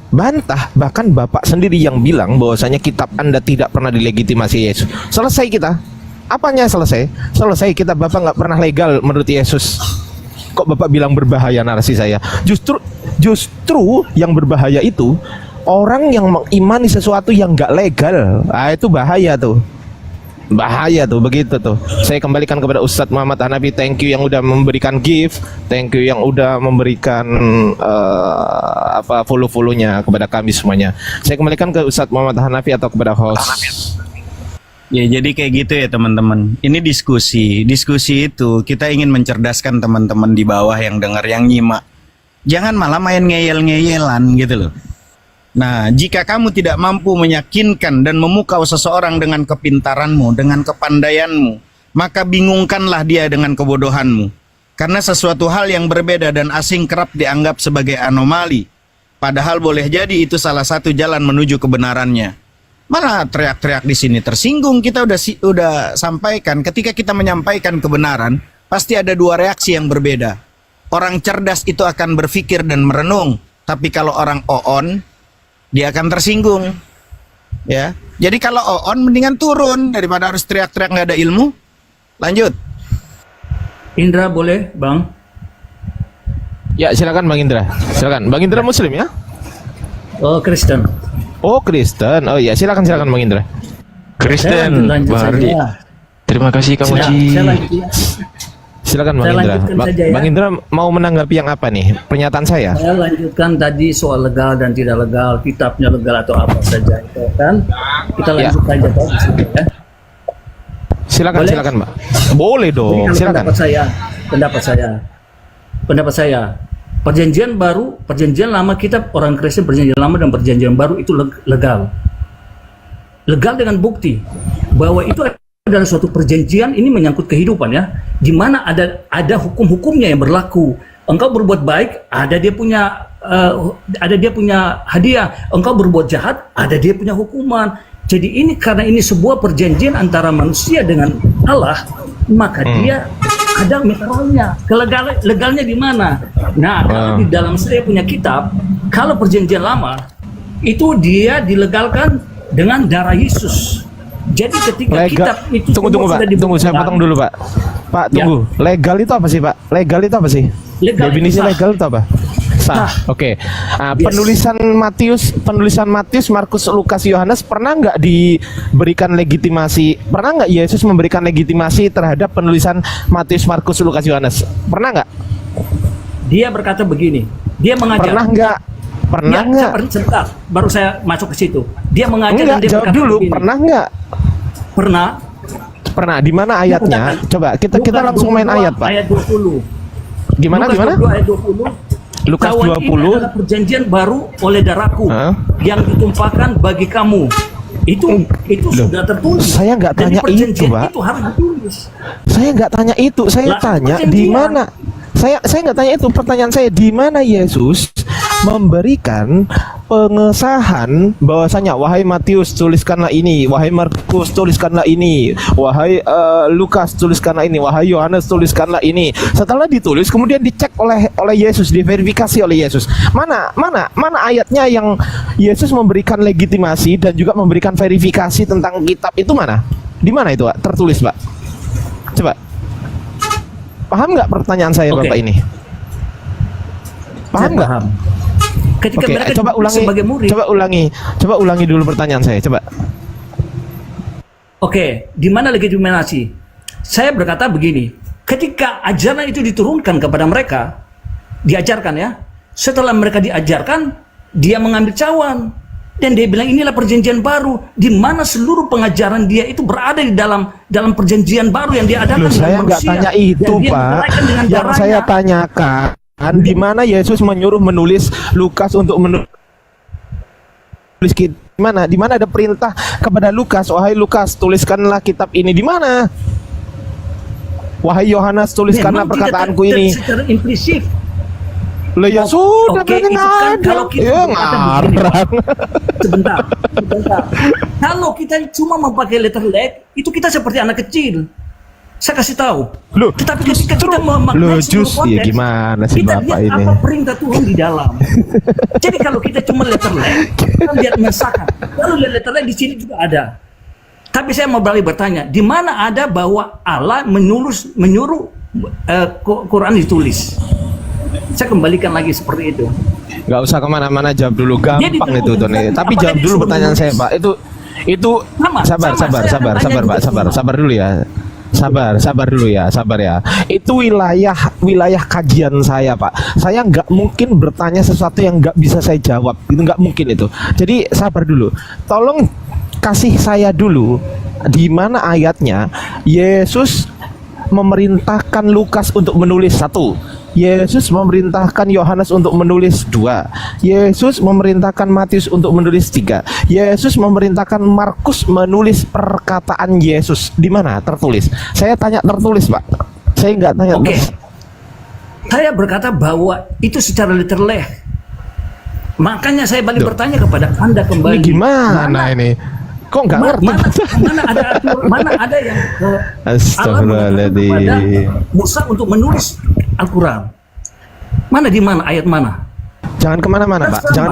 C: Bantah, bahkan Bapak sendiri yang bilang bahwasanya kitab Anda tidak pernah dilegitimasi Yesus. Selesai kita. Apanya selesai? Selesai kita. Bapak nggak pernah legal menurut Yesus. Kok Bapak bilang berbahaya narasi saya? Justru yang berbahaya itu orang yang mengimani sesuatu yang nggak legal. Ah, itu bahaya tuh. Bahaya tuh, begitu tuh. Saya kembalikan kepada Ustadz Muhammad Hanafi. Thank you yang udah memberikan gift. Thank you yang udah memberikan follow-follownya kepada kami semuanya. Saya kembalikan ke Ustadz Muhammad Hanafi atau kepada host.
E: Ya, jadi kayak gitu ya teman-teman. Ini diskusi itu kita ingin mencerdaskan teman-teman di bawah yang dengar, yang nyimak. Jangan malah main ngeyel-ngeyelan gitu loh. Nah, jika kamu tidak mampu meyakinkan dan memukau seseorang dengan kepintaranmu, dengan kepandaianmu, maka bingungkanlah dia dengan kebodohanmu. Karena sesuatu hal yang berbeda dan asing kerap dianggap sebagai anomali. Padahal boleh jadi itu salah satu jalan menuju kebenarannya. Malah teriak-teriak di sini tersinggung. Kita udah sampaikan, ketika kita menyampaikan kebenaran, pasti ada dua reaksi yang berbeda. Orang cerdas itu akan berpikir dan merenung, tapi kalau orang on, dia akan tersinggung. Ya, jadi kalau on mendingan turun daripada harus teriak-teriak nggak ada ilmu. Lanjut.
D: Indra boleh, Bang?
C: Ya, silakan Bang Indra. Silakan. Bang Indra Muslim ya?
D: Oh, Kristen.
C: Oh, Kristen. Oh iya, silakan Bang Indra.
D: Lanjut
F: Bang Ardi.
D: saja.
C: Terima kasih Kang
D: Saya
C: Uci.
D: lanjut ya.
C: Silakan Bang
D: Saya
C: Indra.
D: lanjutkan
C: Bang,
D: saja ya.
C: Bang Indra mau menanggapi yang apa nih? Pernyataan saya.
D: Saya lanjutkan tadi soal legal dan tidak legal, kitabnya legal atau apa saja itu kan. Kita lanjut saja Pak di situ ya.
C: Silakan,
D: Boleh?
C: silakan, Mbak. Boleh
D: Jadi
C: dong,
D: kalau
C: silakan.
D: pendapat saya, perjanjian baru, perjanjian lama, kitab orang Kristen perjanjian lama dan perjanjian baru itu legal. Legal dengan bukti bahwa itu adalah suatu perjanjian, ini menyangkut kehidupan ya, di mana ada hukum-hukumnya yang berlaku. Engkau berbuat baik, ada dia punya hadiah. Engkau berbuat jahat, ada dia punya hukuman. Jadi ini karena ini sebuah perjanjian antara manusia dengan Allah, maka dia ada meteralnya. Legalnya di mana? Nah, kalau di dalam saya punya kitab, kalau perjanjian lama itu dia dilegalkan dengan darah Yesus. Jadi ketika kitab itu
C: Tunggu
D: semua
C: Pak,
D: sudah
C: tunggu saya
D: dibuktikan,
C: potong dulu Pak. Pak,
D: Ya.
C: tunggu. Legal itu apa sih Pak? Legal itu apa sih?
D: Legal
C: Definisi
D: itu sah.
C: legal itu apa? Sah.
D: Sah.
C: Oke. Nah,
D: Yes.
C: penulisan Matius, Markus, Lukas, Yohanes pernah nggak diberikan legitimasi? Pernah nggak Yesus memberikan legitimasi terhadap penulisan Matius, Markus, Lukas, Yohanes? Pernah nggak?
D: Dia berkata begini, dia mengajar.
C: Pernah nggak? Pernah
D: Ya,
C: nggak?
D: sebentar, baru saya masuk ke situ. Dia mengajar
C: Enggak,
D: dan dia
C: jawab
D: berkata
C: dulu.
D: begini.
C: Pernah nggak?
D: Pernah.
C: Pernah. Di mana ayatnya? Coba kita
D: Lukas
C: langsung main
D: 22
C: ayat Pak.
D: Ayat 20.
C: Gimana
D: Lukas
C: gimana?
D: 22 ayat 20.
C: Lukas
D: Kawan
C: 20.
D: ini adalah perjanjian baru oleh darahku
C: Hah?
D: yang ditumpahkan bagi kamu. Itu sudah tertulis.
C: Saya nggak
D: Jadi
C: tanya
D: perjanjian
C: itu, Pak.
D: Itu harus ditulis.
C: Saya nggak tanya itu, saya
D: Lah,
C: tanya
D: perjanjian.
C: di mana. Saya nggak tanya itu. Pertanyaan saya di mana Yesus memberikan pengesahan bahwasanya wahai Matius tuliskanlah ini, wahai Markus tuliskanlah ini, wahai Lukas tuliskanlah ini, wahai Yohanes tuliskanlah ini. Setelah ditulis kemudian dicek oleh Yesus, diverifikasi oleh Yesus. Mana ayatnya yang Yesus memberikan legitimasi dan juga memberikan verifikasi tentang kitab itu mana? Di mana itu Pak? Tertulis Pak. Coba. Paham nggak pertanyaan saya
D: Oke.
C: Bapak ini? Paham
D: Saya
C: nggak?
D: paham. Ketika
C: Oke,
D: mereka
C: coba ulangi.
D: sebagai murid.
C: Coba ulangi dulu pertanyaan saya. Coba.
D: Oke, di mana legitimasi? Saya berkata begini, ketika ajaran itu diturunkan kepada mereka, diajarkan ya, setelah mereka diajarkan, dia mengambil cawan. Dan dia bilang inilah perjanjian baru, di mana seluruh pengajaran dia itu berada di dalam perjanjian baru yang dia adakan
C: Loh,
D: dengan
C: saya nggak
D: manusia.
C: tanya
D: Dan
C: itu
D: dia
C: Pak.
D: menyerahkan dengan
C: Yang
D: darahnya.
C: saya tanyakan di mana Yesus menyuruh menulis Lukas untuk menulis mana? Di mana ada perintah kepada Lukas, wahai Lukas tuliskanlah kitab ini di mana? Wahai Yohanes tuliskanlah
D: Memang tidak
C: perkataanku ini.
D: secara implisit.
C: Lah ya sudah
D: Oke,
C: berarti
D: itu
C: nggak
D: kan
C: ada.
D: kalau kita
C: Ya
D: berkata begini,
C: ngarang.
D: Sebentar. Kalau kita cuma memakai letter leg, itu kita seperti anak kecil. Saya kasih tahu.
C: Loh,
D: Tetapi ketika kita
C: loh,
D: memaknai
C: justru
D: seluruh
C: ya
D: konteks,
C: gimana sih
D: kita
C: Bapak
D: lihat
C: ini?
D: apa perintah Tuhan di dalam. Jadi kalau kita cuma letter leg, kita lihat mengesahkan. Lalu lihat letter leg di sini juga ada. Tapi saya mau balik bertanya, di mana ada bahwa Allah menyuruh Quran ditulis? Saya kembalikan lagi seperti itu.
C: Nggak usah kemana-mana, jawab dulu, gampang
D: Dia
C: itu Tony.
D: ditulis.
C: Tapi
D: Apakah
C: jawab dulu
D: disuruh
C: pertanyaan saya
D: menulis?
C: Pak. Itu sabar
D: Saya akan tanya
C: Pak,
D: juga
C: sabar dulu ya. Sabar dulu ya, sabar ya. Itu wilayah kajian saya Pak. Saya nggak mungkin bertanya sesuatu yang nggak bisa saya jawab. Itu nggak mungkin itu. Jadi sabar dulu. Tolong kasih saya dulu di mana ayatnya Yesus memerintahkan Lukas untuk menulis 1. Yesus memerintahkan Yohanes untuk menulis 2. Yesus memerintahkan Matius untuk menulis 3. Yesus memerintahkan Markus menulis perkataan Yesus. Di mana tertulis? Saya tanya tertulis Pak. Saya nggak tanya.
D: Oke. Saya berkata bahwa itu secara literal. Makanya saya balik bertanya kepada Anda
C: Ini
D: kembali.
C: gimana ini? Kok nggak ngerti?
D: Mana ada yang
C: Astagfirullahaladzim.
D: Allah kepada Musa untuk menulis Al-Quran. Di mana ayat mana?
C: Jangan kemana-mana Pak, jangan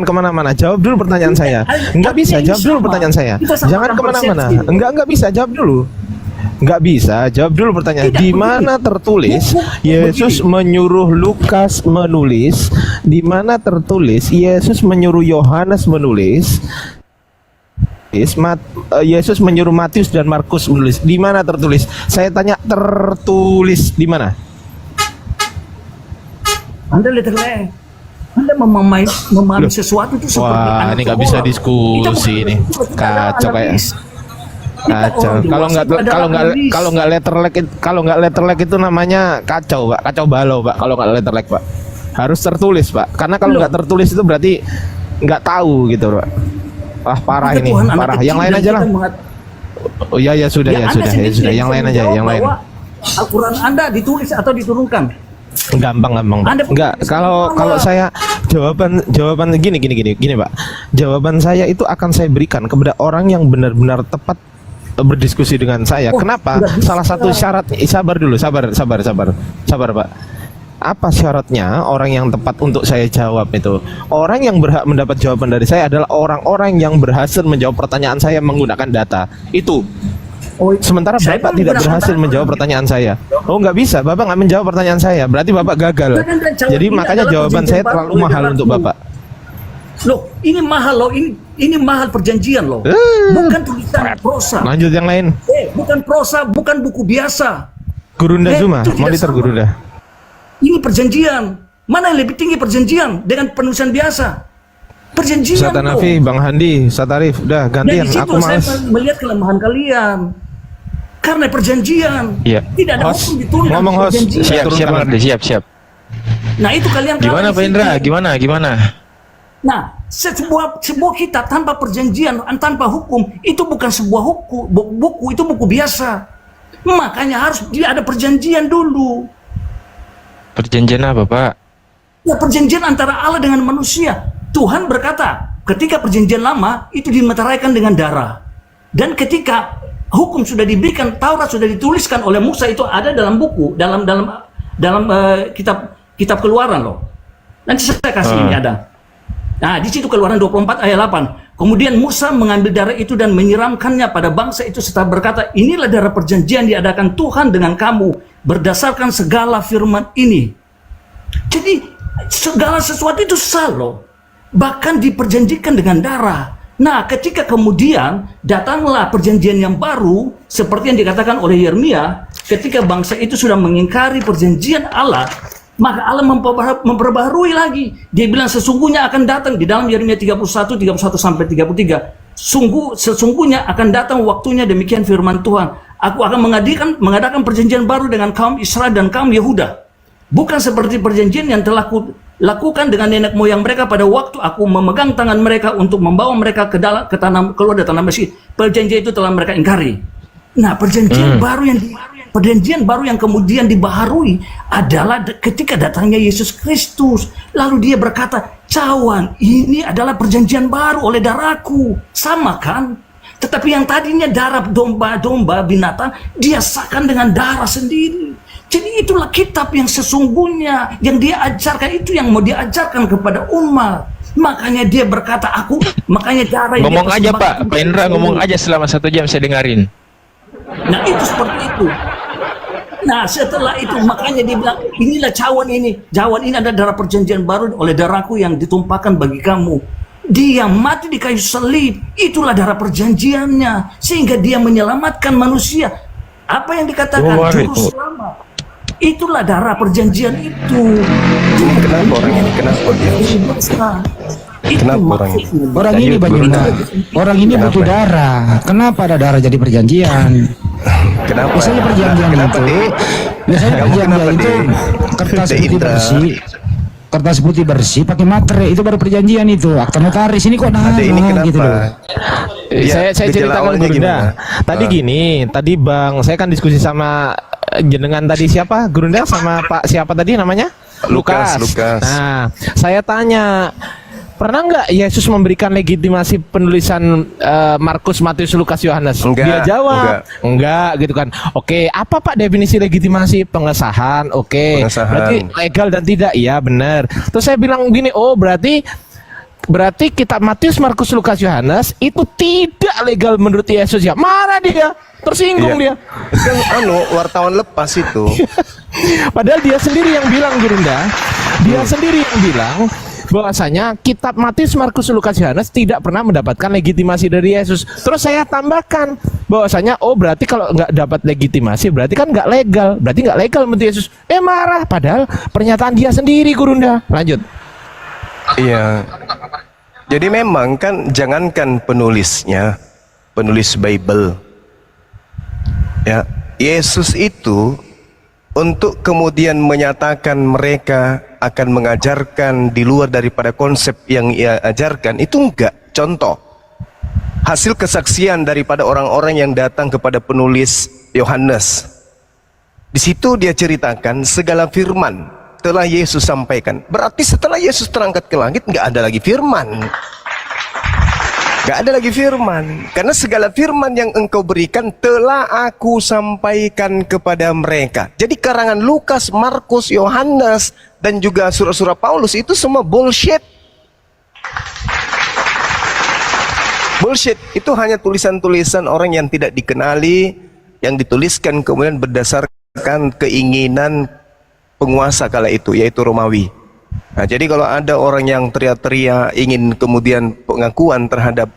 C: kemana-mana. Jawab dulu pertanyaan saya. Nggak bisa, jawab dulu pertanyaan saya. Jangan kemana-mana. Nggak bisa, jawab dulu. Nggak bisa, jawab dulu pertanyaan. Di mana tertulis Yesus menyuruh Lukas menulis? Di mana tertulis Yesus menyuruh Yohanes menulis? Yesus menyuruh Matius dan Markus menulis. Di mana tertulis? Saya tanya, tertulis di mana?
D: Anda lihat, Anda memahami sesuatu itu seperti
C: Wah,
D: anak
C: ini nggak bisa
D: sekolah.
C: diskusi
D: Kita
C: ini.
D: bukan
C: Kacau kayak.
D: analis. Kita
C: Kacau.
D: orang dewasa itu adalah analis.
C: Kalau nggak letterleg itu namanya kacau, Pak. Kacau balau, Pak. Kalau nggak letterleg, Pak. Harus tertulis, Pak. Karena kalau nggak tertulis itu berarti nggak tahu gitu, Pak. Wah, parah
D: Maka
C: ini,
D: Tuhan anak
C: parah.
D: kecil
C: Yang lain
D: dan
C: aja lah.
D: kita mengat-
C: Oh ya sudah,
D: Ya,
C: ya
D: Anda
C: sudah, ya
D: sendiri
C: sudah.
D: tidak
C: Yang
D: bisa
C: lain aja,
D: menjawab
C: yang lain.
D: bahwa Al-Quran Anda ditulis atau diturunkan.
C: Gampang.
D: Anda
C: Enggak, kalau saya jawaban gini, Pak. Jawaban saya itu akan saya berikan kepada orang yang benar-benar tepat berdiskusi dengan saya.
D: Oh,
C: Kenapa?
D: udah bisa.
C: Salah satu syarat, sabar dulu, sabar, Pak. Apa syaratnya orang yang tepat untuk saya jawab itu? Orang yang berhak mendapat jawaban dari saya adalah orang-orang yang berhasil menjawab pertanyaan saya menggunakan data. Itu.
D: Oh,
C: Sementara
D: saya
C: Bapak
D: pun
C: tidak
D: menggunakan
C: berhasil
D: data.
C: menjawab pertanyaan saya. Oh, nggak bisa. Bapak nggak menjawab pertanyaan saya. Berarti Bapak gagal.
D: Dan jawaban
C: Jadi
D: ini
C: makanya
D: adalah
C: jawaban
D: perjanjian
C: saya
D: baru
C: terlalu
D: oleh
C: mahal
D: daratmu.
C: untuk Bapak.
D: Loh, ini mahal loh, ini mahal perjanjian loh. Bukan tulisan prosa.
C: Lanjut yang lain.
D: Bukan prosa, bukan buku biasa.
C: Gurunda Zuma,
D: itu tidak
C: monitor
D: sama.
C: Gurunda.
D: Ini perjanjian. Mana yang lebih tinggi perjanjian dengan penulisan biasa? Perjanjian
C: Ustaz
D: loh.
C: Hanafi, Bang Handi, Satarif, udah
D: Dan
C: gantian.
D: di situ
C: Aku
D: saya
C: males.
D: melihat kelemahan kalian. Karena perjanjian.
F: Iya.
D: Tidak ada
C: Host,
D: hukum ditulis.
C: ngomong host.
D: Perjanjian.
F: Siap,
C: Turun
F: siap,
C: tangan.
F: Ardi, siap.
D: Nah itu kalian
F: Gimana
D: kalah
F: Pak
D: di
F: Indra?
D: situ.
F: Gimana?
D: Nah, sebuah kitab tanpa perjanjian, tanpa hukum, itu bukan sebuah buku, itu buku biasa. Makanya harus dia ada perjanjian dulu.
F: Perjanjian apa, Pak?
D: Ya, perjanjian antara Allah dengan manusia. Tuhan berkata, ketika perjanjian lama itu dimeteraikan dengan darah. Dan ketika hukum sudah diberikan, Taurat sudah dituliskan oleh Musa, itu ada dalam buku, dalam kitab Keluaran loh. Nanti saya kasih ini ada. Nah, di situ Keluaran 24 ayat 8. Kemudian Musa mengambil darah itu dan menyiramkannya pada bangsa itu serta berkata, inilah darah perjanjian diadakan Tuhan dengan kamu berdasarkan segala firman ini. Jadi segala sesuatu itu sah loh. Bahkan diperjanjikan dengan darah. Nah, ketika kemudian datanglah perjanjian yang baru, seperti yang dikatakan oleh Yeremia, ketika bangsa itu sudah mengingkari perjanjian Allah, maka Allah memperbaharui lagi. Dia bilang sesungguhnya akan datang di dalam Yeremia 31 sampai 33. Sesungguhnya akan datang waktunya, demikian firman Tuhan. Aku akan mengadakan perjanjian baru dengan kaum Israel dan kaum Yehuda. Bukan seperti perjanjian yang telah lakukan dengan nenek moyang mereka pada waktu aku memegang tangan mereka untuk membawa mereka keluar dari tanah Mesir. Perjanjian itu telah mereka ingkari. Nah, perjanjian baru yang kemudian dibaharui adalah ketika datangnya Yesus Kristus. Lalu dia berkata, cawan, ini adalah perjanjian baru oleh darahku. Sama kan? Tetapi yang tadinya darah domba-domba binatang, dia sahkan dengan darah sendiri. Jadi itulah kitab yang sesungguhnya, yang dia ajarkan, itu yang mau diajarkan kepada umat. Makanya dia berkata, makanya darah yang
F: Ngomong
D: dia
F: aja,
D: persembahkan
F: Pak. Pak Indra ngomong aja selama 1 jam saya dengerin.
D: Nah itu seperti itu. Nah setelah itu makanya dia bilang, inilah cawan ini. Cawan ini adalah darah perjanjian baru oleh darahku yang ditumpahkan bagi kamu. Dia mati di kayu salib, itulah darah perjanjiannya. Sehingga dia menyelamatkan manusia. Apa yang dikatakan juru selamat, itulah darah perjanjian itu.
B: Kenapa orang ini? Kenapa dia? Kenapa orang ini?
G: Orang ini bagaimana? Orang ini butuh darah. Kenapa ada darah jadi perjanjian?
B: Kenapa?
G: Biasanya perjanjian
B: Kenapa,
G: itu,
B: Dek?
G: biasanya
B: Kamu
G: perjanjian
B: kenapa,
G: itu
B: Dek?
G: kertas
B: Dek
G: putih
B: Indra.
G: bersih. Kertas putih bersih pakai materai itu baru perjanjian itu. Akta notaris ini kok
B: Adek ini kenapa?
G: gitu loh.
B: Ya,
C: Saya
B: gejala
C: ceritakan
B: awalnya
C: Gurunda.
B: gimana?
C: Tadi gini, tadi Bang, saya kan diskusi sama jenengan tadi siapa? Gurunda sama Pak siapa tadi namanya?
B: Lukas.
C: Nah, saya tanya, pernah nggak Yesus memberikan legitimasi penulisan Markus, Matius, Lukas, Yohanes?
B: Enggak,
C: Dia jawab, enggak gitu kan. Oke, apa Pak definisi legitimasi? Pengesahan. Oke.
B: Pengesahan.
C: Berarti legal dan tidak? Iya, benar. Terus saya bilang gini, oh berarti kitab Matius, Markus, Lukas, Yohanes itu tidak legal menurut Yesus ya? Marah dia, tersinggung dia.
B: Kan wartawan lepas itu.
C: Padahal dia sendiri yang bilang, Gurunda, dia sendiri yang bilang bahwasanya kitab Matius, Markus, Lukas, Yohanes tidak pernah mendapatkan legitimasi dari Yesus. Terus saya tambahkan bahwasanya berarti kalau nggak dapat legitimasi berarti kan nggak legal, berarti nggak legal menurut Yesus. Marah, padahal pernyataan dia sendiri, Gurunda. Lanjut.
B: Iya. Jadi memang kan jangankan penulisnya, penulis Bible. Ya, Yesus itu untuk kemudian menyatakan mereka akan mengajarkan di luar daripada konsep yang ia ajarkan itu enggak. Contoh, hasil kesaksian daripada orang-orang yang datang kepada penulis Yohanes. Di situ dia ceritakan segala firman telah Yesus sampaikan. Berarti setelah Yesus terangkat ke langit nggak ada lagi firman. Nggak ada lagi firman. Karena segala firman yang engkau berikan telah aku sampaikan kepada mereka. Jadi karangan Lukas, Markus, Yohanes dan juga surah-surah Paulus itu semua bullshit. Bullshit. Itu hanya tulisan-tulisan orang yang tidak dikenali, yang dituliskan kemudian berdasarkan keinginan penguasa kala itu, yaitu Romawi. Nah, jadi kalau ada orang yang teriak-teriak ingin kemudian pengakuan terhadap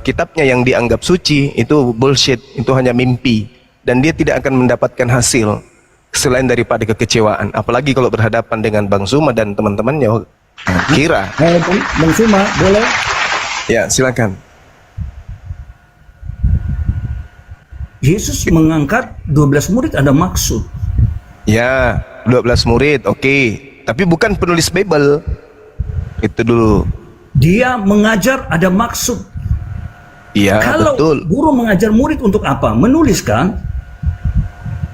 B: kitabnya yang dianggap suci, itu bullshit, itu hanya mimpi, dan dia tidak akan mendapatkan hasil selain daripada kekecewaan. Apalagi kalau berhadapan dengan Bang Suma dan teman-temannya. Kira.
D: Bang Suma, boleh?
B: Ya, silakan.
D: Yesus mengangkat 12 murid ada maksud.
B: Ya, 12 murid, oke. Tapi bukan penulis Bible. Itu dulu.
D: Dia mengajar ada maksud.
B: Iya,
D: Kalau
B: betul.
D: guru mengajar murid untuk apa? Menuliskan.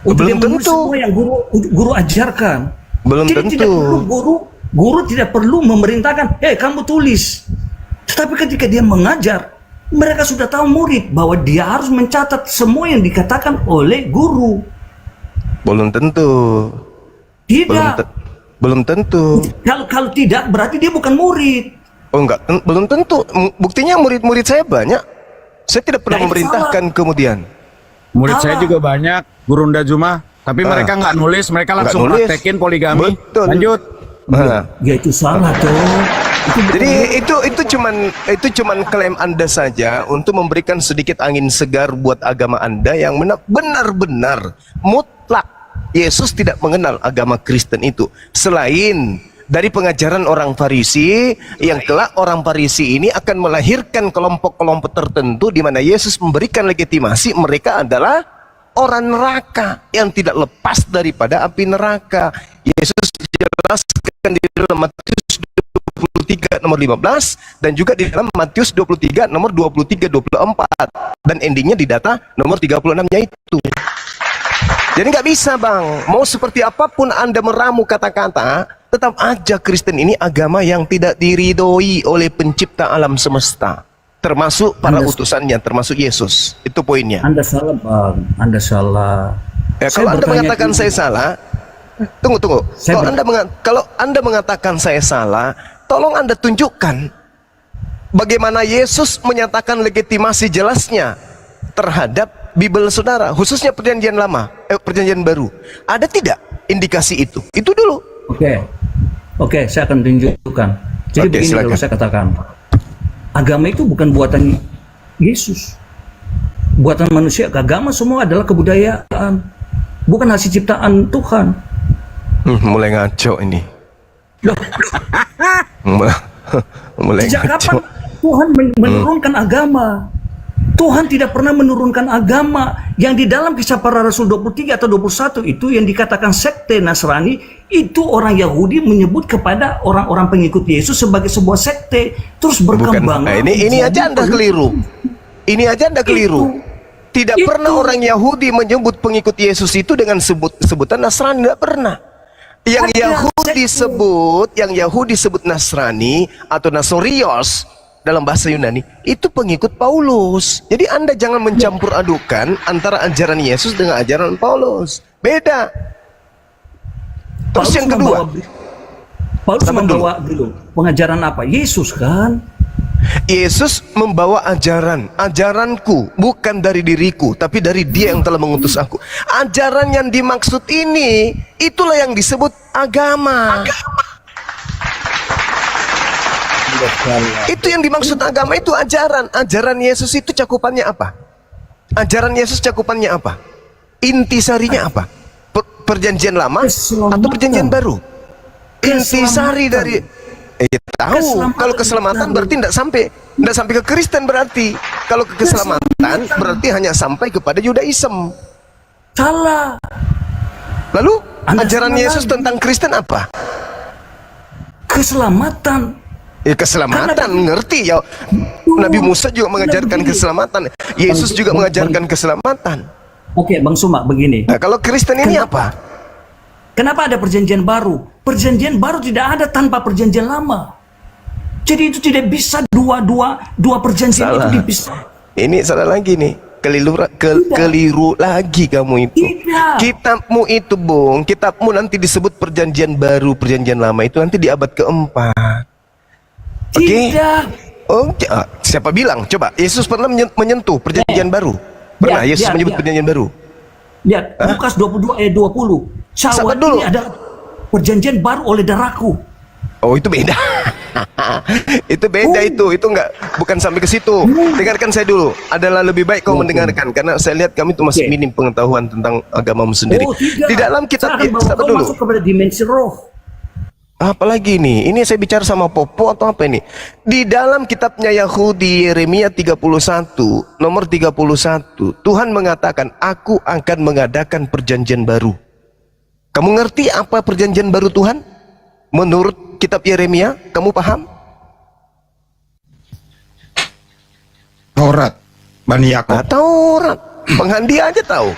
D: Untuk
B: Belum
D: dia menulis
B: tentu.
D: semua yang guru ajarkan.
B: Belum
D: Jadi tidak
B: tentu.
D: perlu guru tidak perlu memerintahkan, kamu tulis. Tetapi ketika dia mengajar, mereka sudah tahu murid bahwa dia harus mencatat semua yang dikatakan oleh guru.
B: Belum tentu.
D: Tidak.
B: Belum tentu.
D: Kalau tidak berarti dia bukan murid.
B: Oh enggak, belum tentu. Buktinya murid-murid saya banyak. Saya tidak pernah
D: Nah, itu
B: memerintahkan kemudian.
E: Murid
D: Salah.
E: saya juga banyak, Gurunda Juma. Tapi mereka nggak nulis, mereka langsung
B: nulis.
E: praktekin poligami.
B: Betul.
E: Lanjut.
B: Nah,
D: Ya itu salah tuh.
B: jadi itu cuman klaim Anda saja untuk memberikan sedikit angin segar buat agama Anda yang benar-benar mutlak. Yesus tidak mengenal agama Kristen itu selain dari pengajaran orang Farisi, yang kelak orang Farisi ini akan melahirkan kelompok-kelompok tertentu di mana Yesus memberikan legitimasi mereka adalah orang neraka yang tidak lepas daripada api neraka. Yesus jelaskan di dalam Matius 23 nomor 15 dan juga di dalam Matius 23 nomor 23-24 dan endingnya di data nomor 36-nya itu. Jadi nggak bisa Bang, mau seperti apapun Anda meramu kata-kata, tetap aja Kristen ini agama yang tidak diridhoi oleh pencipta alam semesta, termasuk para utusannya, termasuk Yesus. Itu poinnya.
D: Anda salah Bang, Anda salah.
B: Ya,
D: Saya
B: kalau Anda
D: bertanya
B: mengatakan
D: dulu.
B: saya salah, tunggu. Kalau Anda mengatakan saya salah, tolong Anda tunjukkan bagaimana Yesus menyatakan legitimasi jelasnya terhadap Bible saudara, khususnya perjanjian lama, perjanjian baru. Ada tidak indikasi itu? Itu dulu.
D: Oke, saya akan tunjukkan. Jadi
B: Oke,
D: begini
B: silakan.
D: kalau saya katakan, agama itu bukan buatan Yesus, buatan manusia. Agama semua adalah kebudayaan, bukan hasil ciptaan Tuhan.
B: Mulai ngaco ini.
D: Loh,
B: Mulai
D: sejak
B: ngaco.
D: kapan Tuhan menurunkan agama? Tuhan tidak pernah menurunkan agama. Yang di dalam Kisah Para Rasul 23 atau 21 itu yang dikatakan sekte Nasrani, itu orang Yahudi menyebut kepada orang-orang pengikut Yesus sebagai sebuah sekte, terus berkembang.
B: Nah, ini aja Anda keliru. Ini aja Anda keliru. Tidak pernah orang Yahudi menyebut pengikut Yesus itu dengan sebutan Nasrani, tidak pernah. Yang Yahudi sebut Nasrani atau Nasorios dalam bahasa Yunani itu pengikut Paulus. Jadi Anda jangan mencampur adukan antara ajaran Yesus dengan ajaran Paulus. Beda. Terus yang kedua,
D: Paulus membawa dulu pengajaran apa? Yesus kan?
B: Yesus membawa ajaranku bukan dari diriku, tapi dari Dia yang telah mengutus aku. Ajaran yang dimaksud ini, itulah yang disebut agama. Itu yang dimaksud agama, itu ajaran. Ajaran Yesus itu cakupannya apa? Ajaran Yesus cakupannya apa? Intisarinya apa? Perjanjian lama atau perjanjian baru? Intisari dari tahu. Kalau keselamatan berarti tidak sampai ke Kristen berarti. Kalau ke keselamatan berarti hanya sampai kepada Yudaism.
D: Salah.
B: Lalu ajaran Yesus tentang Kristen apa?
D: Keselamatan.
B: Keselamatan ngerti ya. Nabi Musa juga mengajarkan keselamatan. Yesus juga mengajarkan keselamatan.
D: Oke, Bang Sumak, begini.
B: Nah, kalau Kristen ini apa?
D: Kenapa ada perjanjian baru? Perjanjian baru tidak ada tanpa perjanjian lama. Jadi itu tidak bisa dua perjanjian
B: Salah.
D: itu dipisah.
B: Ini salah lagi nih. Keliru lagi kamu itu.
D: Tidak.
B: Kitabmu itu, Bung, kitabmu nanti disebut perjanjian baru, perjanjian lama itu nanti di abad keempat. Oke?
D: Tidak.
B: Oh, siapa bilang? Coba, Yesus pernah menyentuh perjanjian baru? Pernah Yesus menyebut perjanjian baru?
D: Lihat, Lukas 22 ayat 20. Syawal
B: dulu.
D: ini adalah perjanjian baru oleh darahku.
B: Oh, itu beda. Itu beda itu enggak, bukan sampai ke situ. Dengarkan saya dulu. Adalah lebih baik kau mendengarkan karena saya lihat kami itu masih minim pengetahuan tentang agamamu sendiri.
D: Tidak.
B: Di dalam kitab
D: Saya akan bawa kau
B: dulu.
D: masuk kepada dimensi roh.
B: Apalagi ini? Ini saya bicara sama Popo atau apa ini? Di dalam kitabnya Yahudi Yeremia 31 nomor 31 Tuhan mengatakan, aku akan mengadakan perjanjian baru. Kamu ngerti apa perjanjian baru Tuhan? Menurut kitab Yeremia, kamu paham?
G: Taurat, Bani Yakob.
B: Taurat. Penghandi aja tahu.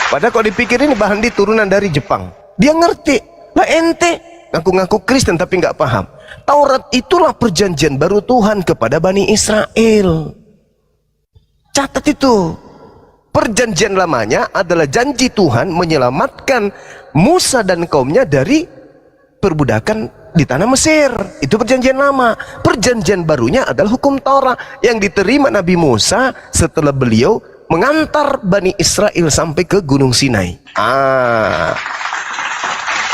B: Padahal kalau dipikirin Bahandi turunan dari Jepang. Dia ngerti. Lah ente ngaku-ngaku Kristen tapi nggak paham. Taurat itulah perjanjian baru Tuhan kepada Bani Israel. Catat itu. Perjanjian lamanya adalah janji Tuhan menyelamatkan Musa dan kaumnya dari perbudakan di tanah Mesir. Itu perjanjian lama. Perjanjian barunya adalah hukum Taurat yang diterima Nabi Musa setelah beliau mengantar Bani Israel sampai ke Gunung Sinai.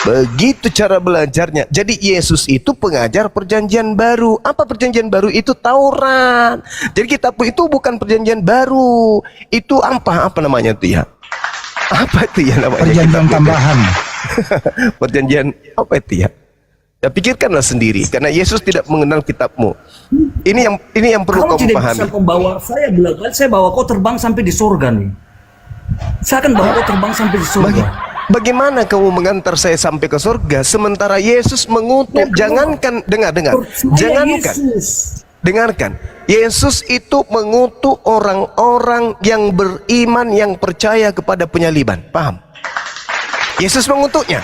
B: Begitu cara belajarnya. Jadi Yesus itu pengajar perjanjian baru. Apa perjanjian baru? Itu Taurat. Jadi kitabku itu bukan perjanjian baru. Itu apa namanya itu ya? Apa itu ya namanya?
G: Perjanjian tambahan.
B: Perjanjian apa itu ya? Ya pikirkanlah sendiri. Karena Yesus tidak mengenal kitabmu. Ini yang perlu
D: Kamu
B: kamu
D: tidak
B: pahami.
D: bisa membawa saya bilang, saya bawa kau terbang sampai di surga nih. Saya akan bawa kau terbang sampai di surga.
B: Bagaimana kamu mengantar saya sampai ke surga sementara Yesus mengutuk? Jangankan dengar. Jangankan. Dengarkan. Yesus itu mengutuk orang-orang yang beriman yang percaya kepada penyaliban. Paham? Yesus mengutuknya.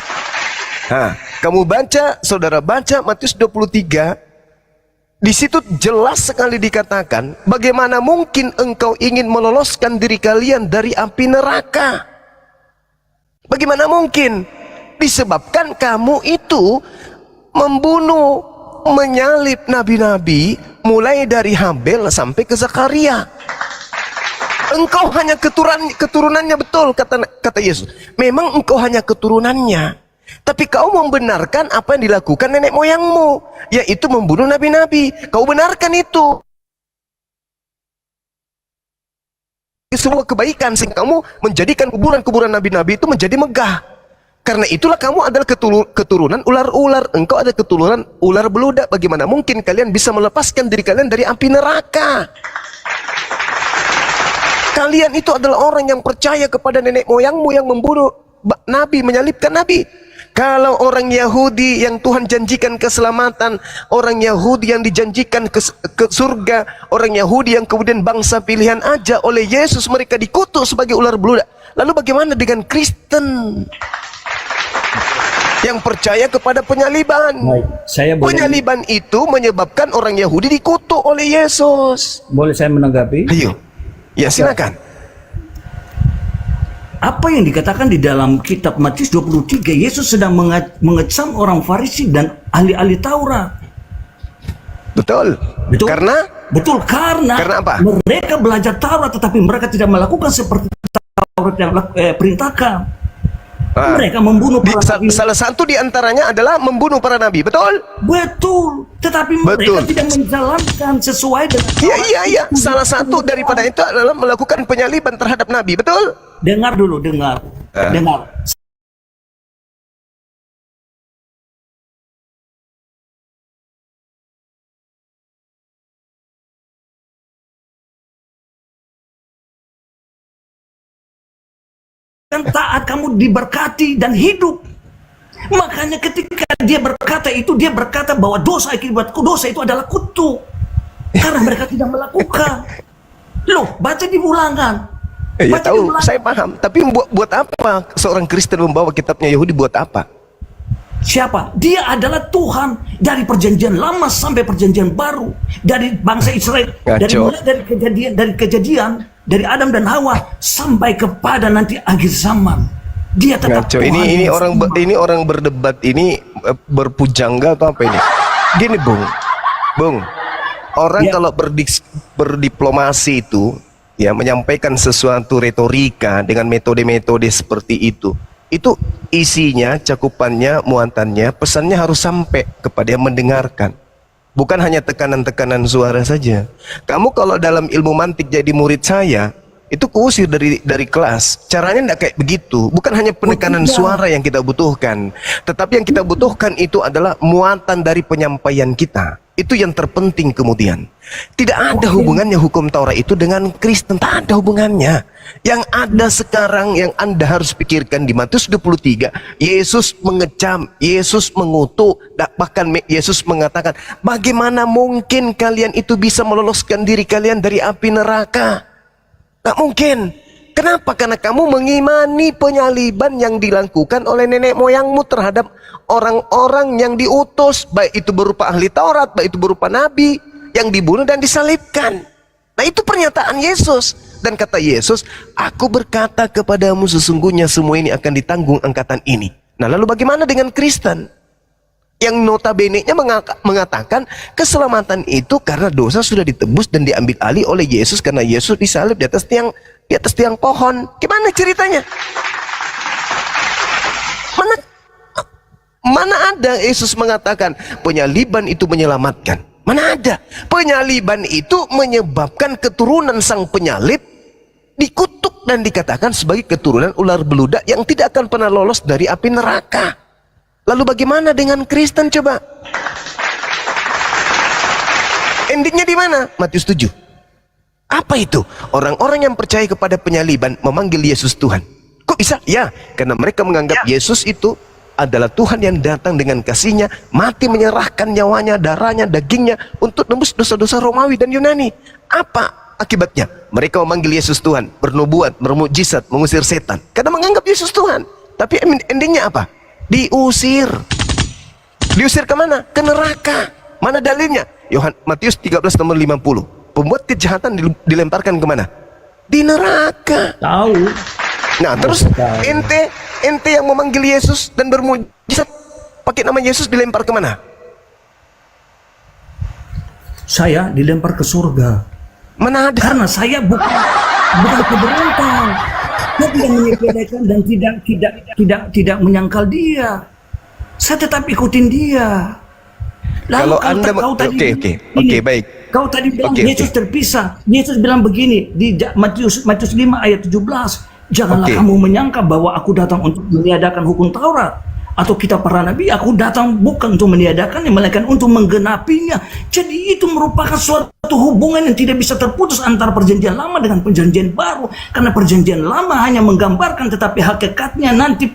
B: Kamu baca, saudara baca Matius 23. Di situ jelas sekali dikatakan, bagaimana mungkin engkau ingin meloloskan diri kalian dari api neraka? Bagaimana mungkin? Disebabkan kamu itu membunuh, menyalib nabi-nabi mulai dari Habel sampai ke Zakaria. Engkau hanya keturunannya, betul kata Yesus. Memang engkau hanya keturunannya, tapi kau membenarkan apa yang dilakukan nenek moyangmu, yaitu membunuh nabi-nabi. Kau benarkan itu sebuah kebaikan sehingga kamu menjadikan kuburan-kuburan nabi-nabi itu menjadi megah. Karena itulah kamu adalah keturunan ular-ular. Engkau ada keturunan ular beludak. Bagaimana mungkin kalian bisa melepaskan diri kalian dari api neraka? Kalian itu adalah orang yang percaya kepada nenek moyangmu yang membunuh nabi, menyalibkan nabi. Kalau orang Yahudi yang Tuhan janjikan keselamatan, orang Yahudi yang dijanjikan ke surga, orang Yahudi yang kemudian bangsa pilihan aja oleh Yesus, mereka dikutuk sebagai ular beludak. Lalu bagaimana dengan Kristen yang percaya kepada penyaliban? Penyaliban itu menyebabkan orang Yahudi dikutuk oleh Yesus.
D: Boleh saya menanggapi?
B: Ayo, ya silakan.
D: Apa yang dikatakan di dalam kitab Matius 23, Yesus sedang mengecam orang Farisi dan ahli-ahli Taurat.
B: Betul. Karena apa?
D: Mereka belajar Taurat tetapi mereka tidak melakukan seperti Taurat yang perintahkan. Mereka membunuh para nabi.
B: Salah satu di antaranya adalah membunuh para nabi, betul?
D: Betul, tetapi mereka
B: Betul.
D: tidak menjalankan sesuai dengan
B: Iya. Salah satu daripada itu adalah melakukan penyaliban terhadap nabi, betul?
D: Dengar dulu, dengar. Dan taat kamu diberkati dan hidup. Makanya ketika dia berkata itu, dia berkata bahwa dosa akibat dosa itu adalah kutuk. Karena mereka tidak melakukan. Loh, baca di Ulangan.
B: Ya
D: Baca di
B: tahu,
D: Ulangan.
B: saya paham. Tapi buat apa seorang Kristen membawa kitabnya Yahudi, buat apa?
D: Siapa? Dia adalah Tuhan dari perjanjian lama sampai perjanjian baru, dari bangsa Israel,
B: Ngaco.
D: dari kejadian, dari Adam dan Hawa sampai kepada nanti akhir zaman. Dia tetap
B: Ngaco.
D: Tuhan
B: Ini
D: yang
B: orang
D: sama.
B: ini orang berdebat ini berpujangga atau apa ini? Gini, Bung. Orang
D: Ya.
B: kalau berdiplomasi itu ya menyampaikan sesuatu retorika dengan metode-metode seperti itu isinya, cakupannya, muatannya, pesannya harus sampai kepada yang mendengarkan. Bukan hanya tekanan-tekanan suara saja. Kamu kalau dalam ilmu mantik jadi murid saya, itu kuusir dari kelas. Caranya tidak kayak begitu. Bukan hanya penekanan suara yang kita butuhkan, tetapi yang kita butuhkan itu adalah muatan dari penyampaian kita. Itu yang terpenting kemudian. Tidak ada hubungannya hukum Taurat itu dengan Kristen, tak ada hubungannya. Yang ada sekarang yang Anda harus pikirkan di Matius 23, Yesus mengecam, Yesus mengutuk, bahkan Yesus mengatakan, bagaimana mungkin kalian itu bisa meloloskan diri kalian dari api neraka? Tak mungkin. Kenapa? Karena kamu mengimani penyaliban yang dilakukan oleh nenek moyangmu terhadap orang-orang yang diutus, baik itu berupa ahli Taurat, baik itu berupa nabi yang dibunuh dan disalibkan. Nah, itu pernyataan Yesus. Dan kata Yesus, aku berkata kepadamu sesungguhnya semua ini akan ditanggung angkatan ini. Nah, lalu bagaimana dengan Kristen? Yang notabene-nya mengatakan keselamatan itu karena dosa sudah ditebus dan diambil alih oleh Yesus karena Yesus disalib di atas tiang pohon. Gimana ceritanya? Mana ada Yesus mengatakan penyaliban itu menyelamatkan? Mana ada? Penyaliban itu menyebabkan keturunan sang penyalib dikutuk dan dikatakan sebagai keturunan ular beludak yang tidak akan pernah lolos dari api neraka. Lalu bagaimana dengan Kristen coba? Endingnya di mana? Matius 7. Apa itu? Orang-orang yang percaya kepada penyaliban memanggil Yesus Tuhan. Kok bisa? Ya, karena mereka menganggap Yesus itu adalah Tuhan yang datang dengan kasihnya, mati menyerahkan nyawanya, darahnya, dagingnya untuk tembus dosa-dosa Romawi dan Yunani. Apa akibatnya? Mereka memanggil Yesus Tuhan, bernubuat, bermukjizat, mengusir setan. Karena menganggap Yesus Tuhan. Tapi endingnya apa? Diusir. Diusir kemana? Ke neraka. Mana dalilnya? Matius 13 nomor 50. Pembuat kejahatan dilemparkan kemana? Di neraka.
D: Tahu.
B: Nah, terus ente yang memanggil Yesus dan bermujizat pakai nama Yesus dilempar kemana?
D: Saya dilempar ke surga.
B: Mana ada?
D: Karena saya bukan keberuntung. Saya tidak menyepelekan dan tidak menyangkal dia. Saya tetap ikutin dia. Lalu
B: Kalau Anda oke, baik.
D: Kau tadi bilang
B: Oke,
D: Yesus terpisah. Yesus bilang begini di Matius 5 ayat 17. Janganlah
B: Oke.
D: kamu menyangka bahwa aku datang untuk meniadakan hukum Taurat atau kitab para nabi. Aku datang bukan untuk meniadakannya, melainkan untuk menggenapinya. Jadi itu merupakan suatu hubungan yang tidak bisa terputus antara perjanjian lama dengan perjanjian baru. Karena perjanjian lama hanya menggambarkan, tetapi hakikatnya nanti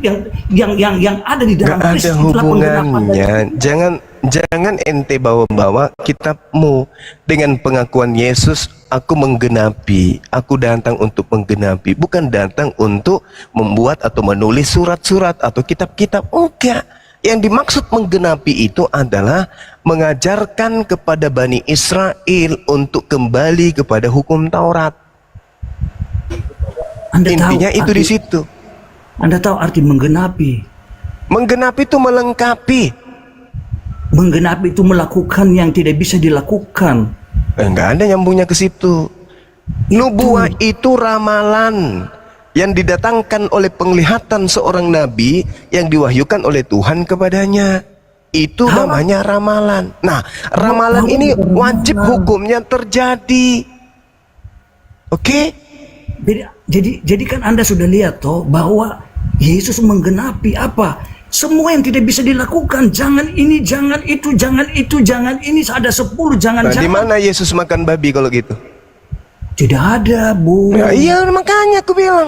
D: yang ada di dalam
B: Gak ada
D: Kristus itulah penggenapan dari-
B: Jangan ente bawa-bawa kitabmu dengan pengakuan Yesus, aku menggenapi, aku datang untuk menggenapi, bukan datang untuk membuat atau menulis surat-surat atau kitab-kitab. Enggak. Yang dimaksud menggenapi itu adalah mengajarkan kepada Bani Israel untuk kembali kepada hukum Taurat.
D: Anda
B: Intinya
D: tahu
B: itu
D: arti-
B: di situ.
D: Anda tahu arti menggenapi.
B: Menggenapi itu melengkapi.
D: Menggenapi itu melakukan yang tidak bisa dilakukan.
B: Enggak ada nyambungnya ke situ. Nubuah itu ramalan. yang didatangkan oleh penglihatan seorang nabi yang diwahyukan oleh Tuhan kepadanya. Itu namanya ramalan. Nah, ramalan ini wajib hukumnya terjadi. Oke?
D: Jadi kan Anda sudah lihat toh bahwa Yesus menggenapi apa? Semua yang tidak bisa dilakukan. Jangan ini, jangan itu, jangan itu, jangan ini. Ada 10, jangan.
B: Nah, di mana Yesus makan babi kalau gitu?
D: Tidak ada, Bu.
B: Ya, iya, makanya aku bilang.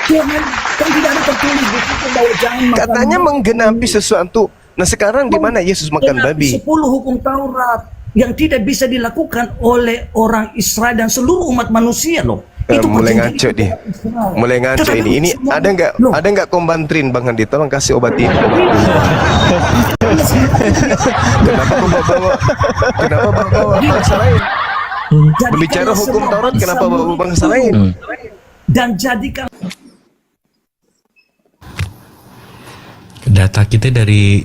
D: Jangan, kan tidak ada tertulis di situ bahwa jangan makan.
B: Katanya menggenapi sesuatu. Nah, sekarang di mana Yesus makan babi?
D: 10 hukum Taurat yang tidak bisa dilakukan oleh orang Israel dan seluruh umat manusia loh.
B: Mulai ngaco dia. Mulai ngaco ini. Ini ada nggak kombantrin Bang Handi? Tolong kasih obat ini. Kenapa bawa bangsa lain? Berbicara hukum Taurat, kenapa bawa bangsa lain?
D: Dan jadikan
H: data kita dari